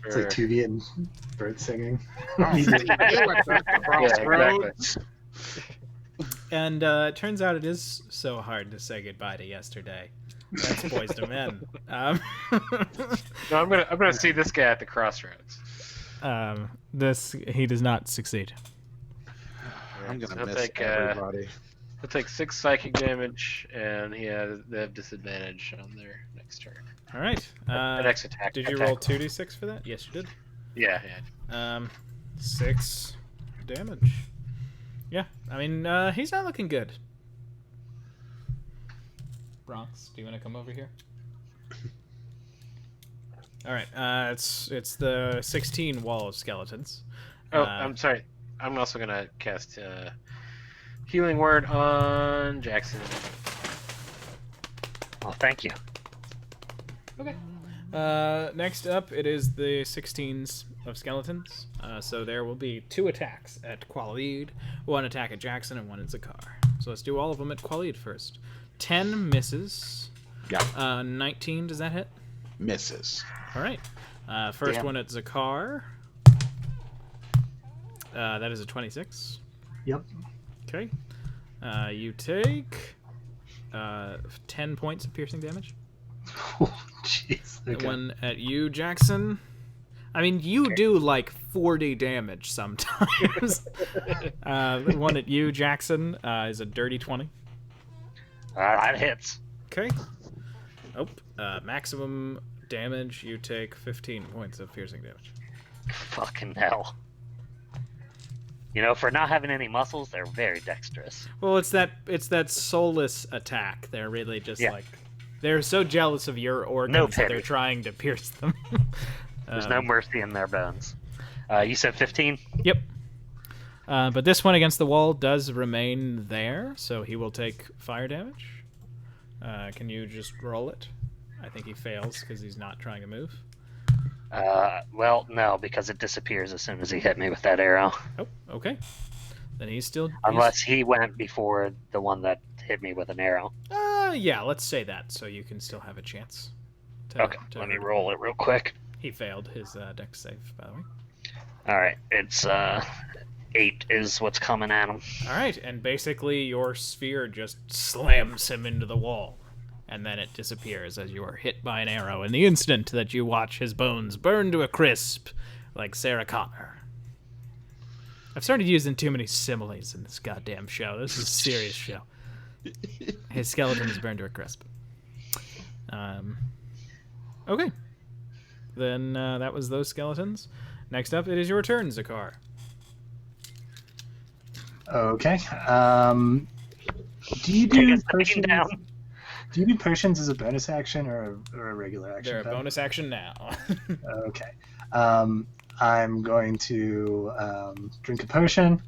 Speaker 2: it's like Tuvia and bird singing.
Speaker 4: Exactly.
Speaker 3: And it turns out it is so hard to say goodbye to yesterday. That's Boys to Men.
Speaker 4: No, I'm gonna see this guy at the crossroads.
Speaker 3: He does not succeed.
Speaker 1: I'm gonna
Speaker 4: He'll
Speaker 1: miss
Speaker 4: take,
Speaker 1: everybody.
Speaker 4: He'll take 6 psychic damage, and they have disadvantage on their next turn.
Speaker 3: All right.
Speaker 4: The next attack.
Speaker 3: Did you roll 2d6 for that? Yes, you did.
Speaker 4: Yeah.
Speaker 3: 6 damage. Yeah, I mean, he's not looking good. Bronx, do you want to come over here? All right, it's the 16 wall of skeletons.
Speaker 4: Oh, I'm sorry. I'm also gonna cast Healing Word on Jackson.
Speaker 5: Oh, thank you.
Speaker 3: Okay. Next up, it is the 16s of skeletons. So there will be 2 attacks at Qualid, 1 attack at Jackson, and 1 at Zakar. So let's do all of them at Qualid first. 10 misses.
Speaker 1: Yeah.
Speaker 3: 19, does that hit?
Speaker 1: Misses.
Speaker 3: All right. First
Speaker 5: Damn.
Speaker 3: one at Zakar. That is a 26.
Speaker 2: Yep.
Speaker 3: Okay. You take 10 points of piercing damage.
Speaker 2: Oh, jeez.
Speaker 3: The
Speaker 2: Okay.
Speaker 3: one at you, Jackson. I mean, you do like 40 damage sometimes. The one at you, Jackson, is a dirty 20.
Speaker 5: That hits.
Speaker 3: Okay. Oh, maximum damage. You take 15 points of piercing damage.
Speaker 5: Fucking hell. You know, for not having any muscles, they're very dexterous.
Speaker 3: Well, it's that soulless attack. They're really just
Speaker 5: Yeah.
Speaker 3: like they're so jealous of your organs that they're
Speaker 5: pity.
Speaker 3: trying to pierce them.
Speaker 5: There's no mercy in their bones. You said 15?
Speaker 3: Yep. But this one against the wall does remain there, so he will take fire damage. Can you just roll it? I think he fails because he's not trying to move.
Speaker 5: Well, no, because it disappears as soon as he hit me with that arrow.
Speaker 3: Oh, okay. Then he's still...
Speaker 5: Unless he went before the one that hit me with an arrow.
Speaker 3: Yeah, let's say that, so you can still have a chance.
Speaker 5: Okay, let me roll it real quick.
Speaker 3: He failed his dex save, by the way.
Speaker 5: Alright, it's 8 is what's coming at him.
Speaker 3: All right, and basically your sphere just slams him into the wall, and then it disappears as you are hit by an arrow in the instant that you watch his bones burn to a crisp, like Sarah Connor. I've started using too many similes in this goddamn show. This is a serious show. His skeleton is burned to a crisp. Okay. Then that was those skeletons. Next up, it is your turn, Zakar.
Speaker 2: Okay. Do you
Speaker 5: Take
Speaker 2: do
Speaker 5: us
Speaker 2: potions?
Speaker 5: down.
Speaker 2: Do you do potions as a bonus action or a regular action?
Speaker 3: They're a
Speaker 2: Ben?
Speaker 3: bonus action now.
Speaker 2: Okay. I'm going to drink a potion.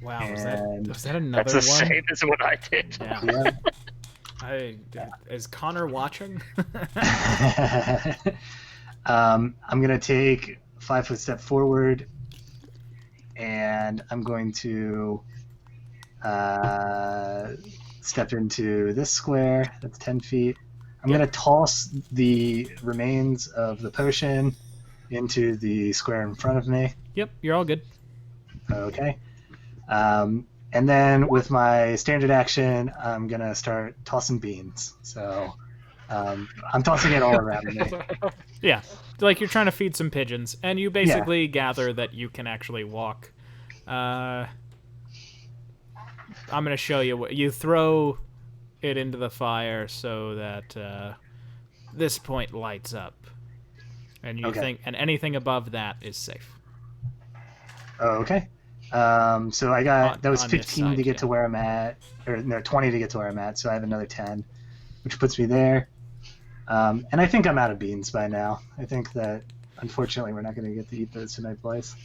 Speaker 3: Wow, was
Speaker 2: And
Speaker 3: that another
Speaker 5: That's the
Speaker 3: one?
Speaker 5: same as what I did.
Speaker 3: Yeah.
Speaker 2: Yeah.
Speaker 3: Is Connor watching?
Speaker 2: I'm going to take 5-foot step forward, and I'm going to step into this square. That's 10 feet. I'm going to toss the remains of the potion into the square in front of me.
Speaker 3: Yep, you're all good.
Speaker 2: Okay. And then with my standard action, I'm going to start tossing beans. So I'm tossing it all around me.
Speaker 3: Yeah, like you're trying to feed some pigeons, and you basically gather that you can actually walk. I'm going to show you what you throw it into the fire so that this point lights up, and you think, and anything above that is safe.
Speaker 2: Okay. So I got that was
Speaker 3: On this
Speaker 2: 15
Speaker 3: side,
Speaker 2: to get
Speaker 3: yeah.
Speaker 2: to where I'm at, or no, 20 to get to where I'm at. So I have another 10, which puts me there. And I think I'm out of beans by now. I think that unfortunately we're not going to get to eat those tonight, boys.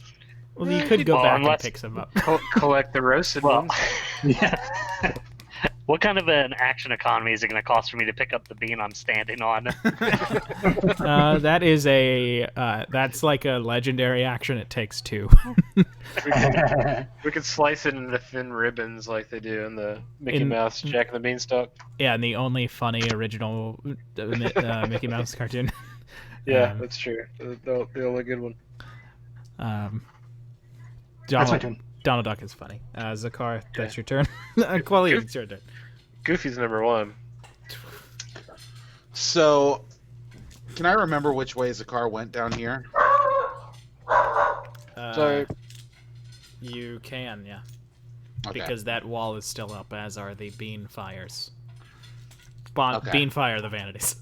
Speaker 3: Well, you could go
Speaker 5: Well,
Speaker 3: back and
Speaker 5: unless-
Speaker 3: pick some up.
Speaker 4: Collect the roasted
Speaker 5: Well,
Speaker 4: ones.
Speaker 2: Yeah.
Speaker 5: what kind of an action economy is it going to cost for me to pick up the bean I'm standing on?
Speaker 3: That is that's like a legendary action. It takes 2.
Speaker 4: We could slice it into thin ribbons like they do in the Mickey
Speaker 3: In-
Speaker 4: Mouse Jack and the Beanstalk.
Speaker 3: Yeah, and the only funny original Mickey Mouse cartoon.
Speaker 4: Yeah, that's true. The only good one.
Speaker 2: That's my turn.
Speaker 3: Donald Duck is funny. Zakar, that's your turn. Quali, it's your turn.
Speaker 4: Goofy's number 1.
Speaker 1: So, can I remember which way Zakar went down here?
Speaker 4: Sorry.
Speaker 3: You can, yeah.
Speaker 1: Okay.
Speaker 3: Because that wall is still up, as are the bean fires.
Speaker 1: Okay.
Speaker 3: Bean fire, the vanities.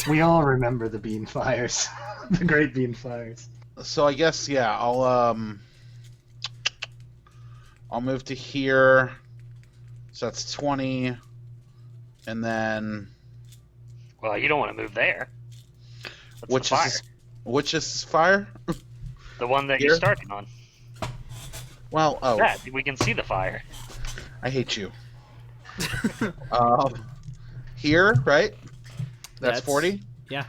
Speaker 2: We all remember the bean fires, the great bean fires.
Speaker 1: So I guess I'll move to here. So that's 20, and then
Speaker 5: Well, you don't want to move there. That's
Speaker 1: which
Speaker 5: the fire.
Speaker 1: is which is fire?
Speaker 5: The one that
Speaker 1: Here?
Speaker 5: you're starting on.
Speaker 1: Well,
Speaker 5: Yeah, we can see the fire.
Speaker 1: I hate you. Here, right? That's 40.
Speaker 3: Yeah.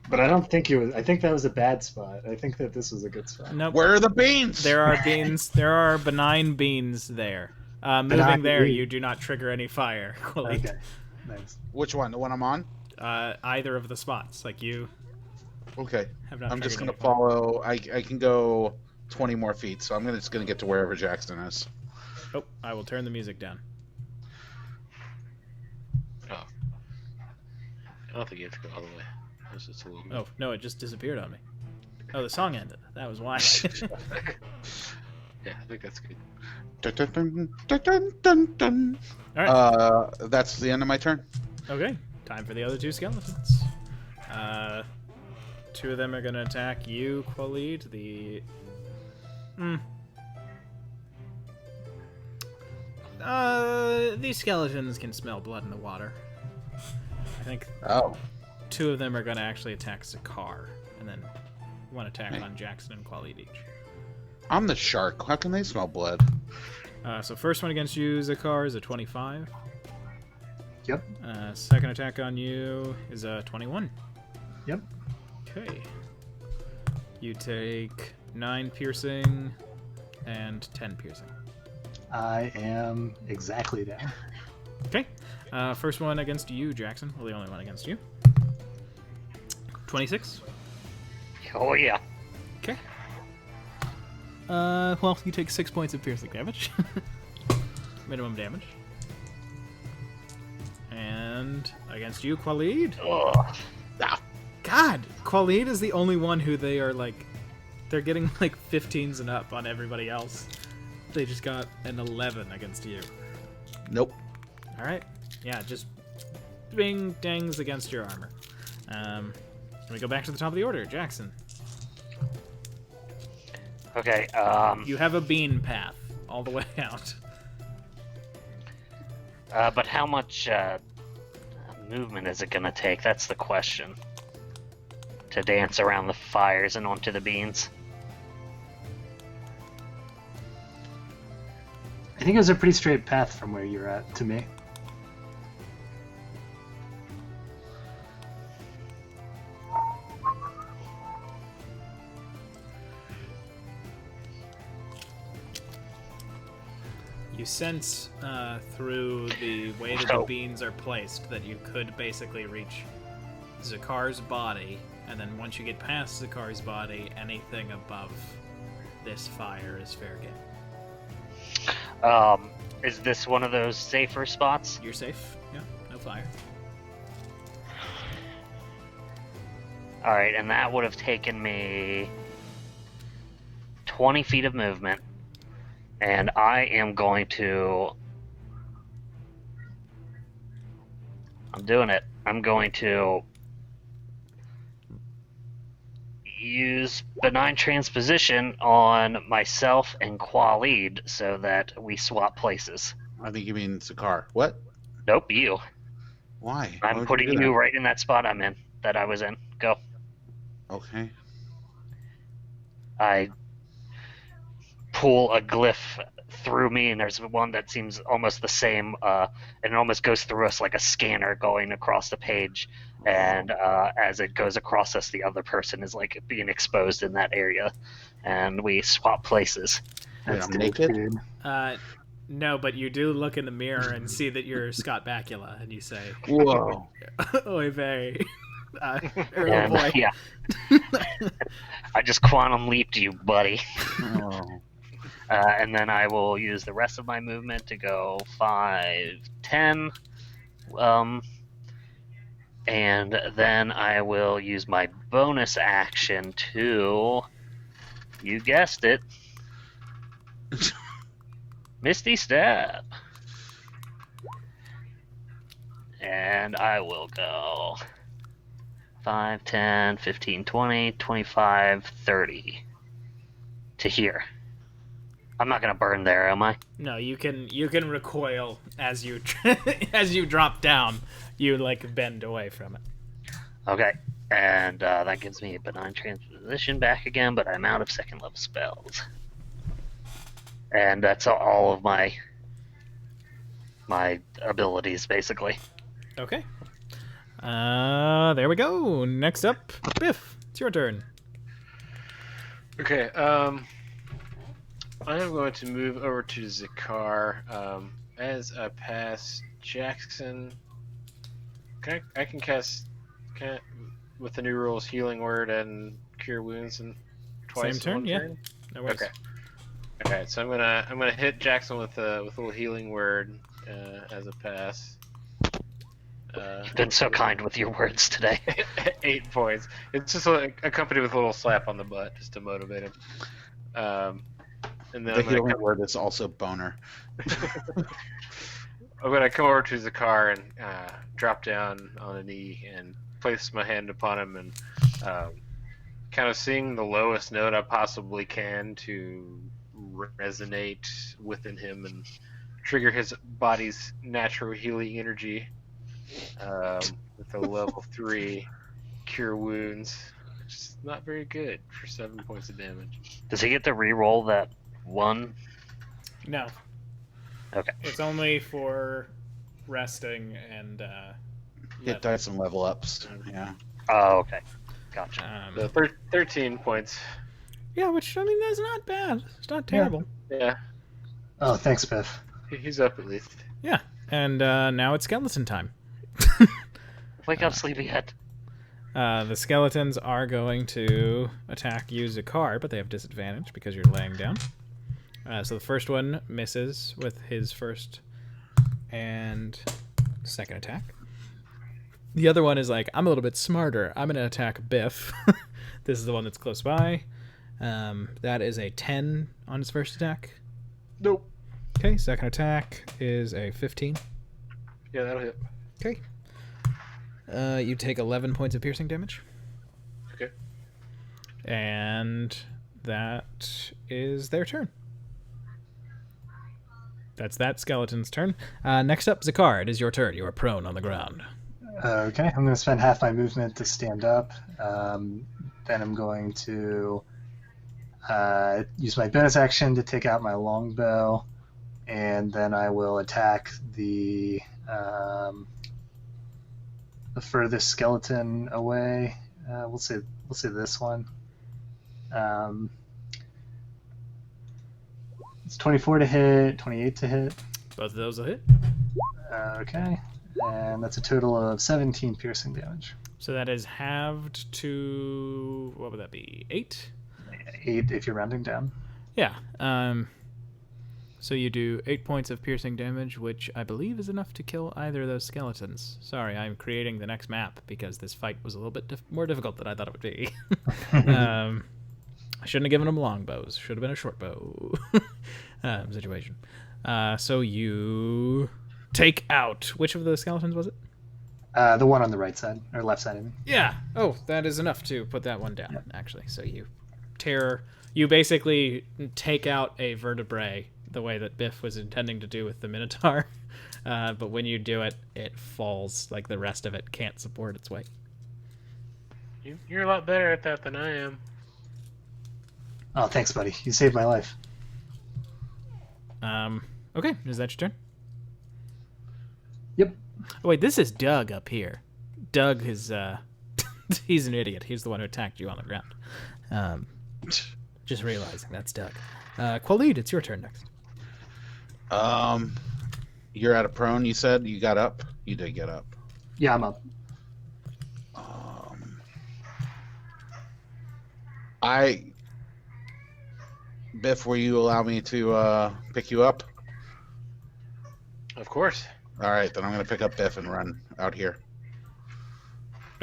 Speaker 2: But I don't think it was. I think that was a bad spot. I think that this was a good spot.
Speaker 3: Nope.
Speaker 1: Where are the beans?
Speaker 3: There are beans. There are benign beans there. Moving
Speaker 2: Benign
Speaker 3: there,
Speaker 2: beans.
Speaker 3: you do not trigger any fire. Quali.
Speaker 2: Okay. Nice.
Speaker 1: Which one? The one I'm on?
Speaker 3: Either of the spots. Like you
Speaker 1: Okay.
Speaker 3: have not.
Speaker 1: I'm just
Speaker 3: triggered
Speaker 1: gonna
Speaker 3: any fire.
Speaker 1: follow. I can go 20 more feet, so I'm just gonna get to wherever Jackson is.
Speaker 3: Oh, I will turn the music down.
Speaker 4: Oh. I don't think you have to go all the way. It's just a little bit.
Speaker 3: Oh no, it just disappeared on me. Oh, the song ended. That was why.
Speaker 4: Yeah, I think that's good.
Speaker 1: Dun, dun, dun, dun, dun, dun.
Speaker 3: All right.
Speaker 1: That's the end of my turn.
Speaker 3: Okay, time for the other 2 skeletons. 2 of them are gonna attack you, Khalid. These skeletons can smell blood in the water. I think
Speaker 1: Oh.
Speaker 3: 2 of them are gonna actually attack Zakar, and then 1 attack
Speaker 1: Hey.
Speaker 3: on Jackson and Khalid each.
Speaker 1: I'm the shark. How can they smell blood?
Speaker 3: So first one against you, Zakar, is a 25.
Speaker 2: Yep.
Speaker 3: Second attack on you is a 21.
Speaker 2: Yep.
Speaker 3: Okay. You take 9 piercing and 10 piercing.
Speaker 2: I am exactly down.
Speaker 3: Okay. First one against you, Jackson. Well, the only one against you. 26.
Speaker 5: Oh, yeah.
Speaker 3: Okay. Well, you take 6 points of piercing damage. Minimum damage. And against you, Khalid.
Speaker 5: Ugh.
Speaker 3: God, Khalid is the only one who they're getting like 15s and up on everybody else. They just got an 11 against you.
Speaker 1: Nope.
Speaker 3: All right. Yeah, just bing dangs against your armor. We go back to the top of the order. Jackson.
Speaker 5: Okay.
Speaker 3: You have a bean path all the way out.
Speaker 5: But how much movement is it gonna take? That's the question. To dance around the fires and onto the beans.
Speaker 2: I think it was a pretty straight path from where you're at to me.
Speaker 3: You sense through the way that the beans are placed that you could basically reach Zakar's body, and then once you get past Zakar's body, anything above this fire is fair game.
Speaker 5: Is this one of those safer spots?
Speaker 3: You're safe. Yeah, no fire.
Speaker 5: Alright, and that would have taken me 20 feet of movement. And I am going to... I'm doing it. I'm going to use benign transposition on myself and Khalid so that we swap places.
Speaker 1: I think you mean Sakar. What?
Speaker 5: Nope, you.
Speaker 1: Why?
Speaker 5: I'm
Speaker 1: Why would
Speaker 5: putting
Speaker 1: do
Speaker 5: you
Speaker 1: that?
Speaker 5: right in that spot that I was in. Go.
Speaker 1: Okay.
Speaker 5: I pull a glyph through me, and there's one that seems almost the same, and it almost goes through us like a scanner going across the page, and as it goes across us, the other person is like being exposed in that area, and we swap places.
Speaker 1: Wait,
Speaker 2: That's
Speaker 1: I'm
Speaker 2: dope,
Speaker 1: naked?
Speaker 2: dude.
Speaker 3: No, but you do look in the mirror and see that you're Scott Bakula, and you say,
Speaker 1: Whoa.
Speaker 3: "Oy vey." Oh
Speaker 5: And
Speaker 3: boy.
Speaker 5: yeah, I just quantum leaped you, buddy.
Speaker 1: Oh.
Speaker 5: And then I will use the rest of my movement to go 5, 10. And then I will use my bonus action to, you guessed it, Misty Step. And I will go 5, 10, 15, 20, 25, 30 to here. I'm not gonna burn there, am I?
Speaker 3: No, you can recoil as you as you drop down. You like bend away from it.
Speaker 5: Okay, and that gives me a benign transposition back again, but I'm out of second level spells. And that's all of my abilities, basically.
Speaker 3: Okay. There we go. Next up, Biff. It's your turn.
Speaker 6: Okay, I am going to move over to Zakar. As I pass Jackson, I can cast with the new rules Healing Word and Cure Wounds and twice.
Speaker 3: Same turn,
Speaker 6: in one
Speaker 3: yeah.
Speaker 6: turn?
Speaker 3: No worries.
Speaker 6: Okay. Okay, so I'm gonna hit Jackson with a little Healing Word as a pass.
Speaker 5: You've been so kind with your words today.
Speaker 6: 8 points. It's just accompanied with a little slap on the butt just to motivate him. And then
Speaker 1: The
Speaker 6: I'm gonna
Speaker 1: healing word is also boner.
Speaker 6: I'm gonna come over to Zakar and drop down on a knee and place my hand upon him and kind of sing the lowest note I possibly can to resonate within him and trigger his body's natural healing energy with a level 3 Cure Wounds, which is not very good for 7 points of damage.
Speaker 5: Does he get to re-roll that one?
Speaker 3: No.
Speaker 5: Okay.
Speaker 3: It's only for resting and
Speaker 1: Hit dice and level ups. Yeah.
Speaker 5: Oh, okay. Gotcha.
Speaker 6: So 13 points.
Speaker 3: yeah, which I mean that's not bad. It's not terrible.
Speaker 6: Yeah,
Speaker 2: Oh, thanks, Biff.
Speaker 6: he's up at least.
Speaker 3: Yeah. And now it's skeleton time.
Speaker 5: Wake up, sleepyhead.
Speaker 3: The skeletons are going to attack you, Zakar, but they have disadvantage because you're laying down. So the first one misses with his first and second attack. The other one is like, I'm a little bit smarter. I'm going to attack Biff. This is the one that's close by. That is a 10 on his first attack.
Speaker 6: Nope.
Speaker 3: Okay, second attack is a 15.
Speaker 6: Yeah, that'll hit.
Speaker 3: Okay. You take 11 points of piercing damage.
Speaker 6: Okay.
Speaker 3: And that is their turn. That's that skeleton's turn. Next up, Zakar, it is your turn. You are prone on the ground.
Speaker 2: Okay, I'm going to spend half my movement to stand up. Then I'm going to use my bonus action to take out my longbow, and then I will attack the furthest skeleton away. We'll say this one. It's 24 to hit, 28 to hit.
Speaker 3: Both of those will hit.
Speaker 2: Okay, and that's a total of 17 piercing damage.
Speaker 3: So that is halved to, what would that be, 8?
Speaker 2: 8 if you're rounding down.
Speaker 3: Yeah. So you do 8 points of piercing damage, which I believe is enough to kill either of those skeletons. Sorry, I'm creating the next map because this fight was a little bit more difficult than I thought it would be. I shouldn't have given them longbows. Should have been a short bow situation. So you take out, which of the skeletons was it?
Speaker 2: The one on the right side, or left side, I mean.
Speaker 3: Yeah. Oh, that is enough to put that one down, actually. So you basically take out a vertebrae the way that Biff was intending to do with the Minotaur. But when you do it, it falls, like the rest of it can't support its weight.
Speaker 6: You're a lot better at that than I am.
Speaker 2: Oh, thanks, buddy. You saved my life.
Speaker 3: Okay, is that your turn?
Speaker 2: Yep.
Speaker 3: Oh, wait, this is Doug up here. Doug is, he's an idiot. He's the one who attacked you on the ground. Just realizing that's Doug. Khalid, it's your turn next.
Speaker 1: You're at a prone, you said? You got up? You did get up.
Speaker 2: Yeah, I'm up.
Speaker 1: Biff, will you allow me to pick you up?
Speaker 6: Of course.
Speaker 1: All right, then I'm going to pick up Biff and run out here.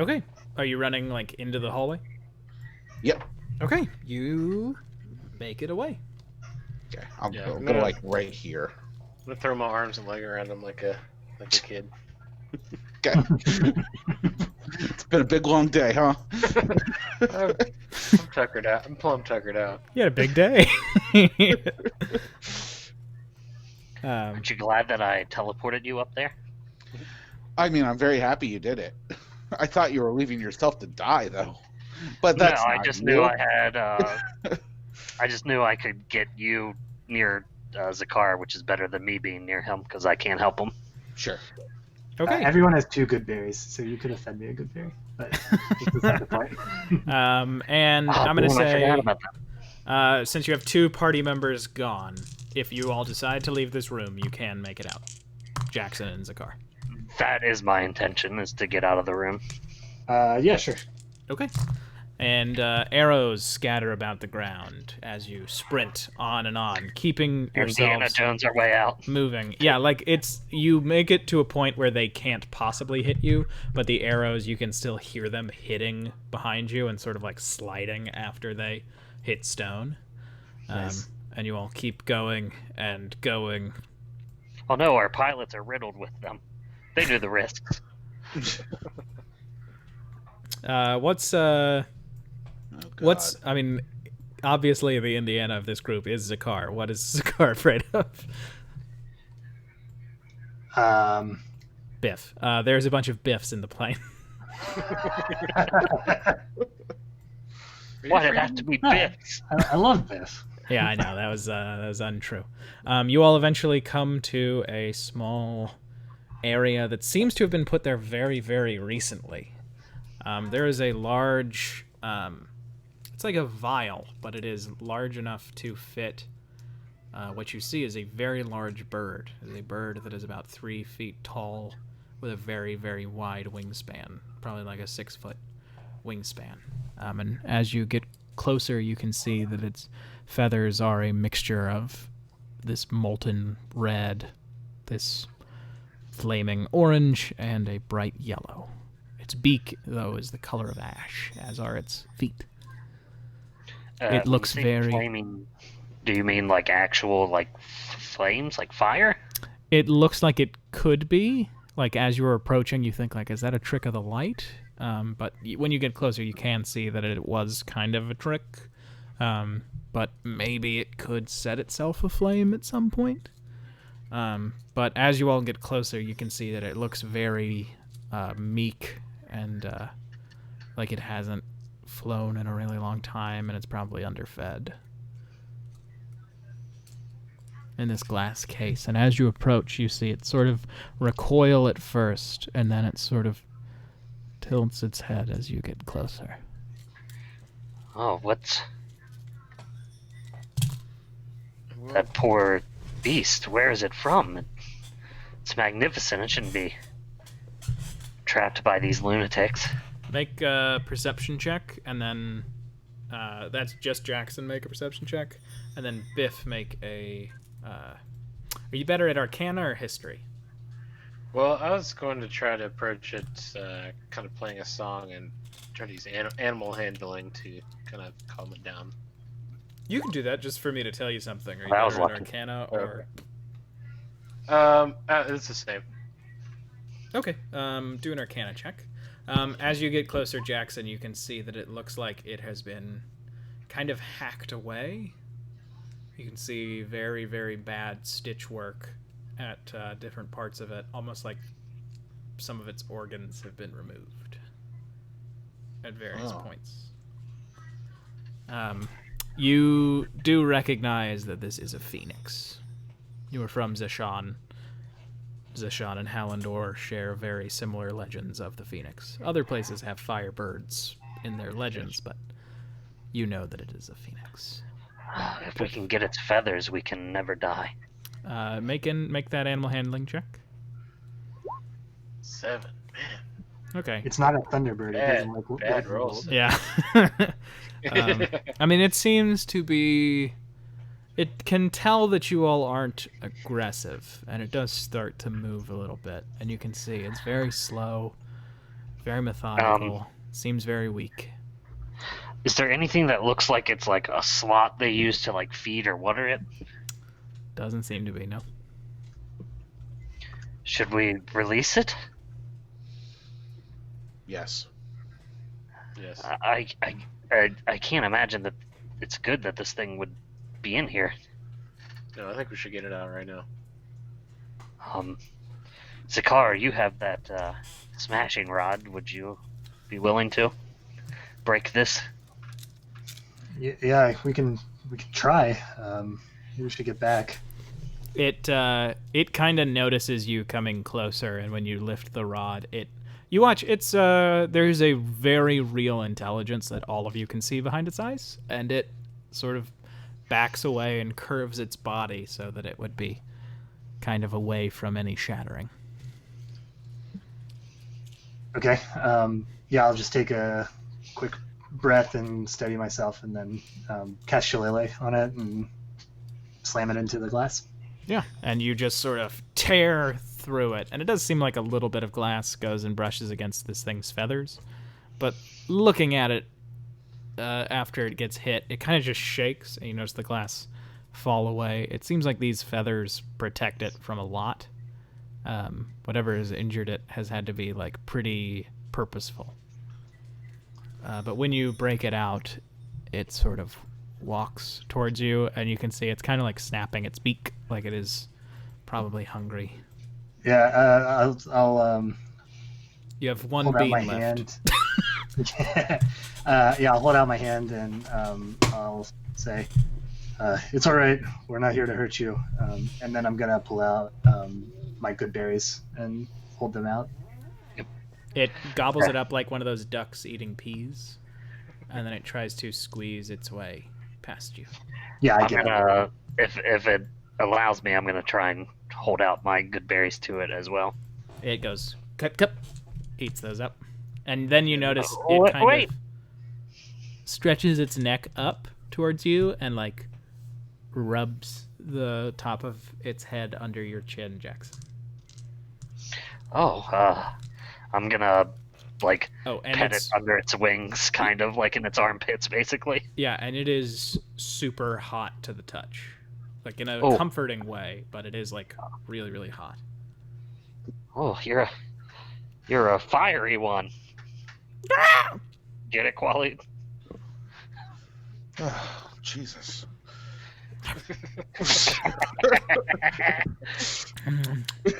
Speaker 3: Okay. Are you running, like, into the hallway?
Speaker 1: Yep.
Speaker 3: Okay. You make it away.
Speaker 1: Okay, I'll
Speaker 6: Yeah,
Speaker 1: go like right here.
Speaker 6: I'm gonna throw my arms and leg around him like a kid.
Speaker 1: Okay. It's been a big long day, huh?
Speaker 6: I'm tuckered out. I'm plumb tuckered out.
Speaker 3: You had a big day.
Speaker 5: Aren't you glad that I teleported you up there?
Speaker 1: I mean, I'm very happy you did it. I thought you were leaving yourself to die, though. But that's
Speaker 5: no, I
Speaker 1: not
Speaker 5: just
Speaker 1: you.
Speaker 5: knew I had. I just knew I could get you near Zakar, which is better than me being near him because I can't help him.
Speaker 1: Sure.
Speaker 3: Okay.
Speaker 2: Everyone has 2 good berries, so you could have fed me a good berry. But this is not the point.
Speaker 3: And I'm going to say, since you have 2 party members gone, if you all decide to leave this room, you can make it out. Jackson and Zakar.
Speaker 5: That is my intention, is to get out of the room.
Speaker 2: Yeah, sure.
Speaker 3: Okay. And arrows scatter about the ground as you sprint on and on, keeping
Speaker 5: Indiana
Speaker 3: yourselves
Speaker 5: Jones our way out.
Speaker 3: moving. Yeah, like you make it to a point where they can't possibly hit you, but the arrows, you can still hear them hitting behind you and sort of like sliding after they hit stone.
Speaker 2: Nice.
Speaker 3: And you all keep going and going.
Speaker 5: Oh no, our pilots are riddled with them. They knew the risks.
Speaker 3: What's I mean, obviously the Indiana of this group is Zakar. What is Zakar afraid of? Biff. There's a bunch of Biffs in the plane.
Speaker 5: Why did it have to be Biff?
Speaker 2: I love Biff.
Speaker 3: Yeah, I know. That was untrue. You all eventually come to a small area that seems to have been put there very, very recently. There is a large... it's like a vial, but it is large enough to fit... what you see is a very large bird. It is a bird that is about 3 feet tall with a very, very wide wingspan. Probably like a 6-foot wingspan. And as you get closer, you can see that its feathers are a mixture of this molten red, this flaming orange, and a bright yellow. Its beak, though, is the color of ash, as are its feet. It looks
Speaker 5: when you say
Speaker 3: very...
Speaker 5: flaming, do you mean like actual like flames, like fire?
Speaker 3: It looks like it could be. Like, as you were approaching, you think, like, is that a trick of the light? But when you get closer, you can see that it was kind of a trick. But maybe it could set itself aflame at some point. But as you all get closer, you can see that it looks very meek and like it hasn't flown in a really long time, and it's probably underfed. In this glass case, and as you approach, you see it sort of recoil at first, and then it sort of tilts its head as you get closer.
Speaker 5: Oh, what's that poor beast? Where is it from? It's magnificent. It shouldn't be trapped by these lunatics.
Speaker 3: Make a perception check, and then that's just Jackson. Make a perception check, and then Biff make a. Are you better at Arcana or History?
Speaker 6: Well, I was going to try to approach it kind of playing a song and try to use animal handling to kind of calm it down.
Speaker 3: You can do that just for me to tell you something. Are you
Speaker 5: That was
Speaker 3: better at
Speaker 5: lucky.
Speaker 3: Arcana or?
Speaker 6: It's the same.
Speaker 3: Okay, do an Arcana check. As you get closer, Jackson, you can see that it looks like it has been kind of hacked away. You can see very, very bad stitch work at different parts of it, almost like some of its organs have been removed at various points. You do recognize that this is a phoenix. You are from Zeshan. Zeshan and Hallandor share very similar legends of the phoenix. Other places have firebirds in their legends, but you know that it is a phoenix.
Speaker 5: If we can get its feathers, we can never die.
Speaker 3: Make that animal handling check.
Speaker 6: 7, man.
Speaker 3: Okay.
Speaker 2: It's not a thunderbird. It doesn't like
Speaker 6: Bad
Speaker 2: lightning
Speaker 6: rolls.
Speaker 2: bolts.
Speaker 3: Yeah. I mean, it seems to be... It can tell that you all aren't aggressive, and it does start to move a little bit. And you can see it's very slow, very methodical, seems very weak.
Speaker 5: Is there anything that looks like it's like a slot they use to like feed or water it?
Speaker 3: Doesn't seem to be, no.
Speaker 5: Should we release it?
Speaker 1: Yes.
Speaker 6: Yes.
Speaker 5: I can't imagine that it's good that this thing would be in here.
Speaker 6: No, I think we should get it out right now.
Speaker 5: Zakar, you have that smashing rod. Would you be willing to break this?
Speaker 2: Yeah, we can try. Maybe we should get back.
Speaker 3: It kind of notices you coming closer, and when you lift the rod, you watch. It's there's a very real intelligence that all of you can see behind its eyes, and it sort of backs away and curves its body so that it would be kind of away from any shattering.
Speaker 2: Okay. Yeah, I'll just take a quick breath and steady myself, and then cast Shillelagh on it and slam it into the glass.
Speaker 3: Yeah, and you just sort of tear through it, and it does seem like a little bit of glass goes and brushes against this thing's feathers, but looking at it after it gets hit, it kind of just shakes, and you notice the glass fall away. It seems like these feathers protect it from a lot. Whatever has injured it has had to be like pretty purposeful. But when you break it out, it sort of walks towards you, and you can see it's kind of like snapping its beak, like it is probably hungry.
Speaker 2: Yeah, I'll
Speaker 3: You have one
Speaker 2: hold out
Speaker 3: bean
Speaker 2: my
Speaker 3: left.
Speaker 2: hand. Yeah, I'll hold out my hand and I'll say, "It's all right. We're not here to hurt you." And then I'm gonna pull out my good berries and hold them out.
Speaker 3: It gobbles it up like one of those ducks eating peas, and then it tries to squeeze its way past you.
Speaker 2: Yeah, I
Speaker 5: I'm
Speaker 2: get it.
Speaker 5: gonna, if it allows me, I'm gonna try and hold out my good berries to it as well.
Speaker 3: It goes cup, eats those up, and then you notice
Speaker 5: Oh,
Speaker 3: it kind
Speaker 5: wait.
Speaker 3: of stretches its neck up towards you and like rubs the top of its head under your chin, Jackson.
Speaker 5: I'm gonna like
Speaker 3: and
Speaker 5: pet it under its wings, kind of like in its armpits, basically.
Speaker 3: Yeah, and it is super hot to the touch, like in a comforting way, but it is like really, really hot.
Speaker 5: Oh, you're a fiery one. Get it, Quali?
Speaker 1: Oh, Jesus.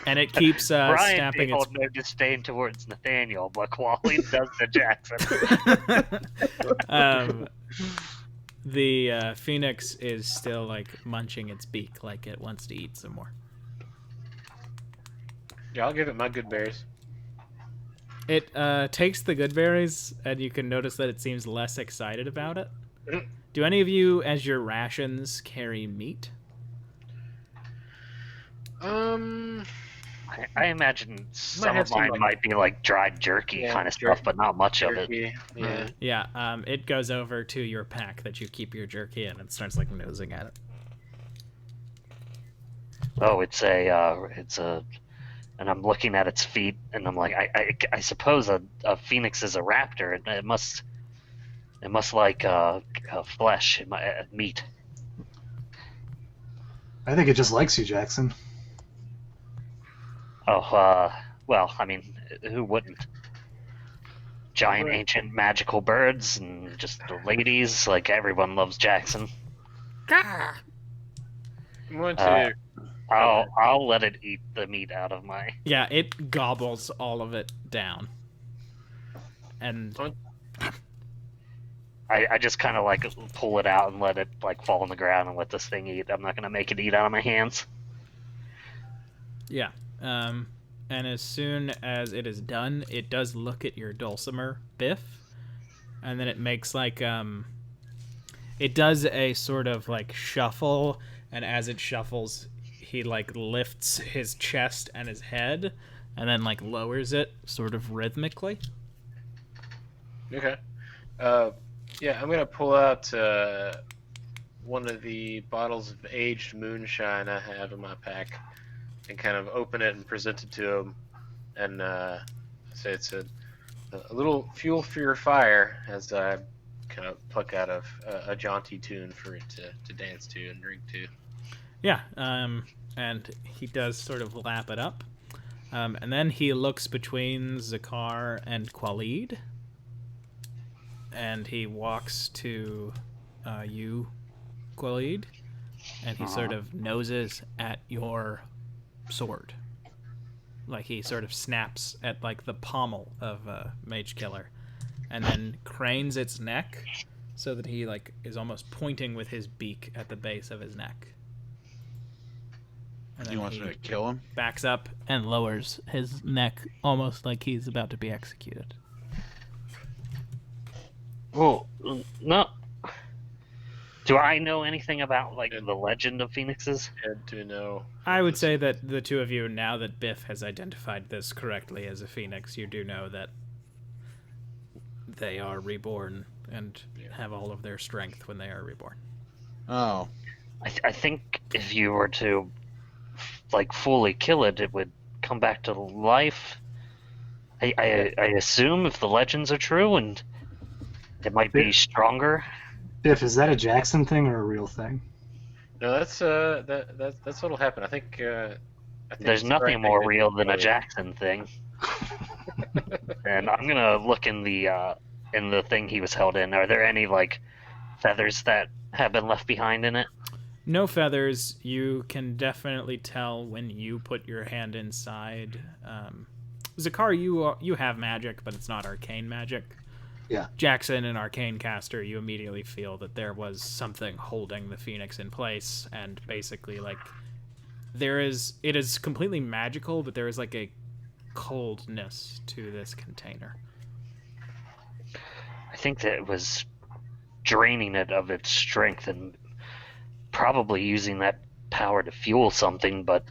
Speaker 3: And it keeps
Speaker 5: Brian
Speaker 3: snapping
Speaker 5: may hold no disdain towards Nathaniel, but Quali does to Jackson.
Speaker 3: The phoenix is still like munching its beak, like it wants to eat some more.
Speaker 6: Yeah, I'll give it my good berries.
Speaker 3: It takes the good berries, and you can notice that it seems less excited about it. Do any of you, as your rations, carry meat?
Speaker 5: I imagine some of mine might be like dried jerky kind of stuff, but not much of it.
Speaker 6: Yeah.
Speaker 3: Yeah, it goes over to your pack that you keep your jerky in and starts like nosing at it.
Speaker 5: Oh, it's a, and I'm looking at its feet, and I'm like, I suppose a phoenix is a raptor, and it must like flesh, meat.
Speaker 2: I think it just likes you, Jackson.
Speaker 5: Oh, well, I mean, who wouldn't? Giant, ancient, magical birds, and just the ladies, like, everyone loves Jackson.
Speaker 6: I'm going to...
Speaker 5: I'll let it eat the meat out of my...
Speaker 3: Yeah, it gobbles all of it down. And...
Speaker 5: I just kind of, like, pull it out and let it, like, fall on the ground and let this thing eat. I'm not going to make it eat out of my hands.
Speaker 3: Yeah. And as soon as it is done, it does look at your dulcimer, Biff, and then it makes like it does a sort of like shuffle, and as it shuffles, he like lifts his chest and his head, and then like lowers it sort of rhythmically.
Speaker 6: Okay. Yeah, I'm gonna pull out one of the bottles of aged moonshine I have in my pack, and kind of open it and present it to him, and say it's a little fuel for your fire, as I kind of pluck out of a jaunty tune for it to dance to and drink to.
Speaker 3: Yeah, and he does sort of lap it up, and then he looks between Zakar and Khalid, and he walks to you, Khalid, and he sort of noses at your sword, like he sort of snaps at like the pommel of Mage Killer, and then cranes its neck so that he like is almost pointing with his beak at the base of his neck. And then
Speaker 1: He wants me to kill him?
Speaker 3: backs up and lowers his neck almost like he's about to be executed.
Speaker 5: Well, no. Do I know anything about like the legend of phoenixes?
Speaker 6: Had to know.
Speaker 3: I would say that the two of you, now that Biff has identified this correctly as a phoenix, you do know that they are reborn and have all of their strength when they are reborn.
Speaker 1: Oh.
Speaker 5: I think if you were to like fully kill it, it would come back to life. I assume if the legends are true, and it might be stronger.
Speaker 2: Biff, is that a Jackson thing or a real thing?
Speaker 6: No, that's what'll happen. I think
Speaker 5: There's nothing more real than a Jackson thing. And I'm gonna look in the thing he was held in. Are there any like feathers that have been left behind in it?
Speaker 3: No feathers. You can definitely tell when you put your hand inside. Zakar, you have magic, but it's not arcane magic.
Speaker 2: Yeah.
Speaker 3: Jackson, an arcane caster, you immediately feel that there was something holding the phoenix in place, and basically like it is completely magical, but there is like a coldness to this container.
Speaker 5: I think that it was draining it of its strength and probably using that power to fuel something, but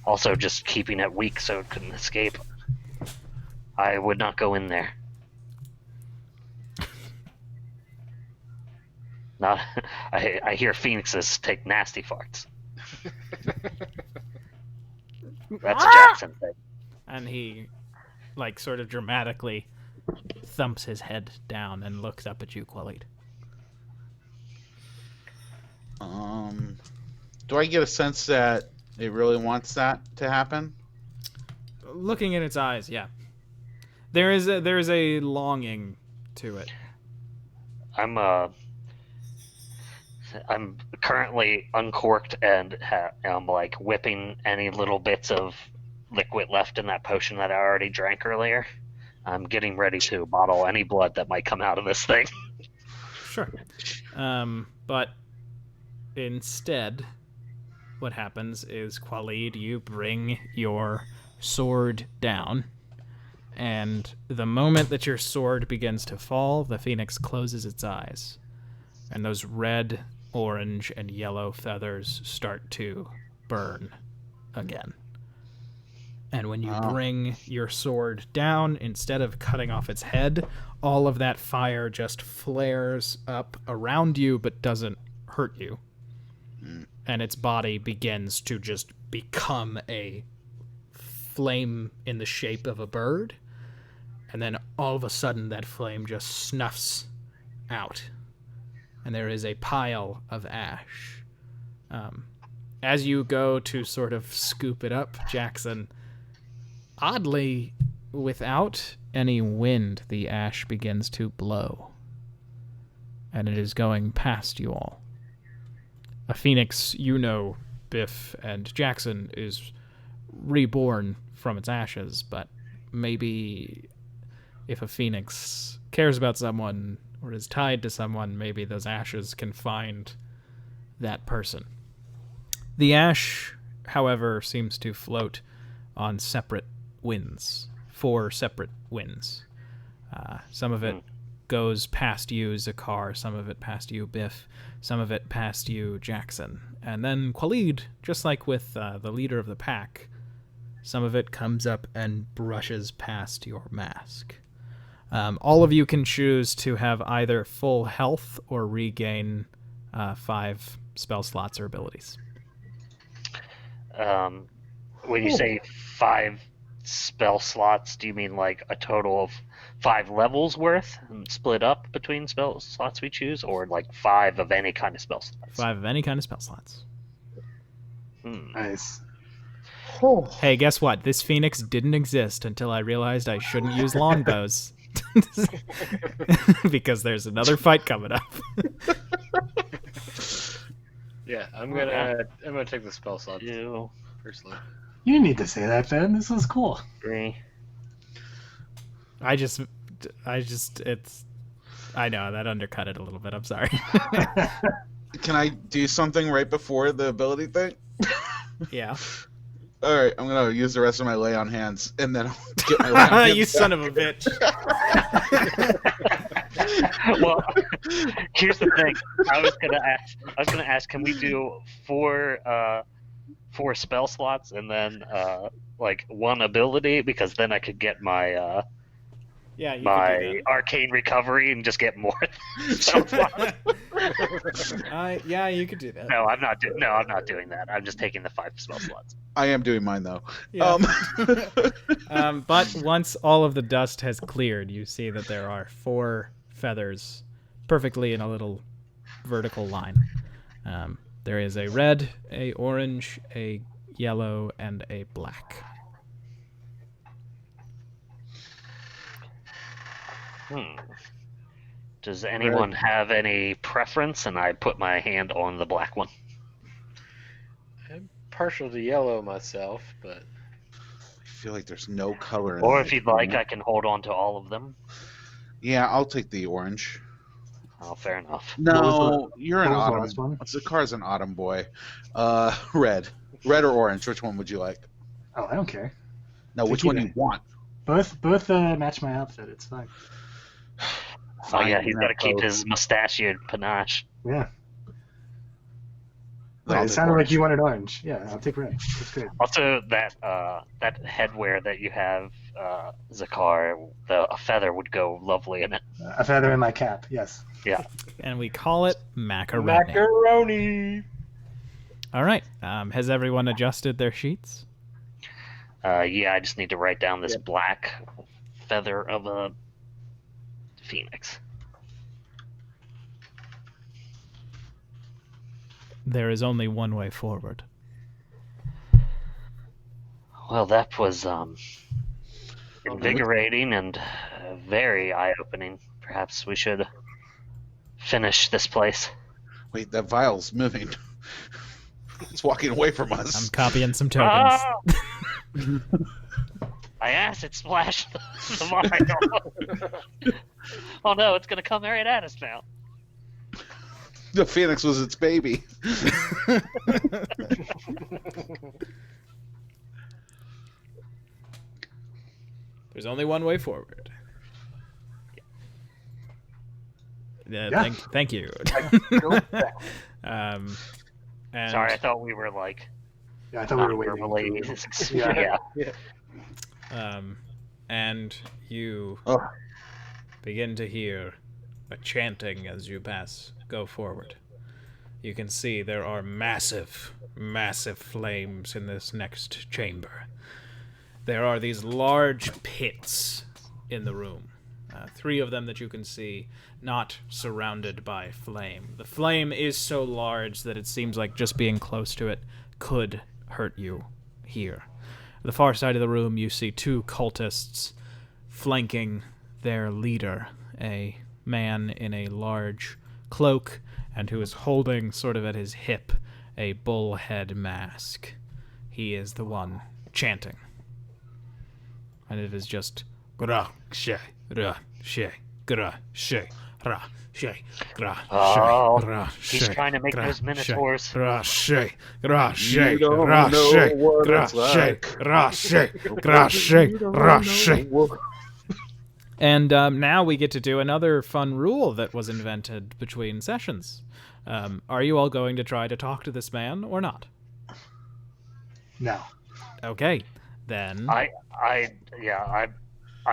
Speaker 5: also just keeping it weak so it couldn't escape. I would not go in there. Not. I hear phoenixes take nasty farts. That's a Jackson thing.
Speaker 3: And he, like, sort of dramatically thumps his head down and looks up at you, Qualid.
Speaker 1: Do I get a sense that it really wants that to happen?
Speaker 3: Looking in its eyes, yeah. There is a longing to it.
Speaker 5: I'm currently uncorked and I'm like whipping any little bits of liquid left in that potion that I already drank earlier. I'm getting ready to bottle any blood that might come out of this thing.
Speaker 3: Sure. But instead, what happens is, Qualid, you bring your sword down, and the moment that your sword begins to fall, the phoenix closes its eyes, and those red, orange, and yellow feathers start to burn again. And when you bring your sword down, instead of cutting off its head, all of that fire just flares up around you but doesn't hurt you. And its body begins to just become a flame in the shape of a bird. And then all of a sudden that flame just snuffs out. And there is a pile of ash. As you go to sort of scoop it up, Jackson, oddly, without any wind, the ash begins to blow. And it is going past you all. A phoenix, Biff and Jackson, is reborn from its ashes, but maybe if a phoenix cares about someone or is tied to someone, maybe those ashes can find that person. The ash, however, seems to float on separate winds, 4 separate winds. Some of it goes past you, Zakar, some of it past you, Biff, some of it past you, Jackson. And then Qualid, just like with the leader of the pack, some of it comes up and brushes past your mask. All of you can choose to have either full health or regain 5 spell slots or abilities.
Speaker 5: When you say 5 spell slots, do you mean like a total of 5 levels worth and split up between spell slots we choose, or like 5 of any kind of spell slots?
Speaker 3: 5 of any kind of spell slots.
Speaker 2: Nice.
Speaker 3: Hey, guess what? This phoenix didn't exist until I realized I shouldn't use longbows. Because there's another fight coming up.
Speaker 6: Yeah, I'm gonna take the spell slot
Speaker 5: 2,
Speaker 6: personally.
Speaker 2: You didn't need to say that, Ben. This was cool.
Speaker 5: 3.
Speaker 3: I know, that undercut it a little bit. I'm sorry.
Speaker 1: Can I do something right before the ability thing?
Speaker 3: Yeah.
Speaker 1: All right, I'm gonna use the rest of my lay on hands, and then I'll get my lay on hands.
Speaker 3: You son of a bitch.
Speaker 5: Well, here's the thing. I was gonna ask, can we do 4 spell slots and then like 1 ability, because then I could get my
Speaker 3: Yeah, you
Speaker 5: my
Speaker 3: can do
Speaker 5: arcane recovery and just get more spell slots.
Speaker 3: that. Yeah, you could do that.
Speaker 5: No, I'm not doing that. I'm just taking the 5 spell slots.
Speaker 1: I am doing mine though.
Speaker 3: Yeah. But once all of the dust has cleared, you see that there are 4 feathers perfectly in a little vertical line. There is a red, a orange, a yellow, and a black.
Speaker 5: Does anyone have any preference? And I put my hand on the black one.
Speaker 6: I'm partial to yellow myself, but
Speaker 1: I feel like there's no color in
Speaker 5: Or
Speaker 1: it.
Speaker 5: if you'd like, I can hold on to all of them.
Speaker 1: Yeah, I'll take the orange.
Speaker 5: Oh, fair enough.
Speaker 1: No, you're an
Speaker 2: what was the
Speaker 1: autumn.
Speaker 2: last one?
Speaker 1: Zakar's an autumn boy. Red or orange? Which one would you like?
Speaker 2: Oh, I don't care.
Speaker 1: No, which one do you want?
Speaker 2: Both match my outfit. It's fine.
Speaker 5: Oh yeah, he's
Speaker 1: Fine,
Speaker 5: got to keep
Speaker 1: both.
Speaker 5: his mustachioed panache.
Speaker 2: Yeah.
Speaker 1: I'll
Speaker 2: Wait, it
Speaker 1: take
Speaker 2: sounded
Speaker 1: orange.
Speaker 2: like you wanted orange. Yeah, I'll take red. That's great.
Speaker 5: Also, that headwear that you have, Zakar, a feather would go lovely in it.
Speaker 2: A feather in my cap. Yes.
Speaker 5: Yeah.
Speaker 3: And we call it macaroni.
Speaker 6: Macaroni.
Speaker 3: All right. Has everyone adjusted their sheets?
Speaker 5: Yeah, I just need to write down this black feather of a phoenix.
Speaker 3: There is only one way forward.
Speaker 5: Well, that was invigorating and very eye-opening. Perhaps we should finish this place.
Speaker 1: Wait, that vial's moving. It's walking away from
Speaker 3: I'm
Speaker 1: us.
Speaker 3: copying some tokens.
Speaker 5: I acid splashed the vial. Oh no, it's gonna come right at us now.
Speaker 1: The phoenix was its baby.
Speaker 3: There's only one way forward.
Speaker 2: Yeah.
Speaker 3: Thank you. And
Speaker 5: Sorry, I thought we were like
Speaker 2: Yeah, I thought we were waiting.
Speaker 5: non-verbally.
Speaker 2: Yeah.
Speaker 3: and you
Speaker 1: Oh,
Speaker 3: begin to hear a chanting as you go forward. You can see there are massive, massive flames in this next chamber. There are these large pits in the room. 3 of them that you can see, not surrounded by flame. The flame is so large that it seems like just being close to it could hurt you here. The far side of the room, you see 2 cultists flanking their leader, a man in a large cloak and who is holding sort of at his hip a bull head mask. He is the one chanting. And it is just gra she ra she gra she ra she gra
Speaker 5: Oh,
Speaker 3: she gra
Speaker 5: he's
Speaker 3: she
Speaker 5: trying to make
Speaker 3: gra
Speaker 5: those minotaurs.
Speaker 3: she gra she gra she
Speaker 1: You don't
Speaker 3: gra
Speaker 1: know
Speaker 3: she
Speaker 1: what
Speaker 3: gra
Speaker 1: it's
Speaker 3: she
Speaker 1: like.
Speaker 3: gra she gra she gra she. And now we get to do another fun rule that was invented between sessions. Are you all going to try to talk to this man or not?
Speaker 2: No.
Speaker 3: Okay, then.
Speaker 5: I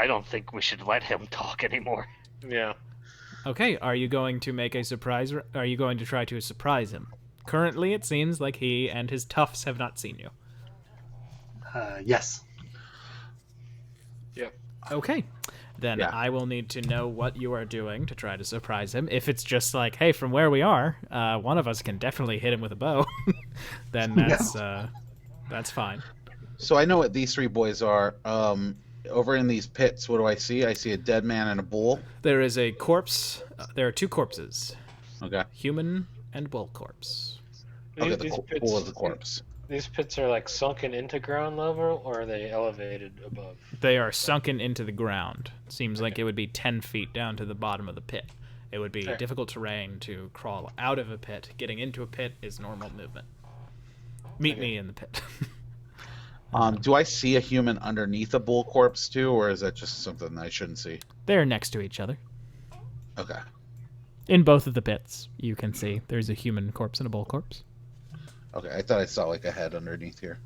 Speaker 5: don't think we should let him talk anymore.
Speaker 6: Yeah.
Speaker 3: Okay, are you going to make a surprise? Are you going to try to surprise him? Currently, it seems like he and his toughs have not seen you.
Speaker 2: Yes.
Speaker 6: Yep.
Speaker 3: Okay, then
Speaker 1: Yeah.
Speaker 3: I will need to know what you are doing to try to surprise him. If it's just like, hey, from where we are, one of us can definitely hit him with a bow, then that's fine.
Speaker 1: so I know what these 3 boys are. Over in these pits, what do I see? I see a dead man and a bull.
Speaker 3: There is a corpse. There are 2 corpses,
Speaker 1: Okay.
Speaker 3: human and bull corpse.
Speaker 1: Okay,
Speaker 6: These
Speaker 1: the
Speaker 6: pits,
Speaker 1: bull is the corpse.
Speaker 6: These pits are like sunken into ground level, or are they elevated above?
Speaker 3: They are sunken into the ground. Seems like it would be 10 feet down to the bottom of the pit. It would be
Speaker 6: Fair.
Speaker 3: difficult terrain to crawl out of a pit. Getting into a pit is normal movement. Meet me in the pit.
Speaker 1: Do I see a human underneath a bull corpse too, or is that just something I shouldn't see?
Speaker 3: They're next to each other.
Speaker 1: Okay.
Speaker 3: In both of the pits, you can see there's a human corpse and a bull corpse.
Speaker 1: Okay, I thought I saw like a head underneath here.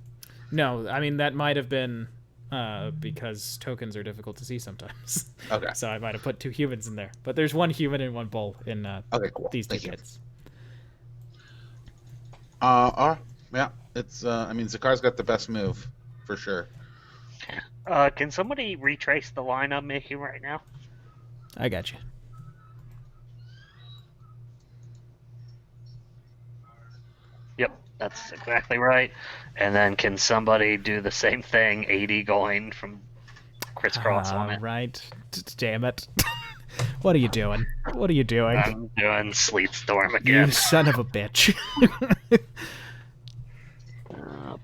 Speaker 3: No, I mean, that might have been because tokens are difficult to see sometimes.
Speaker 1: Okay.
Speaker 3: So I might have put 2 humans in there. But there's 1 human and 1 bull in
Speaker 1: Okay, cool.
Speaker 3: these 2
Speaker 1: Thank you.
Speaker 3: pits.
Speaker 1: Yeah. It's I mean, Zakar's got the best move for sure.
Speaker 5: Can somebody retrace the line I'm making right now?
Speaker 3: I got you.
Speaker 5: Yep, that's exactly right. And then can somebody do the same thing, 80 going from crisscross on it?
Speaker 3: Right. Damn it. What are you doing? What are you doing?
Speaker 5: I'm doing Sleet Storm
Speaker 3: You
Speaker 5: again.
Speaker 3: son of a bitch.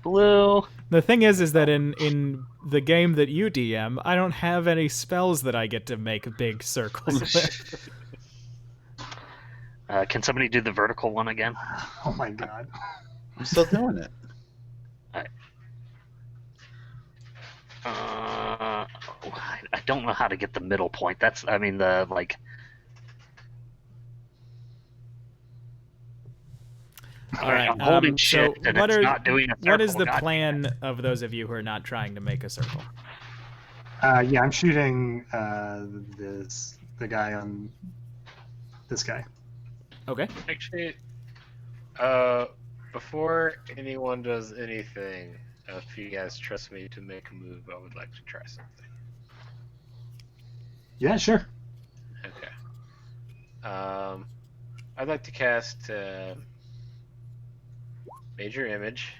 Speaker 5: Blue.
Speaker 3: The thing is that in the game that you DM, I don't have any spells that I get to make big circles with.
Speaker 5: Can somebody do the vertical one again?
Speaker 2: Oh my god.
Speaker 1: I'm still doing it.
Speaker 5: I don't know how to get the middle point. That's, I mean, the, like...
Speaker 3: All right.
Speaker 5: I'm holding
Speaker 3: So
Speaker 5: shift and it's not doing a circle.
Speaker 3: what is the
Speaker 5: God
Speaker 3: plan of those of you who are not trying to make a circle?
Speaker 2: Yeah, I'm shooting the guy on this guy.
Speaker 3: Okay.
Speaker 4: Actually, before anyone does anything, if you guys trust me to make a move, I would like to try something.
Speaker 2: Yeah, sure.
Speaker 4: Okay. I'd like to cast Major Image.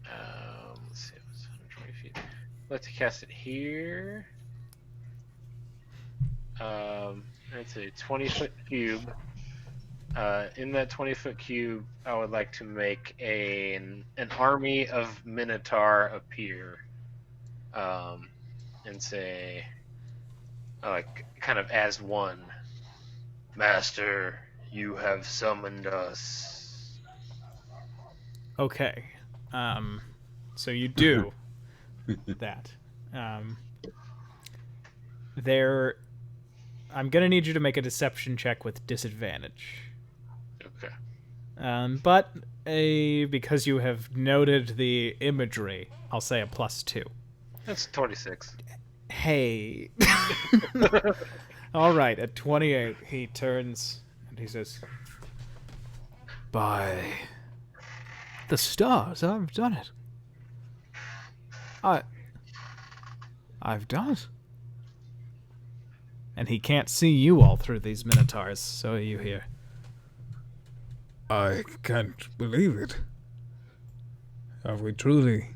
Speaker 4: Let's see, it's 120 feet. I'd like to cast it here. It's a 20-foot cube. In that 20-foot cube, I would like to make an army of Minotaur appear, and say, like, kind of as one. Master, you have summoned us.
Speaker 3: Okay. So you do that. I'm gonna need you to make a deception check with disadvantage.
Speaker 4: Okay.
Speaker 3: But because you have noted the imagery, I'll say a +2.
Speaker 4: That's 26.
Speaker 3: Hey. All right, at 28, he turns and he says, "By the stars, I've done it. I've done it." And he can't see you all through these minotaurs, so you hear,
Speaker 7: I can't believe it. Have we truly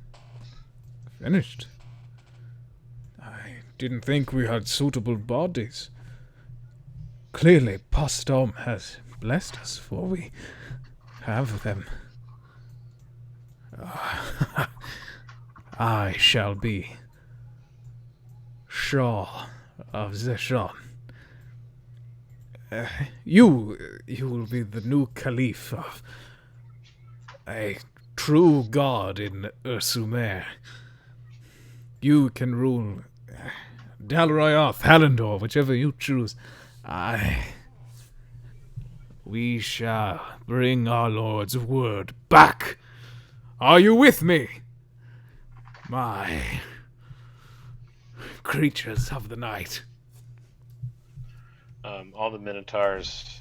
Speaker 7: finished? I didn't think we had suitable bodies. Clearly, Postom has blessed us, for we have them. I shall be Shah of Zeshan. You will be the new Caliph of a true god in Ursumer. You can rule Dal Ryoth, Hallandor, whichever you choose. We shall bring our Lord's word back. Are you with me? My creatures of the night.
Speaker 6: All the Minotaurs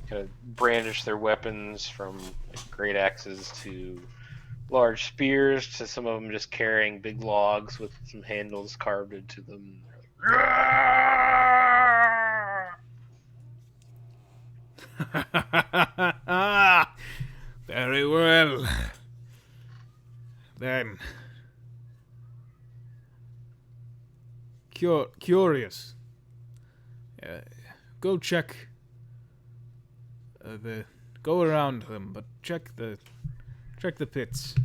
Speaker 6: kind of brandish their weapons, from great axes to large spears, to some of them just carrying big logs with some handles carved into them.
Speaker 7: Very well. Then, curious. Go check. Go around them, but check the pits.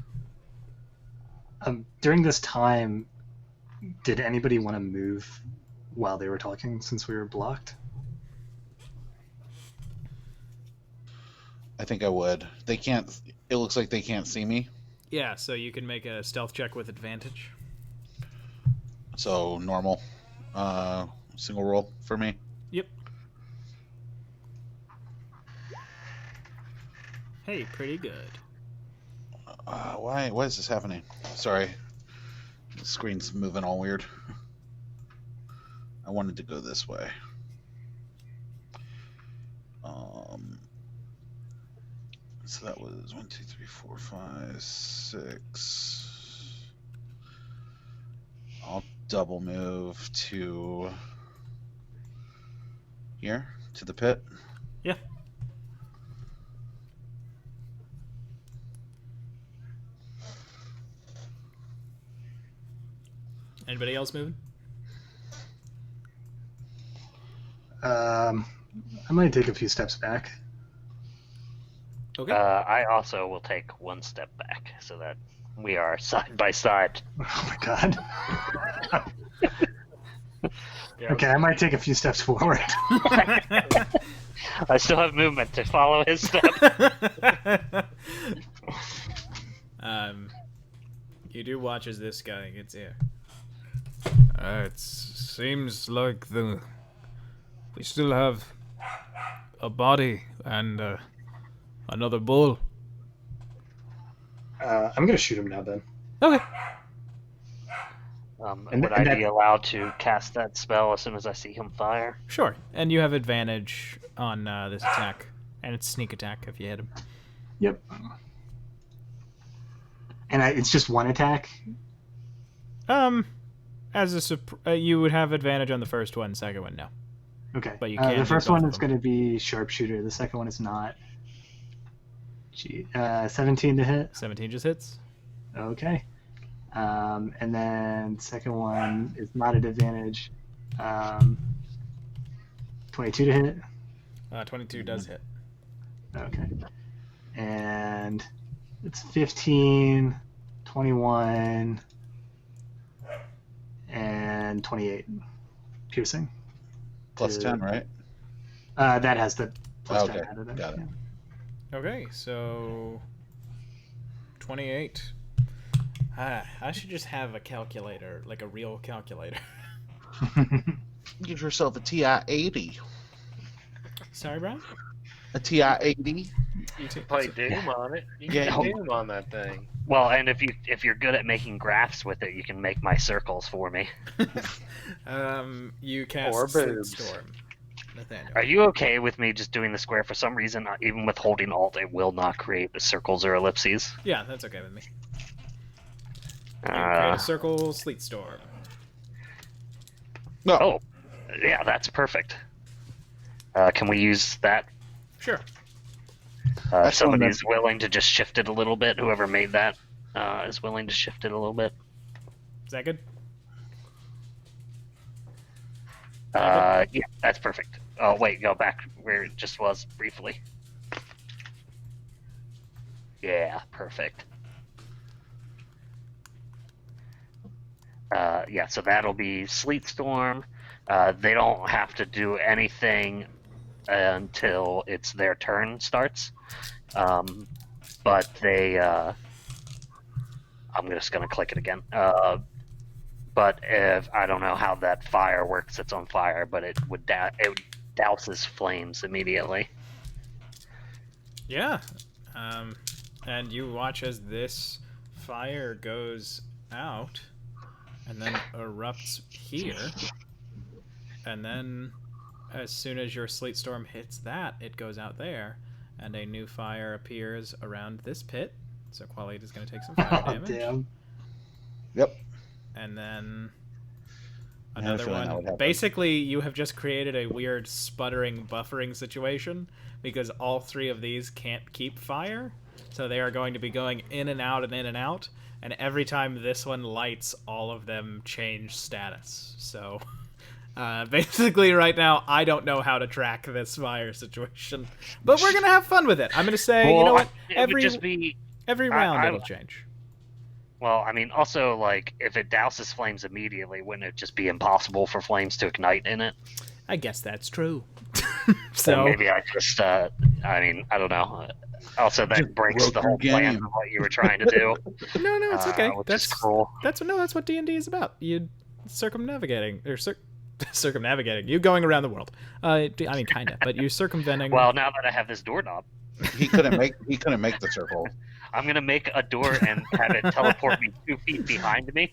Speaker 2: During this time, did anybody want to move while they were talking, since we were blocked?
Speaker 1: I think I would. They can't. It looks like they can't see me.
Speaker 3: Yeah, so you can make a stealth check with advantage.
Speaker 1: So normal, single roll for me.
Speaker 3: Yep. Hey, pretty good.
Speaker 1: Why is this happening? Sorry, the screen's moving all weird. I wanted to go this way. So that was 1, 2, 3, 4, 5, 6. I'll double move to here, to the pit.
Speaker 3: Yeah. Anybody else moving?
Speaker 2: I might take a few steps back.
Speaker 3: Okay.
Speaker 5: I also will take one step back so that we are side by side.
Speaker 2: Oh my god.
Speaker 6: Yeah,
Speaker 2: Okay, I might take a few steps forward.
Speaker 5: I still have movement to follow his step.
Speaker 3: You do watch as this guy gets here.
Speaker 7: It seems like we still have a body and another bull.
Speaker 2: I'm gonna shoot him now then.
Speaker 3: Okay.
Speaker 5: Would I be allowed to cast that spell as soon as I see him fire?
Speaker 3: Sure, and you have advantage on this attack, and it's sneak attack if you hit him.
Speaker 2: Yep. And it's just one attack?
Speaker 3: As a you would have advantage on the first one, second one, no.
Speaker 2: Okay.
Speaker 3: But you can
Speaker 2: the first
Speaker 3: do both
Speaker 2: one
Speaker 3: of
Speaker 2: is
Speaker 3: them.
Speaker 2: going to be sharpshooter. The second one is not. 17 to hit.
Speaker 3: 17 just hits.
Speaker 2: Okay. And then second one is not at advantage. 22 to hit.
Speaker 3: 22 does hit.
Speaker 2: Okay. And it's 15, 21, and 28. Piercing.
Speaker 1: Plus 10, right?
Speaker 2: That has the plus
Speaker 1: Okay,
Speaker 2: 10 added in.
Speaker 1: got it.
Speaker 3: Okay, so 28. I should just have a calculator, like a real calculator.
Speaker 2: Yeah.
Speaker 1: Get yourself a TI-80.
Speaker 3: Sorry, Brian?
Speaker 1: A TI-80?
Speaker 6: You can play Doom on it. You
Speaker 1: Yeah,
Speaker 6: can
Speaker 1: you-
Speaker 6: Doom on that thing.
Speaker 5: Well, and if you're good at making graphs with it, you can make my circles for me.
Speaker 3: You cast
Speaker 6: Or
Speaker 3: Sleep
Speaker 6: boobs.
Speaker 3: Storm, Nathaniel.
Speaker 5: Are you okay with me just doing the square? For some reason, even with holding Alt, it will not create the circles or ellipses.
Speaker 3: Yeah, that's okay with me. You create a circle, Sleet Storm.
Speaker 1: No.
Speaker 5: Oh, yeah, that's perfect. Can we use that?
Speaker 3: Sure.
Speaker 5: If
Speaker 1: That's
Speaker 5: somebody's willing to just shift it a little bit, whoever made that is willing to shift it a little bit.
Speaker 3: Is that good?
Speaker 5: Yeah, that's perfect. Oh, wait, go back where it just was briefly. Yeah, perfect. Yeah, so that'll be Sleet Storm. They don't have to do anything until it's their turn starts. But they... I'm just going to click it again. But if I don't know how that fire works, it's on fire, but it would douses flames immediately.
Speaker 3: Yeah. And you watch as this fire goes out and then erupts here. And then as soon as your Sleet Storm hits that, it goes out there. And a new fire appears around this pit. So Qualit is going to take some fire
Speaker 2: Oh,
Speaker 3: damage.
Speaker 2: damn.
Speaker 1: Yep.
Speaker 3: And then
Speaker 1: I had a
Speaker 3: another
Speaker 1: feeling that would
Speaker 3: one.
Speaker 1: happen.
Speaker 3: Basically, you have just created a weird sputtering, buffering situation because all three of these can't keep fire. So they are going to be going in and out and in and out. And every time this one lights, all of them change status. So basically right now, I don't know how to track this fire situation. But we're going to have fun with it. I'm going to say, you know what?
Speaker 5: It would just be...
Speaker 3: Every round
Speaker 5: I-
Speaker 3: it'll change.
Speaker 5: Well, I mean, also, like, if it douses flames immediately, wouldn't it just be impossible for flames to ignite in it?
Speaker 3: I guess that's true.
Speaker 5: So
Speaker 3: So
Speaker 5: maybe I just, I mean, I don't know. Also, that
Speaker 1: Just
Speaker 5: breaks
Speaker 1: broke
Speaker 5: the
Speaker 1: your
Speaker 5: whole plan
Speaker 1: game.
Speaker 5: of what you were trying to do.
Speaker 3: no, it's okay.
Speaker 5: Which
Speaker 3: That's
Speaker 5: is cool.
Speaker 3: That's what D&D is about. You circumnavigating or circumnavigating. You going around the world. I mean, kind of, but you circumventing.
Speaker 5: Well, now that I have this doorknob,
Speaker 1: He couldn't make the circle.
Speaker 5: I'm gonna make a door and have it teleport me 2 feet behind me.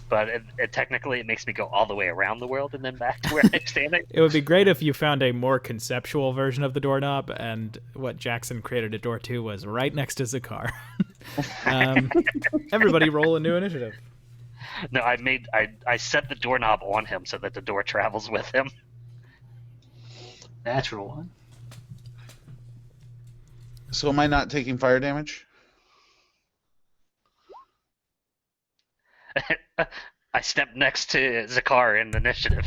Speaker 5: But technically, it makes me go all the way around the world and then back to where I'm standing.
Speaker 3: It would be great if you found a more conceptual version of the doorknob, and what Jackson created a door to was right next to Zakar. Everybody roll a new initiative.
Speaker 5: No, I set the doorknob on him so that the door travels with him.
Speaker 2: Natural one.
Speaker 1: So am I not taking fire damage?
Speaker 5: I stepped next to Zakar in initiative.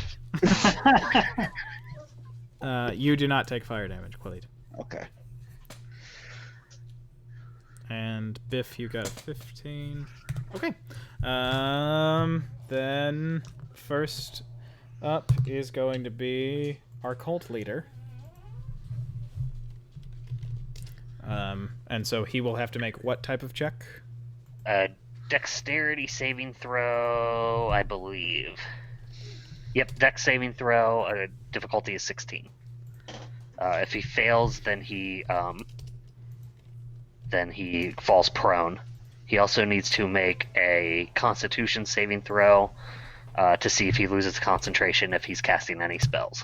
Speaker 3: You do not take fire damage, Qualit.
Speaker 1: Okay.
Speaker 3: And Biff, you got a 15. Okay. Then first up is going to be our cult leader. And so he will have to make what type of check?
Speaker 5: Dexterity saving throw, I believe. Yep, dex saving throw. Difficulty is 16. If he fails, then he falls prone. He also needs to make a Constitution saving throw to see if he loses concentration if he's casting any spells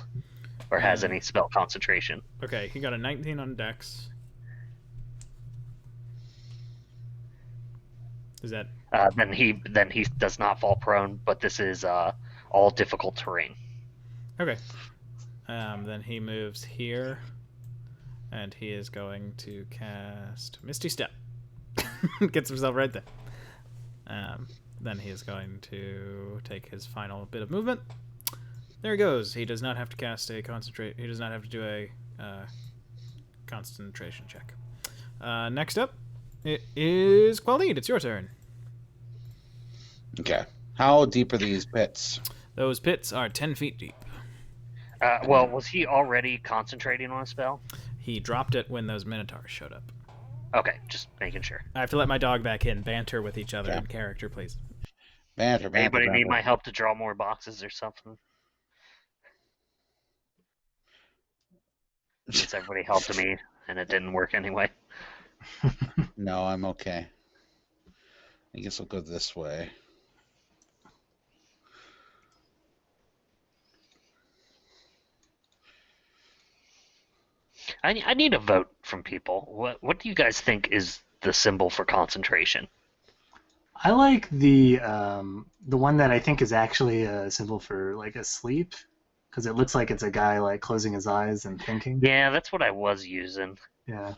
Speaker 5: or has any spell concentration.
Speaker 3: Okay, he got a 19 on Dex. Is that...
Speaker 5: Then he does not fall prone, but this is all difficult terrain.
Speaker 3: Okay. Then he moves here, and he is going to cast Misty Step. Gets himself right there. Then he is going to take his final bit of movement. There he goes. He does not have to cast a concentrate. He does not have to do a concentration check. Next up, it is Qualid. It's your turn.
Speaker 1: Okay. How deep are these pits?
Speaker 3: Those pits are 10 feet deep.
Speaker 5: Well, was he already concentrating on a spell?
Speaker 3: He dropped it when those minotaurs showed up.
Speaker 5: Okay, just making sure.
Speaker 3: I have to let my dog back in. Banter with each other
Speaker 1: Okay.
Speaker 3: in character, please.
Speaker 1: Banter, banter,
Speaker 5: Anybody
Speaker 1: banter.
Speaker 5: need my help to draw more boxes or something? Since everybody helped me and it didn't work anyway.
Speaker 1: No, I'm okay. I guess I'll go this way.
Speaker 5: I need a vote from people. What do you guys think is the symbol for concentration?
Speaker 2: I like the one that I think is actually a symbol for like a sleep, because it looks like it's a guy like closing his eyes and thinking.
Speaker 5: Yeah, that's what I was using.
Speaker 2: Yeah.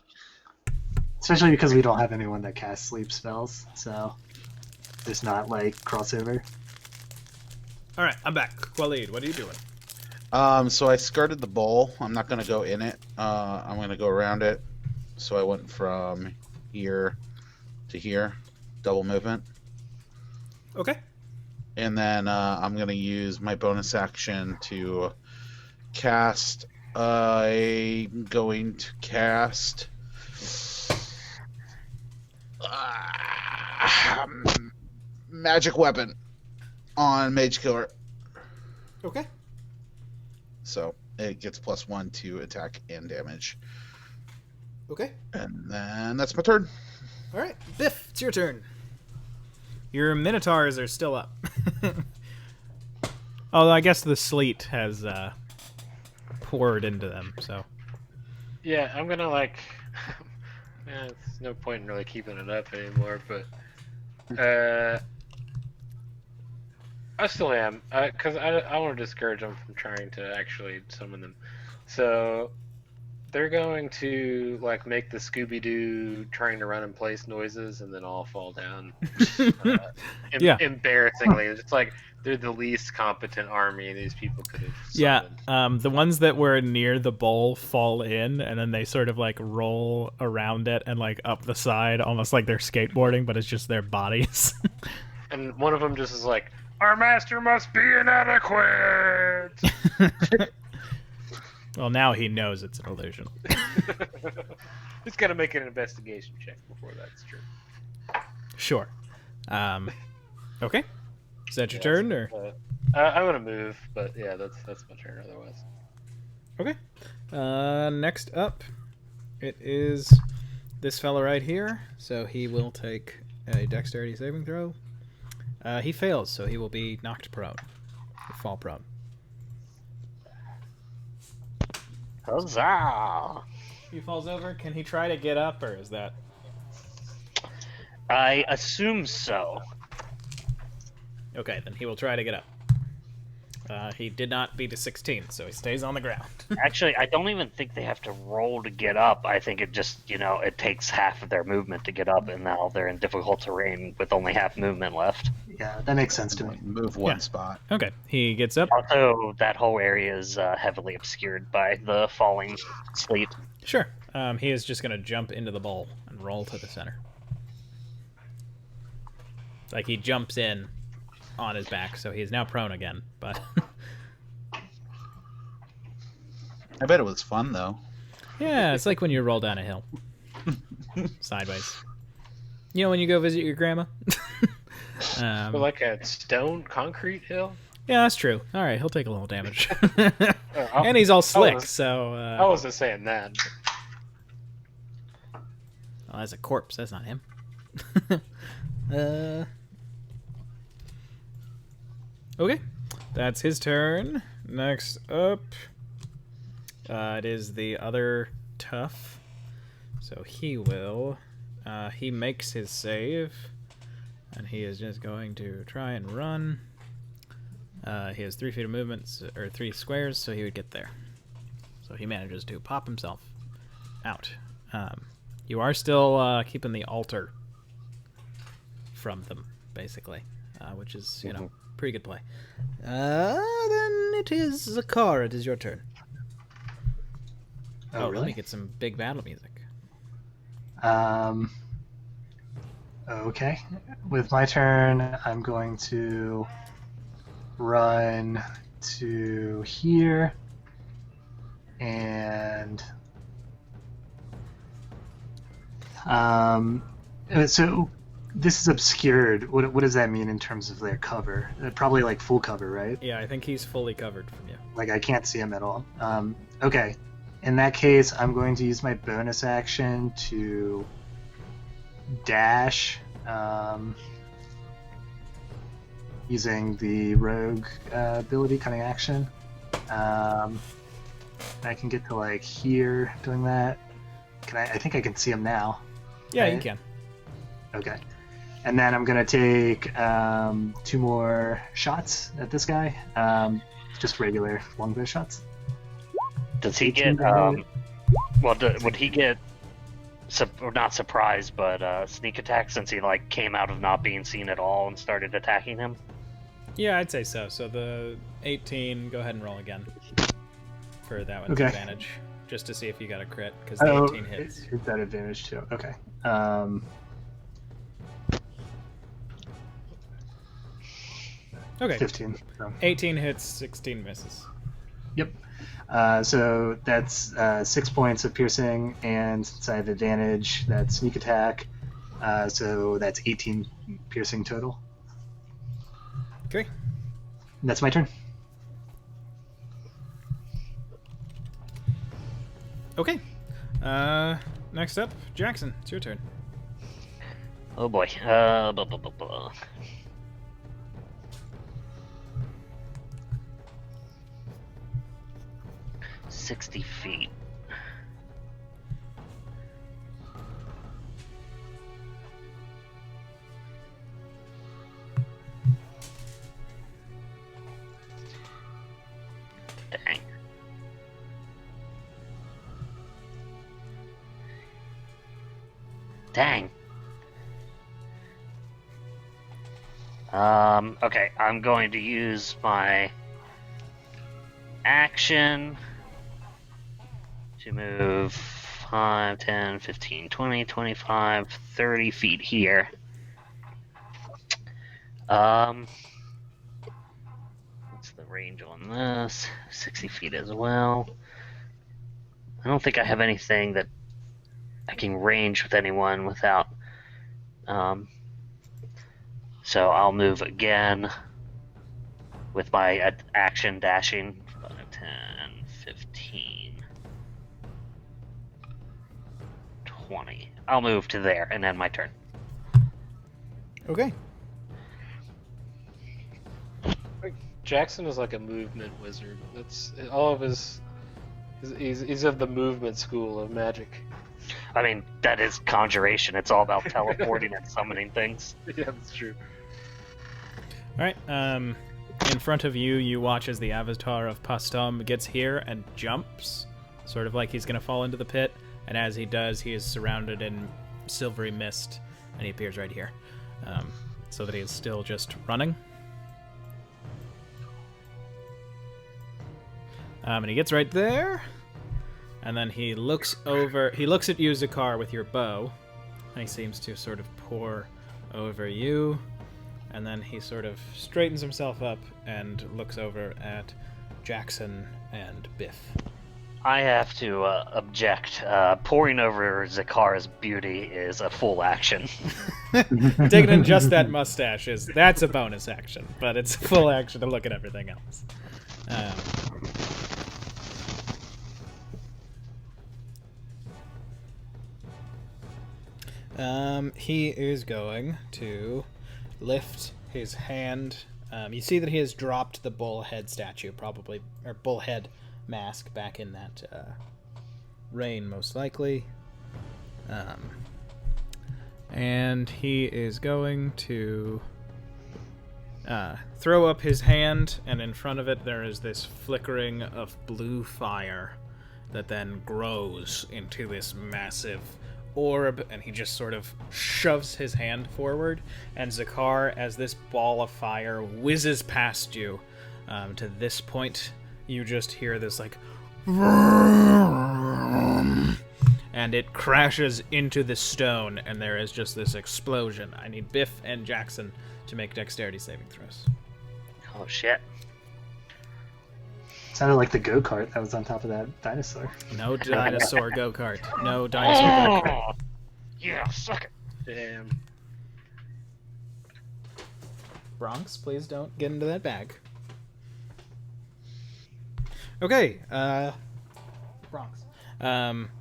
Speaker 2: Especially because we don't have anyone that casts sleep spells, so there's not like crossover.
Speaker 3: All right, I'm back. Qualid, what are you doing?
Speaker 1: So I skirted the bowl. I'm not going to go in it. I'm going to go around it. So I went from here to here, double movement.
Speaker 3: Okay.
Speaker 1: And then I'm going to use my bonus action to cast. I'm going to cast magic weapon on Mage Killer.
Speaker 3: Okay.
Speaker 1: So it gets +1 to attack and damage.
Speaker 3: Okay.
Speaker 1: And then that's my turn.
Speaker 3: All right, Biff, it's your turn. Your minotaurs are still up. Although I guess the sleet has poured into them, so.
Speaker 6: Yeah, I'm gonna like. There's no point in really keeping it up anymore, but I still am, because I want to discourage them from trying to actually summon them. So they're going to like make the Scooby-Doo trying to run in place noises, and then all fall down.
Speaker 3: Yeah.
Speaker 6: Embarrassingly, it's like they're the least competent army these people could have summoned.
Speaker 3: Yeah, the ones that were near the bowl fall in, and then they sort of like roll around it and like up the side, almost like they're skateboarding, but it's just their bodies.
Speaker 6: And one of them just is like, "Our master must be inadequate."
Speaker 3: Well, now he knows it's an illusion.
Speaker 6: He's got to make an investigation check before that's true.
Speaker 3: Sure. Okay. Is that your turn, or?
Speaker 6: I'm gonna move, but yeah, that's my turn otherwise.
Speaker 3: Okay. Next up, it is this fella right here. So he will take a dexterity saving throw. He fails, so he will be knocked prone. He'll fall prone.
Speaker 5: Huzzah!
Speaker 3: He falls over. Can he try to get up, or is that?
Speaker 5: I assume so.
Speaker 3: Okay, then he will try to get up. He did not beat a 16, so he stays on the ground.
Speaker 5: Actually, I don't even think they have to roll to get up. I think it just, it takes half of their movement to get up, and now they're in difficult terrain with only half movement left.
Speaker 2: Yeah, that makes sense to me.
Speaker 1: Move one
Speaker 3: Yeah.
Speaker 1: spot.
Speaker 3: Okay, he gets up.
Speaker 5: Also, that whole area is heavily obscured by the falling sleet.
Speaker 3: Sure. He is just going to jump into the bowl and roll to the center. Like, he jumps in on his back, so he is now prone again, but...
Speaker 1: I bet it was fun, though.
Speaker 3: Yeah, it's like when you roll down a hill. Sideways. You know when you go visit your grandma?
Speaker 6: But like a stone concrete hill.
Speaker 3: Yeah, that's true. All right, he'll take a little damage.
Speaker 6: I
Speaker 3: And he's all slick,
Speaker 6: was-
Speaker 3: so...
Speaker 6: I wasn't saying that.
Speaker 3: Well, that's a corpse. That's not him. Okay, that's his turn. Next up, it is the other tough. So he will. He makes his save, and he is just going to try and run. He has 3 feet of movement, or 3 squares, so he would get there. So he manages to pop himself out. You are still keeping the altar from them, basically, which is, you know, pretty good play. Then it is Zakar. It is your turn.
Speaker 2: Oh,
Speaker 3: Let me
Speaker 2: really?
Speaker 3: get some big battle music.
Speaker 2: Okay. With my turn, I'm going to run to here and so this is obscured. What does that mean in terms of their cover? Probably like full cover, right?
Speaker 3: Yeah, I think he's fully covered from you.
Speaker 2: Like I can't see him at all. Okay. In that case, I'm going to use my bonus action to dash, using the rogue ability, cunning action. I can get to like here doing that. I think I can see him now.
Speaker 3: Yeah,
Speaker 2: right?
Speaker 3: you can.
Speaker 2: Okay. And then I'm gonna take 2 more shots at this guy. Just regular longbow shots.
Speaker 5: Does he get? Would he get? Or not surprised, but sneak attack since he like came out of not being seen at all and started attacking him.
Speaker 3: Yeah, I'd say so. So the 18, go ahead and roll again for that one's
Speaker 2: Okay.
Speaker 3: advantage, just to see if you got a crit, because the 18 hits.
Speaker 2: Is that advantage too? Okay.
Speaker 3: Okay,
Speaker 2: 15. So.
Speaker 3: 18 hits, 16 misses.
Speaker 2: Yep. So that's 6 points of piercing, and since I have advantage, that's sneak attack. So that's 18 piercing total.
Speaker 3: Okay.
Speaker 2: And that's my turn.
Speaker 3: Okay. Next up, Jackson. It's your turn.
Speaker 5: Oh boy. Blah, blah, blah, blah. $60 feet. Dang. Dang. Okay, I'm going to use my action to move 5, 10, 15, 20, 25, 30 feet here. What's the range on this? 60 feet as well. I don't think I have anything that I can range with anyone without. So I'll move again with my action dashing. 5, 10, 15, 20. I'll move to there and end my turn.
Speaker 3: Okay.
Speaker 6: Jackson is like a movement wizard. That's all of his. He's of the movement school of magic.
Speaker 5: I mean, that is conjuration. It's all about teleporting and summoning things.
Speaker 6: Yeah, that's true.
Speaker 3: All right. In front of you, you watch as the avatar of Pastum gets here and jumps, sort of like he's going to fall into the pit. And as he does, he is surrounded in silvery mist, and he appears right here, so that he is still just running. And he gets right there, and then he looks over. He looks at you, Zakar, with your bow, and he seems to sort of pour over you. And then he sort of straightens himself up and looks over at Jackson and Biff.
Speaker 5: I have to object. Pouring over Zakar's beauty is a full action.
Speaker 3: Taking in just that mustache that's a bonus action, but it's full action to look at everything else. He is going to lift his hand. You see that he has dropped the bullhead statue, probably, or bullhead mask back in that rain, most likely. And he is going to throw up his hand, and in front of it there is this flickering of blue fire that then grows into this massive orb, and he just sort of shoves his hand forward, and Zakar, as this ball of fire whizzes past you, to this point, you just hear this, like, and it crashes into the stone, and there is just this explosion. I need Biff and Jackson to make dexterity saving throws.
Speaker 5: Oh shit.
Speaker 2: Sounded like the go-kart that was on top of that dinosaur.
Speaker 3: No dinosaur go-kart. No dinosaur go-kart.
Speaker 5: Oh, yeah, suck it.
Speaker 6: Damn.
Speaker 3: Bronx, please don't get into that bag. Okay, Bronx.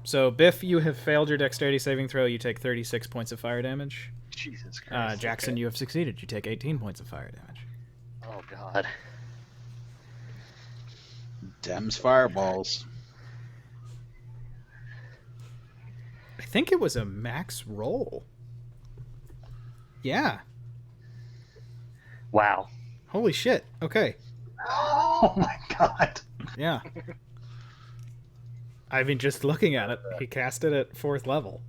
Speaker 3: So Biff, you have failed your dexterity saving throw. You take 36 points of fire damage.
Speaker 6: Jesus Christ.
Speaker 3: Jackson,
Speaker 6: okay.
Speaker 3: you have succeeded. You take 18 points of fire damage.
Speaker 5: Oh god.
Speaker 1: Dem's fireballs.
Speaker 3: I think it was a max roll. Yeah.
Speaker 5: Wow.
Speaker 3: Holy shit. Okay.
Speaker 2: Oh my god.
Speaker 3: Yeah. I mean, just looking at it, he cast it at 4th level.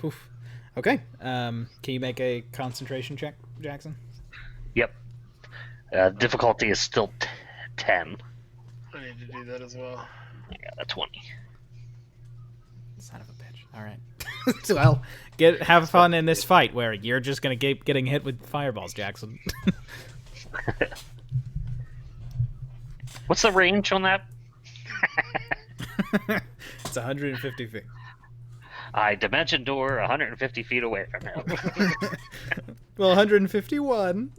Speaker 3: Oof. Okay. Can you make a concentration check, Jackson?
Speaker 5: Yep. Difficulty is still 10.
Speaker 6: I need to do that as well.
Speaker 5: I got a 20.
Speaker 3: Son of a bitch. All right. Well, have fun in this fight where you're just gonna keep getting hit with fireballs, Jackson.
Speaker 5: What's the range on that?
Speaker 3: It's 150 feet.
Speaker 5: I dimension door 150 feet away from him.
Speaker 3: Well, 151.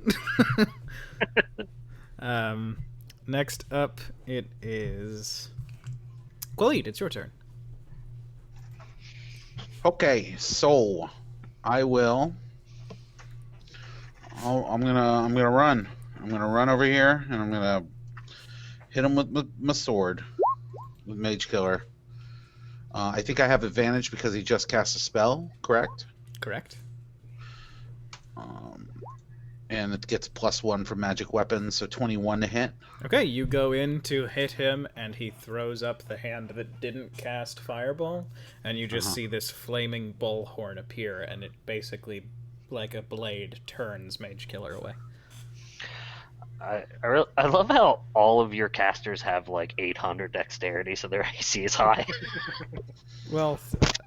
Speaker 3: Next up, it is Khalid. It's your turn.
Speaker 1: Okay, so I will. I'm gonna run. I'm gonna run over here, and I'm gonna hit him with my sword, with Mage Killer. I think I have advantage because he just cast a spell, correct?
Speaker 3: Correct.
Speaker 1: And it gets +1 from magic weapons, so 21 to hit.
Speaker 3: Okay, you go in to hit him, and he throws up the hand that didn't cast Fireball, and you just see this flaming bullhorn appear, and it basically, like a blade, turns Mage Killer away.
Speaker 5: I love how all of your casters have like 800 dexterity, so their AC is high.
Speaker 3: Well,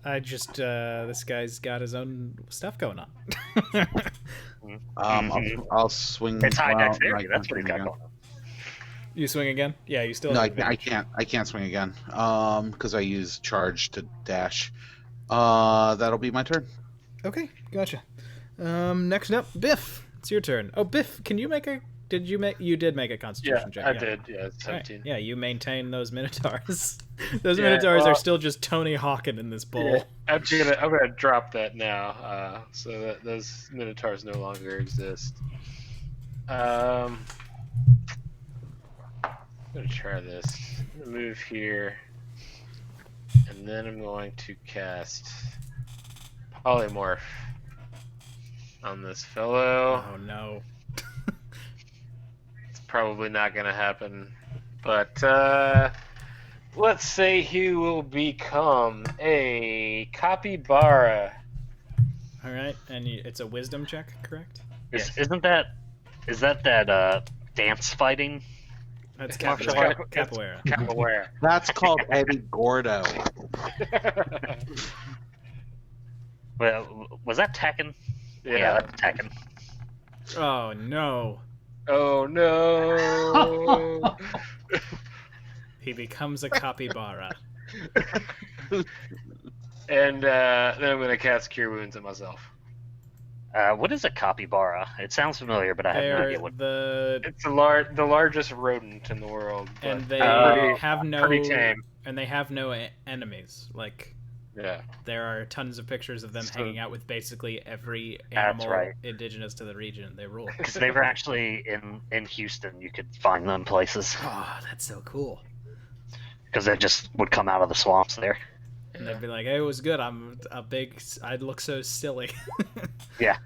Speaker 3: I just, this guy's got his own stuff going on.
Speaker 1: I'll swing.
Speaker 5: It's high
Speaker 1: well,
Speaker 5: dexterity.
Speaker 1: I
Speaker 5: That's
Speaker 1: can
Speaker 5: what he's
Speaker 1: swing
Speaker 5: got
Speaker 1: again.
Speaker 5: going on.
Speaker 3: You swing again? Yeah, you still
Speaker 1: No,
Speaker 3: have
Speaker 1: I
Speaker 3: advantage.
Speaker 1: can't swing again. Because I use charge to dash. That'll be my turn.
Speaker 3: Okay, gotcha. Next up, Biff. It's your turn. Oh, Biff, can you make a... You did make a
Speaker 6: Yeah,
Speaker 3: constitution check.
Speaker 6: I did. Yeah, it's
Speaker 3: All right.
Speaker 6: 17.
Speaker 3: Yeah, you maintain those minotaurs. Those
Speaker 6: Yeah,
Speaker 3: minotaurs
Speaker 6: well-
Speaker 3: are still just Tony Hawking in this bowl.
Speaker 6: Yeah, I'm gonna drop that now, so that those minotaurs no longer exist. I'm gonna try this. I'm gonna move here, and then I'm going to cast polymorph on this fellow.
Speaker 3: Oh no.
Speaker 6: It's probably not gonna happen, but let's say he will become a capybara.
Speaker 3: All right, and it's a wisdom check, correct?
Speaker 6: Yes.
Speaker 5: Is that dance fighting?
Speaker 3: That's
Speaker 6: Martial
Speaker 3: capoeira.
Speaker 6: art.
Speaker 3: Capoeira.
Speaker 6: Capoeira.
Speaker 1: That's called Eddie Gordo.
Speaker 5: Well, was that Tekken?
Speaker 6: Yeah.
Speaker 5: That's Tekken.
Speaker 3: Oh no.
Speaker 6: Oh no!
Speaker 3: He becomes a capybara.
Speaker 6: And then I'm gonna cast Cure Wounds on myself.
Speaker 5: What is a capybara? It sounds familiar, but I have no
Speaker 3: They're
Speaker 5: idea what.
Speaker 6: It's the largest rodent in the world.
Speaker 3: And
Speaker 6: but
Speaker 3: they
Speaker 6: pretty-
Speaker 3: have no
Speaker 6: pretty tame.
Speaker 3: and they have no enemies. Like
Speaker 4: Yeah.
Speaker 3: There are tons of pictures of them
Speaker 6: So-
Speaker 3: hanging out with basically every
Speaker 5: That's
Speaker 3: animal
Speaker 5: right.
Speaker 3: indigenous to the region. They rule.
Speaker 5: Because they were actually in Houston. You could find them places
Speaker 3: Oh, that's so cool.
Speaker 5: because they just would come out of the swamps there.
Speaker 3: And they'd be like, "Hey, it was good. I'm a big. I'd look so silly."
Speaker 5: Yeah.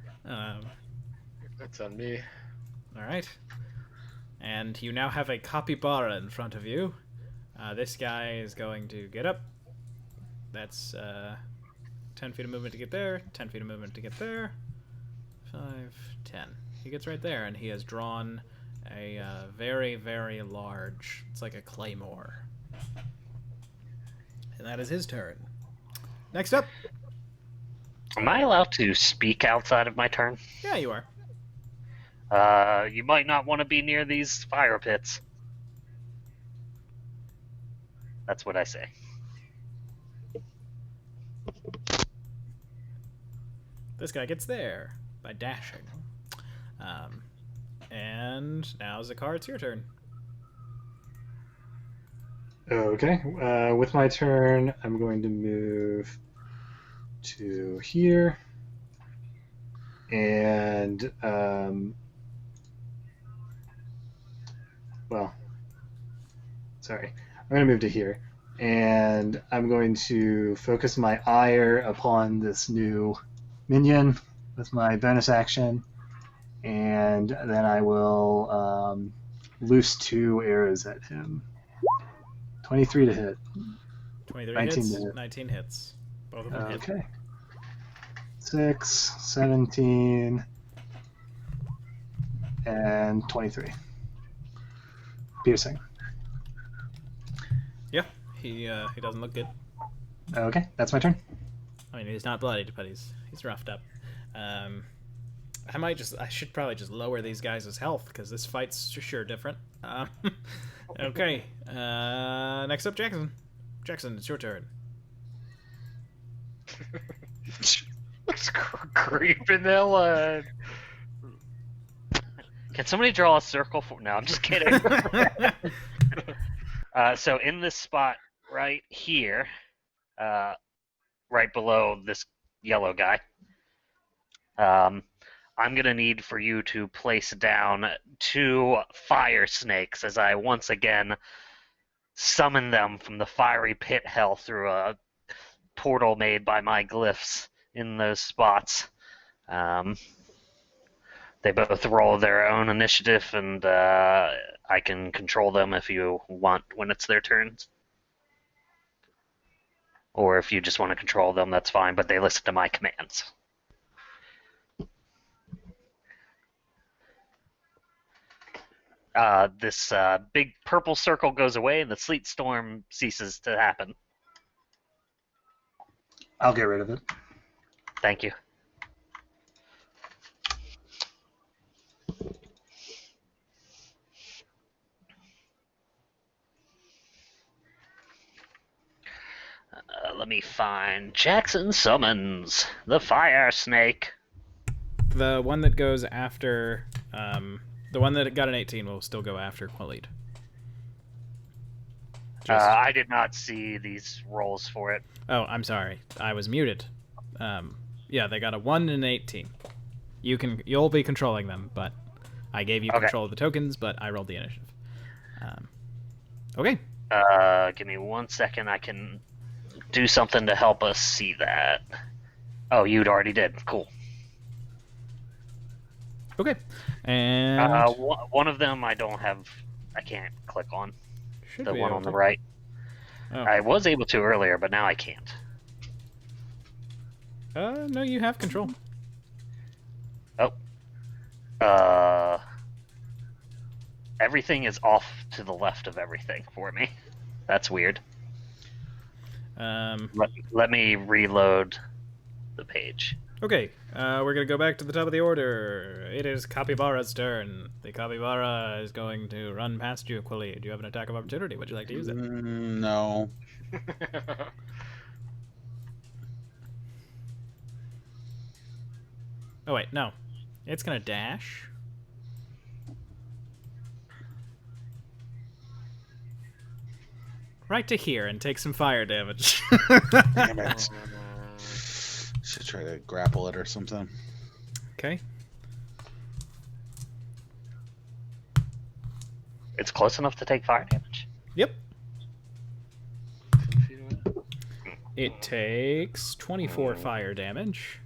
Speaker 6: That's on me.
Speaker 3: All right. And you now have a capybara in front of you. This guy is going to get up. That's 10 feet of movement to get there. 10 feet of movement to get there. 5, 10. He gets right there, and he has drawn a very, very large. It's like a claymore. And that is his turn. Next up.
Speaker 5: Am I allowed to speak outside of my turn?
Speaker 3: Yeah, you are.
Speaker 5: You might not want to be near these fire pits. That's what I say.
Speaker 3: This guy gets there by dashing. And now, Zakar, it's your turn.
Speaker 2: Okay. With my turn, I'm going to move to here. And, well, sorry. I'm going to move to here. And I'm going to focus my ire upon this new minion with my bonus action. And then I will loose 2 arrows at him. 23 to hit.
Speaker 3: 23
Speaker 2: 19
Speaker 3: hits.
Speaker 2: to hit.
Speaker 3: 19 hits. Both of them hit.
Speaker 2: Okay. 6, 17, and 23. Piercing.
Speaker 3: Yeah, he doesn't look good.
Speaker 2: Okay, that's my turn.
Speaker 3: I mean, he's not bloodied, but he's roughed up. I should probably just lower these guys' health, because this fight's sure different. Okay, next up, Jackson. Jackson, it's your turn.
Speaker 4: It's creeping that line.
Speaker 5: Can somebody draw a circle for? No, I'm just kidding. So in this spot right here, right below this yellow guy, I'm gonna need for you to place down 2 fire snakes as I once again summon them from the fiery pit hell through a portal made by my glyphs in those spots. They both roll their own initiative, and I can control them if you want when it's their turns. Or if you just want to control them, that's fine, but they listen to my commands. This big purple circle goes away, and the sleet storm ceases to happen.
Speaker 2: I'll get rid of it.
Speaker 5: Thank you. Let me find Jackson summons the fire snake.
Speaker 3: The one that goes after, the one that got an 18 will still go after Khalid.
Speaker 5: I did not see these rolls for it.
Speaker 3: Oh, I'm sorry. I was muted. Yeah, they got a 1 and an 18. You'll be controlling them, but I gave you control of the tokens, but I rolled the initiative. Okay.
Speaker 5: Give me 1 second. I can do something to help us see that. Oh, you'd already did. Cool.
Speaker 3: Okay. And
Speaker 5: One of them I can't click on.
Speaker 3: should
Speaker 5: The
Speaker 3: be
Speaker 5: one
Speaker 3: able
Speaker 5: on the
Speaker 3: to.
Speaker 5: right.
Speaker 3: Oh.
Speaker 5: I was able to earlier, but now I can't.
Speaker 3: No, you have control.
Speaker 5: Everything is off to the left of everything for me. That's weird. Let me reload the page.
Speaker 3: Okay, we're gonna go back to the top of the order. It is Capybara's turn. The Capybara is going to run past you, Quilly. Do you have an attack of opportunity? Would you like to use it?
Speaker 1: No.
Speaker 3: Oh wait, no. It's gonna dash. right to here and take some fire damage.
Speaker 1: Damn it. Should try to grapple it or something.
Speaker 3: Okay.
Speaker 5: It's close enough to take fire damage.
Speaker 3: Yep.
Speaker 4: 10 feet away.
Speaker 3: It takes 24 fire damage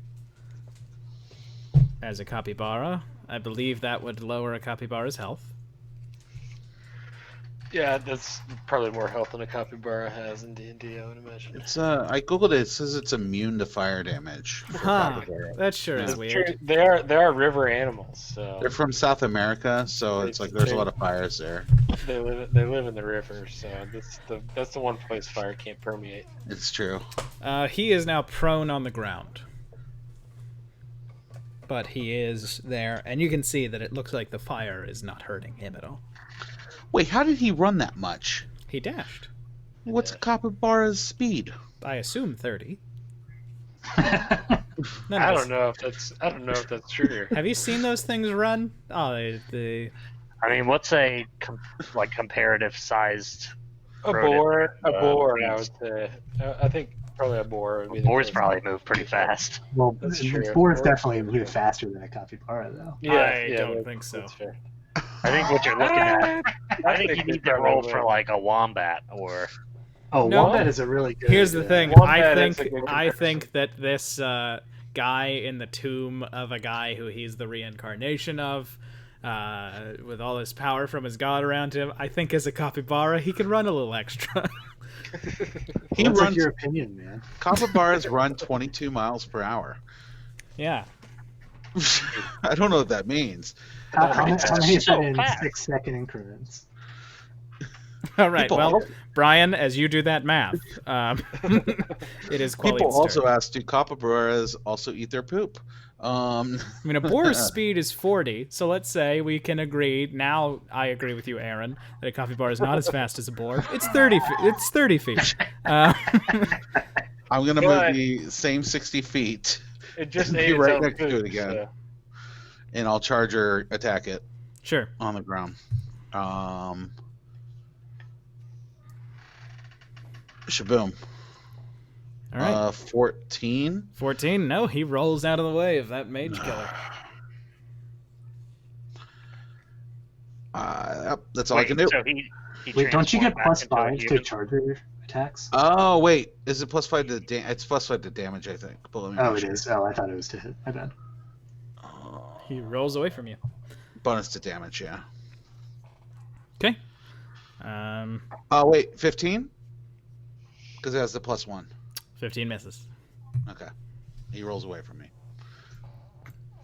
Speaker 3: as a capybara. I believe that would lower a capybara's health.
Speaker 6: Yeah, that's probably more health than a capybara has in D&D, I would imagine.
Speaker 1: It's I googled it. It says it's immune to fire damage. For
Speaker 3: Huh.
Speaker 1: capybara.
Speaker 3: That sure is
Speaker 6: It's
Speaker 3: weird.
Speaker 6: true, they are river animals, so
Speaker 1: They're from South America, so it's like there's a lot of fires there.
Speaker 6: they live in the river. So that's the one place fire can't permeate.
Speaker 1: It's true.
Speaker 3: He is now prone on the ground. But he is there, and you can see that it looks like the fire is not hurting him at all.
Speaker 1: Wait, how did he run that much?
Speaker 3: He dashed.
Speaker 1: What's a capybara's speed?
Speaker 3: I assume 30.
Speaker 6: I don't know if that's true.
Speaker 3: Have you seen those things run? Oh, they
Speaker 5: I mean, what's a comparative sized?
Speaker 6: A boar, I would say. I think probably a boar would be the
Speaker 5: Boars
Speaker 6: closest.
Speaker 5: probably move pretty fast.
Speaker 2: Well,
Speaker 6: That's
Speaker 2: the
Speaker 6: true.
Speaker 2: boars definitely move faster than a capybara, though.
Speaker 3: I don't think so.
Speaker 6: That's fair.
Speaker 5: I think what you're looking at. I think you
Speaker 6: think
Speaker 5: need
Speaker 6: they
Speaker 5: to roll
Speaker 6: probably
Speaker 5: for
Speaker 6: will.
Speaker 5: like a wombat or.
Speaker 2: Oh,
Speaker 3: No.
Speaker 2: wombat is a really good.
Speaker 3: Here's the thing.
Speaker 6: Wombat
Speaker 3: I
Speaker 6: is a
Speaker 3: think
Speaker 6: good
Speaker 3: I
Speaker 6: comparison.
Speaker 3: think that this guy in the tomb of a guy who he's the reincarnation of, with all his power from his god around him, I think as a capybara he can run a little extra.
Speaker 1: He
Speaker 2: What's like
Speaker 1: runs.
Speaker 2: your opinion, man?
Speaker 1: Capybaras run 22 miles per hour.
Speaker 3: Yeah.
Speaker 1: I don't know what that means.
Speaker 2: How many is
Speaker 5: so
Speaker 2: that in
Speaker 5: fast.
Speaker 2: 6-second increments?
Speaker 3: All right.
Speaker 1: People
Speaker 3: Well,
Speaker 1: al-
Speaker 3: Brian, as you do that math, it is
Speaker 1: People
Speaker 3: Qualine's
Speaker 1: also
Speaker 3: turn.
Speaker 1: ask, do capybaras also eat their poop?
Speaker 3: I mean, a boar's speed is 40, so let's say we can agree. Now, I agree with you, Aaron, that a capybara is not as fast as a boar. It's 30. It's 30 feet.
Speaker 1: I'm gonna
Speaker 6: But-
Speaker 1: move the same 60 feet,
Speaker 6: It just
Speaker 1: Be
Speaker 6: ate its
Speaker 1: right
Speaker 6: own
Speaker 1: next to
Speaker 6: food,
Speaker 1: it again.
Speaker 6: so-
Speaker 1: and I'll charge or attack it
Speaker 3: Sure.
Speaker 1: on the ground. Shaboom.
Speaker 3: All right.
Speaker 1: 14.
Speaker 3: 14. No, he rolls out of the way of that mage killer.
Speaker 1: Yep, that's all I can do.
Speaker 5: So he
Speaker 2: Wait, don't you get
Speaker 5: transformed back into a
Speaker 2: +5 to
Speaker 5: human?
Speaker 2: charger attacks?
Speaker 1: Oh wait, is it +5 to it's +5 to damage? I think. But let me
Speaker 2: Oh,
Speaker 1: make
Speaker 2: it
Speaker 1: sure.
Speaker 2: is. Oh, I thought it was to hit. My bad.
Speaker 3: He rolls away from you.
Speaker 1: Bonus to damage, yeah.
Speaker 3: Okay.
Speaker 1: Oh wait, 15? Because it has the +1.
Speaker 3: 15 misses.
Speaker 1: Okay. He rolls away from me.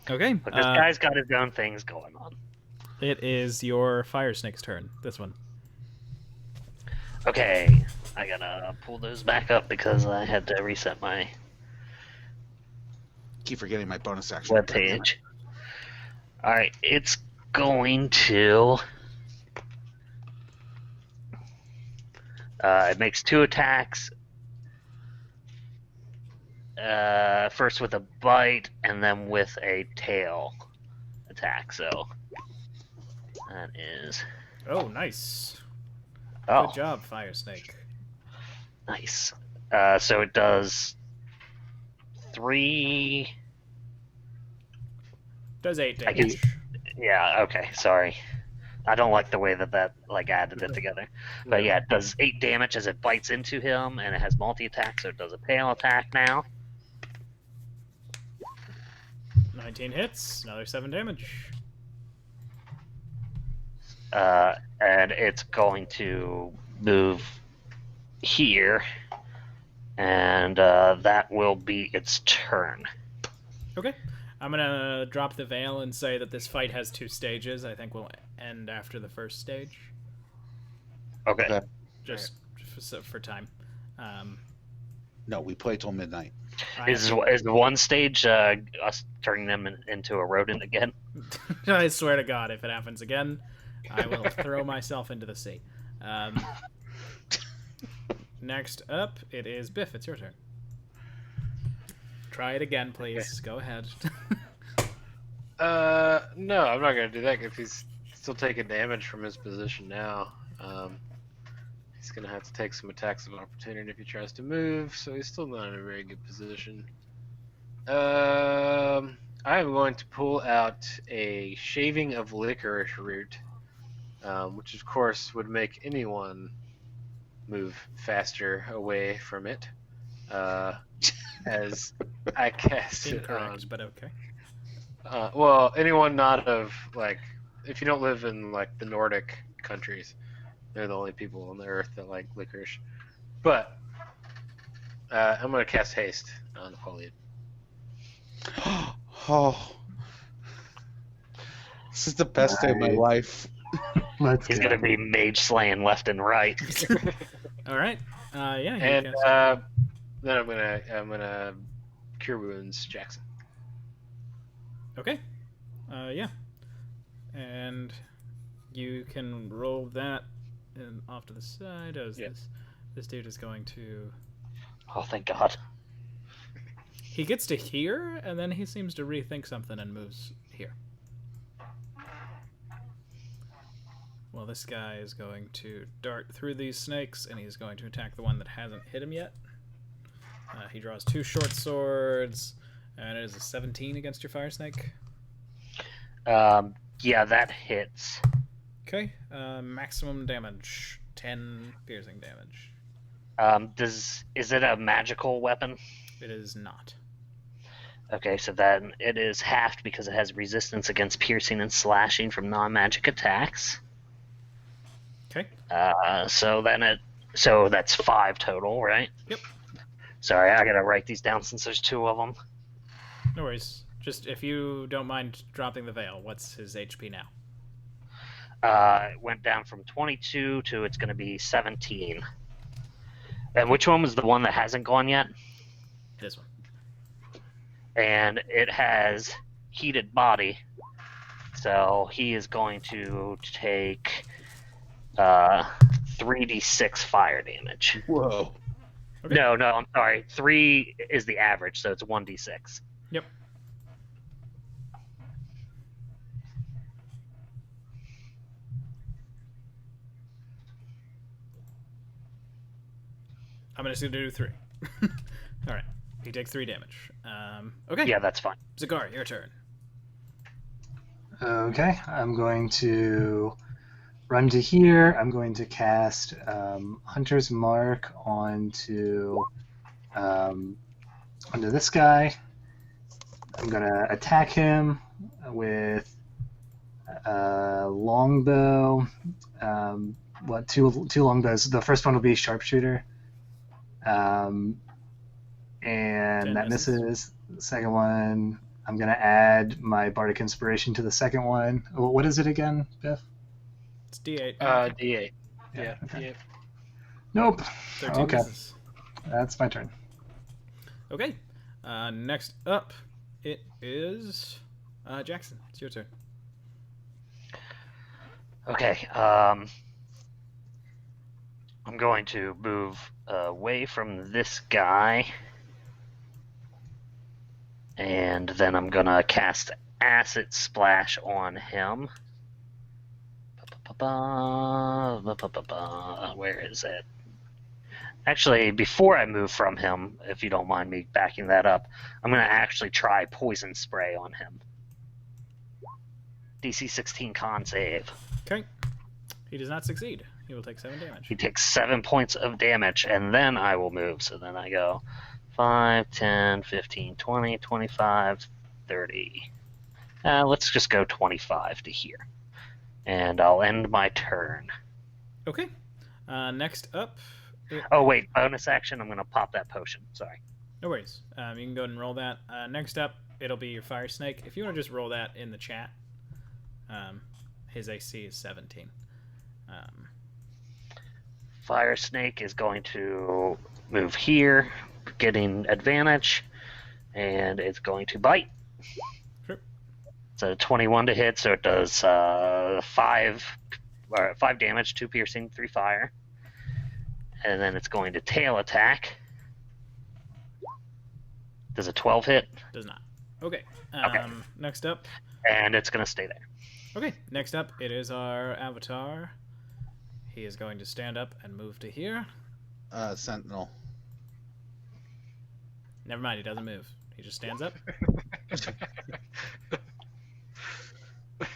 Speaker 3: Okay.
Speaker 5: But this guy's got his own things going on.
Speaker 3: It is your fire snake's turn. This one.
Speaker 5: Okay, I gotta pull those back up because I had to reset my
Speaker 1: Keep forgetting my bonus action.
Speaker 5: web page. All right, it's going to. It makes 2 attacks. First with a bite, and then with a tail attack. So that is.
Speaker 3: Oh, nice.
Speaker 5: Oh,
Speaker 3: Good job, fire snake.
Speaker 5: nice. So it does 3.
Speaker 3: Does 8
Speaker 5: I
Speaker 3: damage.
Speaker 5: guess- Yeah. Okay. Sorry. I don't like the way that like added it together. But yeah, it does 8 damage as it bites into him, and it has multi attack, so it does a tail attack now.
Speaker 3: 19 hits. Another 7 damage.
Speaker 5: And it's going to move here, and that will be its turn.
Speaker 3: Okay. I'm gonna drop the veil and say that this fight has 2 stages. I think we'll end after the first stage,
Speaker 5: Okay.
Speaker 1: Okay.
Speaker 3: just for time.
Speaker 1: No, we play till midnight.
Speaker 5: Is the one stage us turning them into a rodent again?
Speaker 3: I swear to God, if it happens again, I will throw myself into the sea. Next up, it is Biff. It's your turn. Try it again, please. Go ahead.
Speaker 6: No, I'm not gonna do that if he's still taking damage from his position now. He's He's gonna have to take some attacks of opportunity if he tries to move, so he's still not in a very good position. I'm going to pull out a shaving of licorice root, which of course would make anyone move faster away from it. As I cast it on.
Speaker 3: Incorrect, but okay.
Speaker 6: Well, anyone not of like, if you don't live in like the Nordic countries, they're the only people on the earth that like licorice. But I'm gonna cast haste on Napoleon.
Speaker 1: Oh, this is the best day of my
Speaker 2: Nice.
Speaker 1: life.
Speaker 2: Let's
Speaker 5: He's
Speaker 2: go.
Speaker 5: gonna be mage slaying left and right.
Speaker 3: All right. Yeah. you
Speaker 6: And
Speaker 3: cast-
Speaker 6: then I'm gonna cure wounds Jackson.
Speaker 3: Okay. Yeah. And you can roll that and off to the side as
Speaker 6: Yeah.
Speaker 3: this dude is going to.
Speaker 5: Oh, thank God.
Speaker 3: He gets to here, and then he seems to rethink something and moves here. Well, this guy is going to dart through these snakes, and he's going to attack the one that hasn't hit him yet. He draws 2 short swords, and it is a 17 against your fire snake.
Speaker 5: Yeah, that hits.
Speaker 3: Okay, maximum damage, 10 piercing damage.
Speaker 5: Is it a magical weapon?
Speaker 3: It is not.
Speaker 5: Okay, so then it is halved because it has resistance against piercing and slashing from non-magic attacks.
Speaker 3: Okay.
Speaker 5: So that's 5 total, right?
Speaker 3: Yep.
Speaker 5: Sorry, I gotta write these down since there's 2 of them.
Speaker 3: No worries. Just if you don't mind dropping the veil, what's his HP now?
Speaker 5: It went down from 22 to it's gonna be 17. And which one was the one that hasn't gone yet?
Speaker 3: This one.
Speaker 5: And it has heated body, so he is going to take 3d6 fire damage.
Speaker 1: Whoa.
Speaker 3: Okay.
Speaker 5: No, I'm sorry. 3 is the average, so it's 1d6.
Speaker 3: Yep. I'm just gonna do 3. All right. He takes 3 damage. Okay.
Speaker 5: Yeah, that's fine.
Speaker 3: Zagar, your turn.
Speaker 2: Okay, I'm going to run to here. I'm going to cast Hunter's Mark onto this guy. I'm gonna attack him with longbow. Two longbows. The first one will be sharpshooter, and that misses. The second one, I'm gonna add my bardic inspiration to the second one. What is it again, Biff?
Speaker 3: It's D8.
Speaker 6: D8. Yeah.
Speaker 2: Okay.
Speaker 6: D8.
Speaker 2: Nope.
Speaker 3: 13
Speaker 2: Okay,
Speaker 3: misses.
Speaker 2: that's my turn.
Speaker 3: Okay. Next up, it is Jackson. It's your turn.
Speaker 5: Okay. I'm going to move away from this guy, and then I'm gonna cast Acid Splash on him. Where is it? Actually, before I move from him, if you don't mind me backing that up, I'm going to actually try Poison Spray on him. DC 16 con save.
Speaker 3: Okay. He does not succeed. He will take 7 damage.
Speaker 5: He takes 7 points of damage, and then I will move. So then I go 5, 10, 15, 20, 25, 30. Let's just go 25 to here. And I'll end my turn.
Speaker 3: Okay. Next up.
Speaker 5: Oh, wait. Bonus action. I'm going to pop that potion. Sorry.
Speaker 3: No worries. You can go ahead and roll that. Next up, it'll be your fire snake. If you want to just roll that in the chat, his AC is 17.
Speaker 5: Fire Snake is going to move here, getting advantage, and it's going to bite.
Speaker 3: Sure.
Speaker 5: So 21 to hit, so it does 5 damage, 2 piercing, 3 fire. And then it's going to tail attack. Does a 12 hit?
Speaker 3: Does not. Okay.
Speaker 5: Okay.
Speaker 3: Next up.
Speaker 5: And it's going to stay there.
Speaker 3: Okay. Next up, it is our avatar. He is going to stand up and move to here.
Speaker 1: Sentinel.
Speaker 3: Never mind, he doesn't move. He just stands up.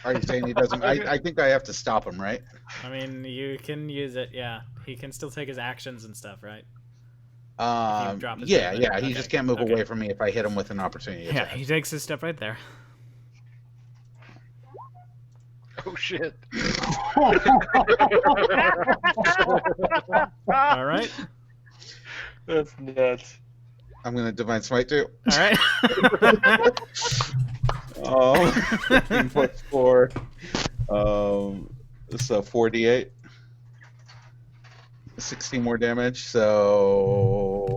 Speaker 1: Are you saying he doesn't? I think I have to stop him, right?
Speaker 3: I mean, you can use it, yeah. He can still take his actions and stuff, right? Drop his
Speaker 1: Yeah,
Speaker 3: movement.
Speaker 1: yeah. He
Speaker 3: Okay,
Speaker 1: just can't move
Speaker 3: okay.
Speaker 1: away from me if I hit him with an opportunity
Speaker 3: Yeah,
Speaker 1: attack.
Speaker 3: he takes his step right there.
Speaker 6: Oh shit.
Speaker 3: All right.
Speaker 6: That's nuts.
Speaker 1: I'm gonna divine smite too.
Speaker 3: All right.
Speaker 1: 15 plus 4. So 48. 16 more damage, so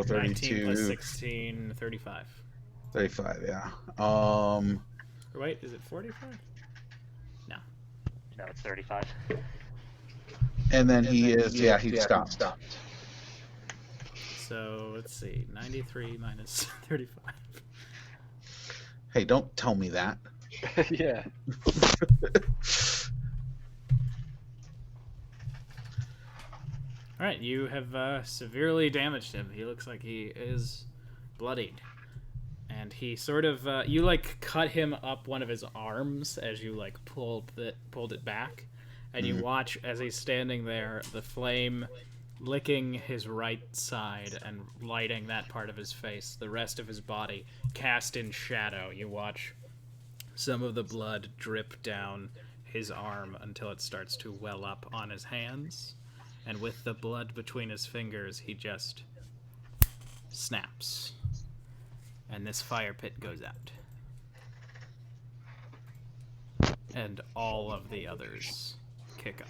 Speaker 3: 19
Speaker 1: 32.
Speaker 3: plus 16, 35.
Speaker 1: 35, yeah.
Speaker 3: Or wait, is it 45?
Speaker 5: No, it's 35.
Speaker 1: And then he stopped.
Speaker 3: So let's see, 93 minus 35.
Speaker 1: Hey, don't tell me that.
Speaker 6: Yeah.
Speaker 3: All right, you have severely damaged him. He looks like he is bloodied. And he sort of, you like cut him up one of his arms as you like pulled it back. And you watch as he's standing there, the flame licking his right side and lighting that part of his face. The rest of his body cast in shadow. You watch some of the blood drip down his arm until it starts to well up on his hands. And with the blood between his fingers, he just snaps. And this fire pit goes out. And all of the others kick up.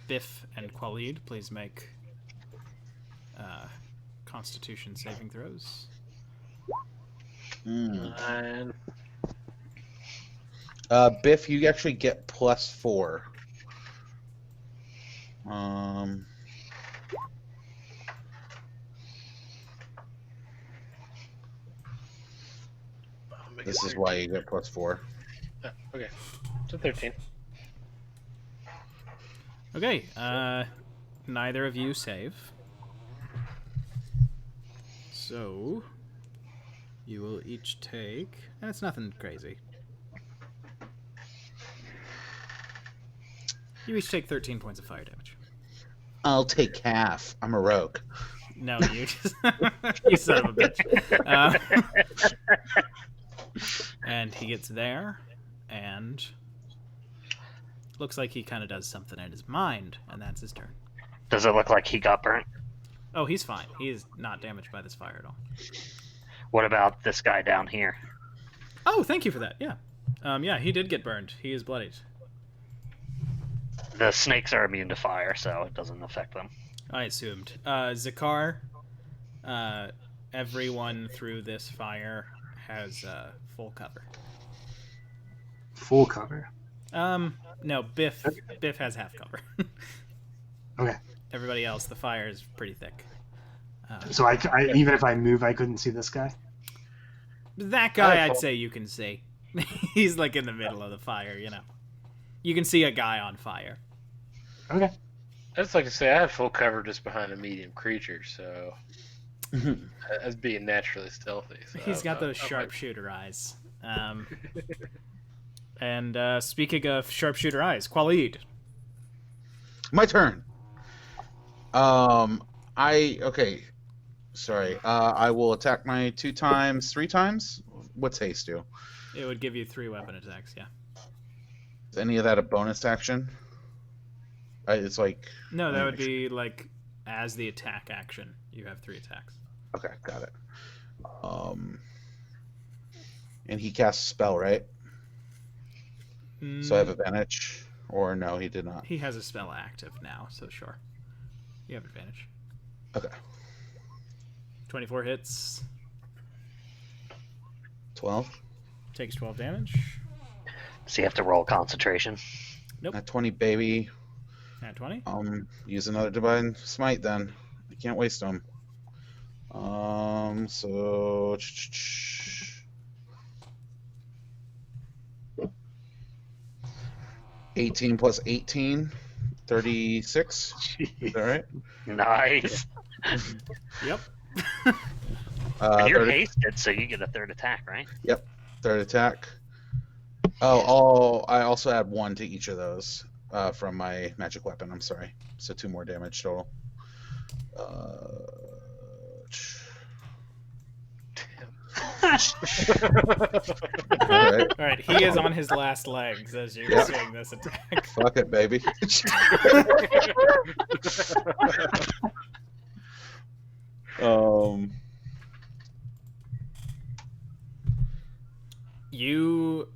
Speaker 3: Biff and Khalid, please make Constitution saving throws.
Speaker 6: 9.
Speaker 1: Biff, you actually get +4. This is why you get +4.
Speaker 6: Oh, okay. So 13.
Speaker 3: Okay, neither of you save. So, you will each take... And it's nothing crazy. You each take 13 points of fire damage.
Speaker 1: I'll take half. I'm a rogue.
Speaker 3: No, you just... you son of a bitch. And he gets there, and... looks like he kind of does something in his mind, and that's his turn.
Speaker 5: Does it look like he got burnt?
Speaker 3: Oh, he's fine. He is not damaged by this fire at all.
Speaker 5: What about this guy down here?
Speaker 3: Oh, thank you for that. Yeah. Yeah, he did get burned. He is bloodied.
Speaker 5: The snakes are immune to fire, so it doesn't affect them.
Speaker 3: I assumed. Zakar, everyone through this fire has full cover.
Speaker 2: Full cover.
Speaker 3: No, Biff has half cover.
Speaker 2: Okay.
Speaker 3: Everybody else, the fire is pretty thick.
Speaker 2: So I even if I move, I couldn't see this guy.
Speaker 3: That guy, I'd say you can see. He's like in the middle of the fire, you know. You can see a guy on fire.
Speaker 2: Okay.
Speaker 6: I just like to say I have full cover just behind a medium creature, so as being naturally stealthy. So
Speaker 3: He's got those sharpshooter eyes. And speaking of sharpshooter eyes, Khalid.
Speaker 1: My turn. Okay. Sorry. I will attack my 2 times, 3 times. What's haste do?
Speaker 3: It would give you 3 weapon attacks, yeah.
Speaker 1: Is any of that a bonus action? It's like...
Speaker 3: No, that would be like as the attack action. You have 3 attacks.
Speaker 1: Okay, got it. And he casts a spell, right? So I have advantage? Or no, he did not.
Speaker 3: He has a spell active now, so sure. You have advantage.
Speaker 1: Okay.
Speaker 3: 24 hits.
Speaker 1: 12.
Speaker 3: Takes 12 damage.
Speaker 5: So you have to roll concentration.
Speaker 3: Nope.
Speaker 1: At 20, baby.
Speaker 3: At 20.
Speaker 1: Use another divine smite then. I can't waste them. So 18 plus 18, 36. Is that right?
Speaker 5: Nice.
Speaker 3: Yep.
Speaker 5: And you're
Speaker 1: 30
Speaker 5: hasted, so you get a third attack, right?
Speaker 1: third attack. Oh, I also add 1 to each of those from my magic weapon. I'm sorry. So 2 more damage total. All right.
Speaker 3: All right, he is on his last legs as you're
Speaker 1: Yep.
Speaker 3: seeing this attack.
Speaker 1: Fuck it, baby. um.
Speaker 3: You,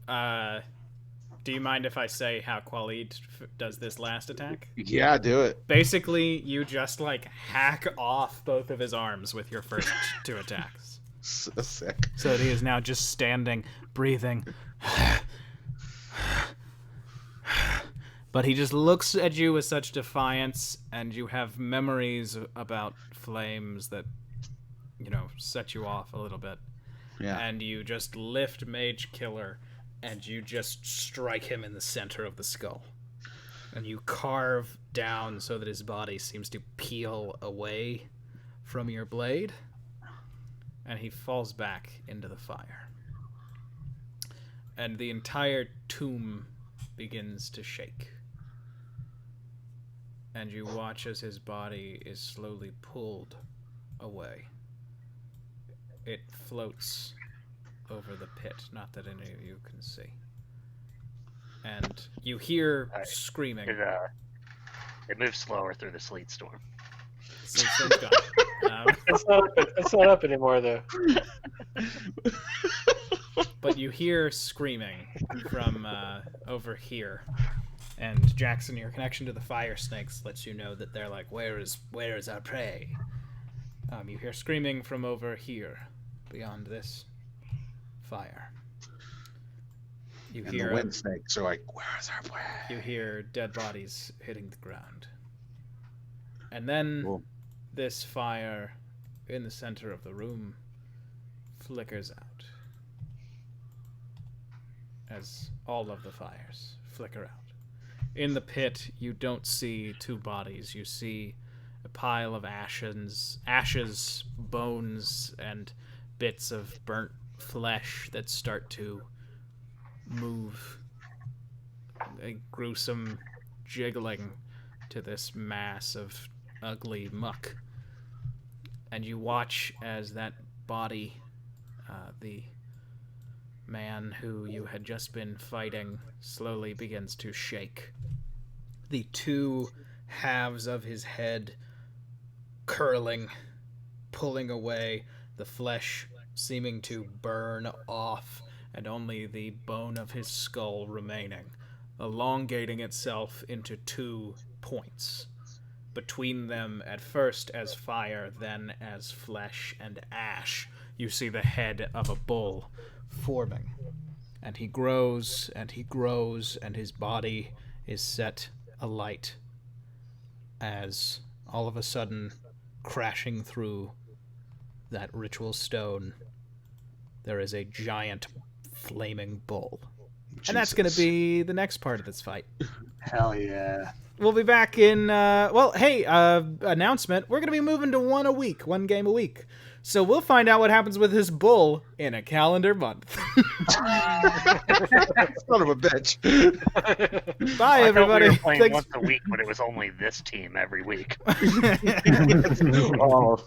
Speaker 3: do you mind if I say how Khalid does this last attack?
Speaker 1: Yeah, do it.
Speaker 3: Basically, you just, like, hack off both of his arms with your first 2 attacks.
Speaker 1: So sick.
Speaker 3: So that he is now just standing, breathing. But he just looks at you with such defiance, and you have memories about flames that, you know, set you off a little bit.
Speaker 1: Yeah.
Speaker 3: And you just lift Mage Killer, and you just strike him in the center of the skull. And you carve down so that his body seems to peel away from your blade, and he falls back into the fire. And the entire tomb begins to shake. And you watch as his body is slowly pulled away. It floats over the pit, not that any of you can see. And you hear screaming.
Speaker 5: It moves slower through the sleet storm.
Speaker 3: So it's gone.
Speaker 6: It's not up anymore, though.
Speaker 3: But you hear screaming from over here. And Jackson, your connection to the fire snakes lets you know that they're like, where is our prey? You hear screaming from over here, beyond this fire. You
Speaker 1: And
Speaker 3: hear
Speaker 1: the wind snakes are like, where's our prey?
Speaker 3: You hear dead bodies hitting the ground. And then
Speaker 1: Cool.
Speaker 3: this fire in the center of the room flickers out. As all of the fires flicker out. In the pit, you don't see 2 bodies. You see a pile of ashes, bones, and bits of burnt flesh that start to move. A gruesome jiggling to this mass of ugly muck. And you watch as that body, the man who you had just been fighting, slowly begins to shake. The 2 halves of his head curling, pulling away, the flesh seeming to burn off, and only the bone of his skull remaining, elongating itself into 2 points. Between them, at first as fire, then as flesh and ash, you see the head of a bull forming. And he grows, and he grows, and his body is set alight as all of a sudden, crashing through that ritual stone, there is a giant flaming bull.
Speaker 1: Jesus.
Speaker 3: And that's going to be the next part of this fight.
Speaker 2: Hell yeah.
Speaker 3: We'll be back in, announcement. We're going to be moving to one game a week. So we'll find out what happens with this bull in a calendar month.
Speaker 1: Son of a bitch.
Speaker 3: Bye,
Speaker 5: I thought
Speaker 3: everybody.
Speaker 5: we were playing
Speaker 3: Thanks.
Speaker 5: once a week, but it was only this team every week.
Speaker 1: Oh,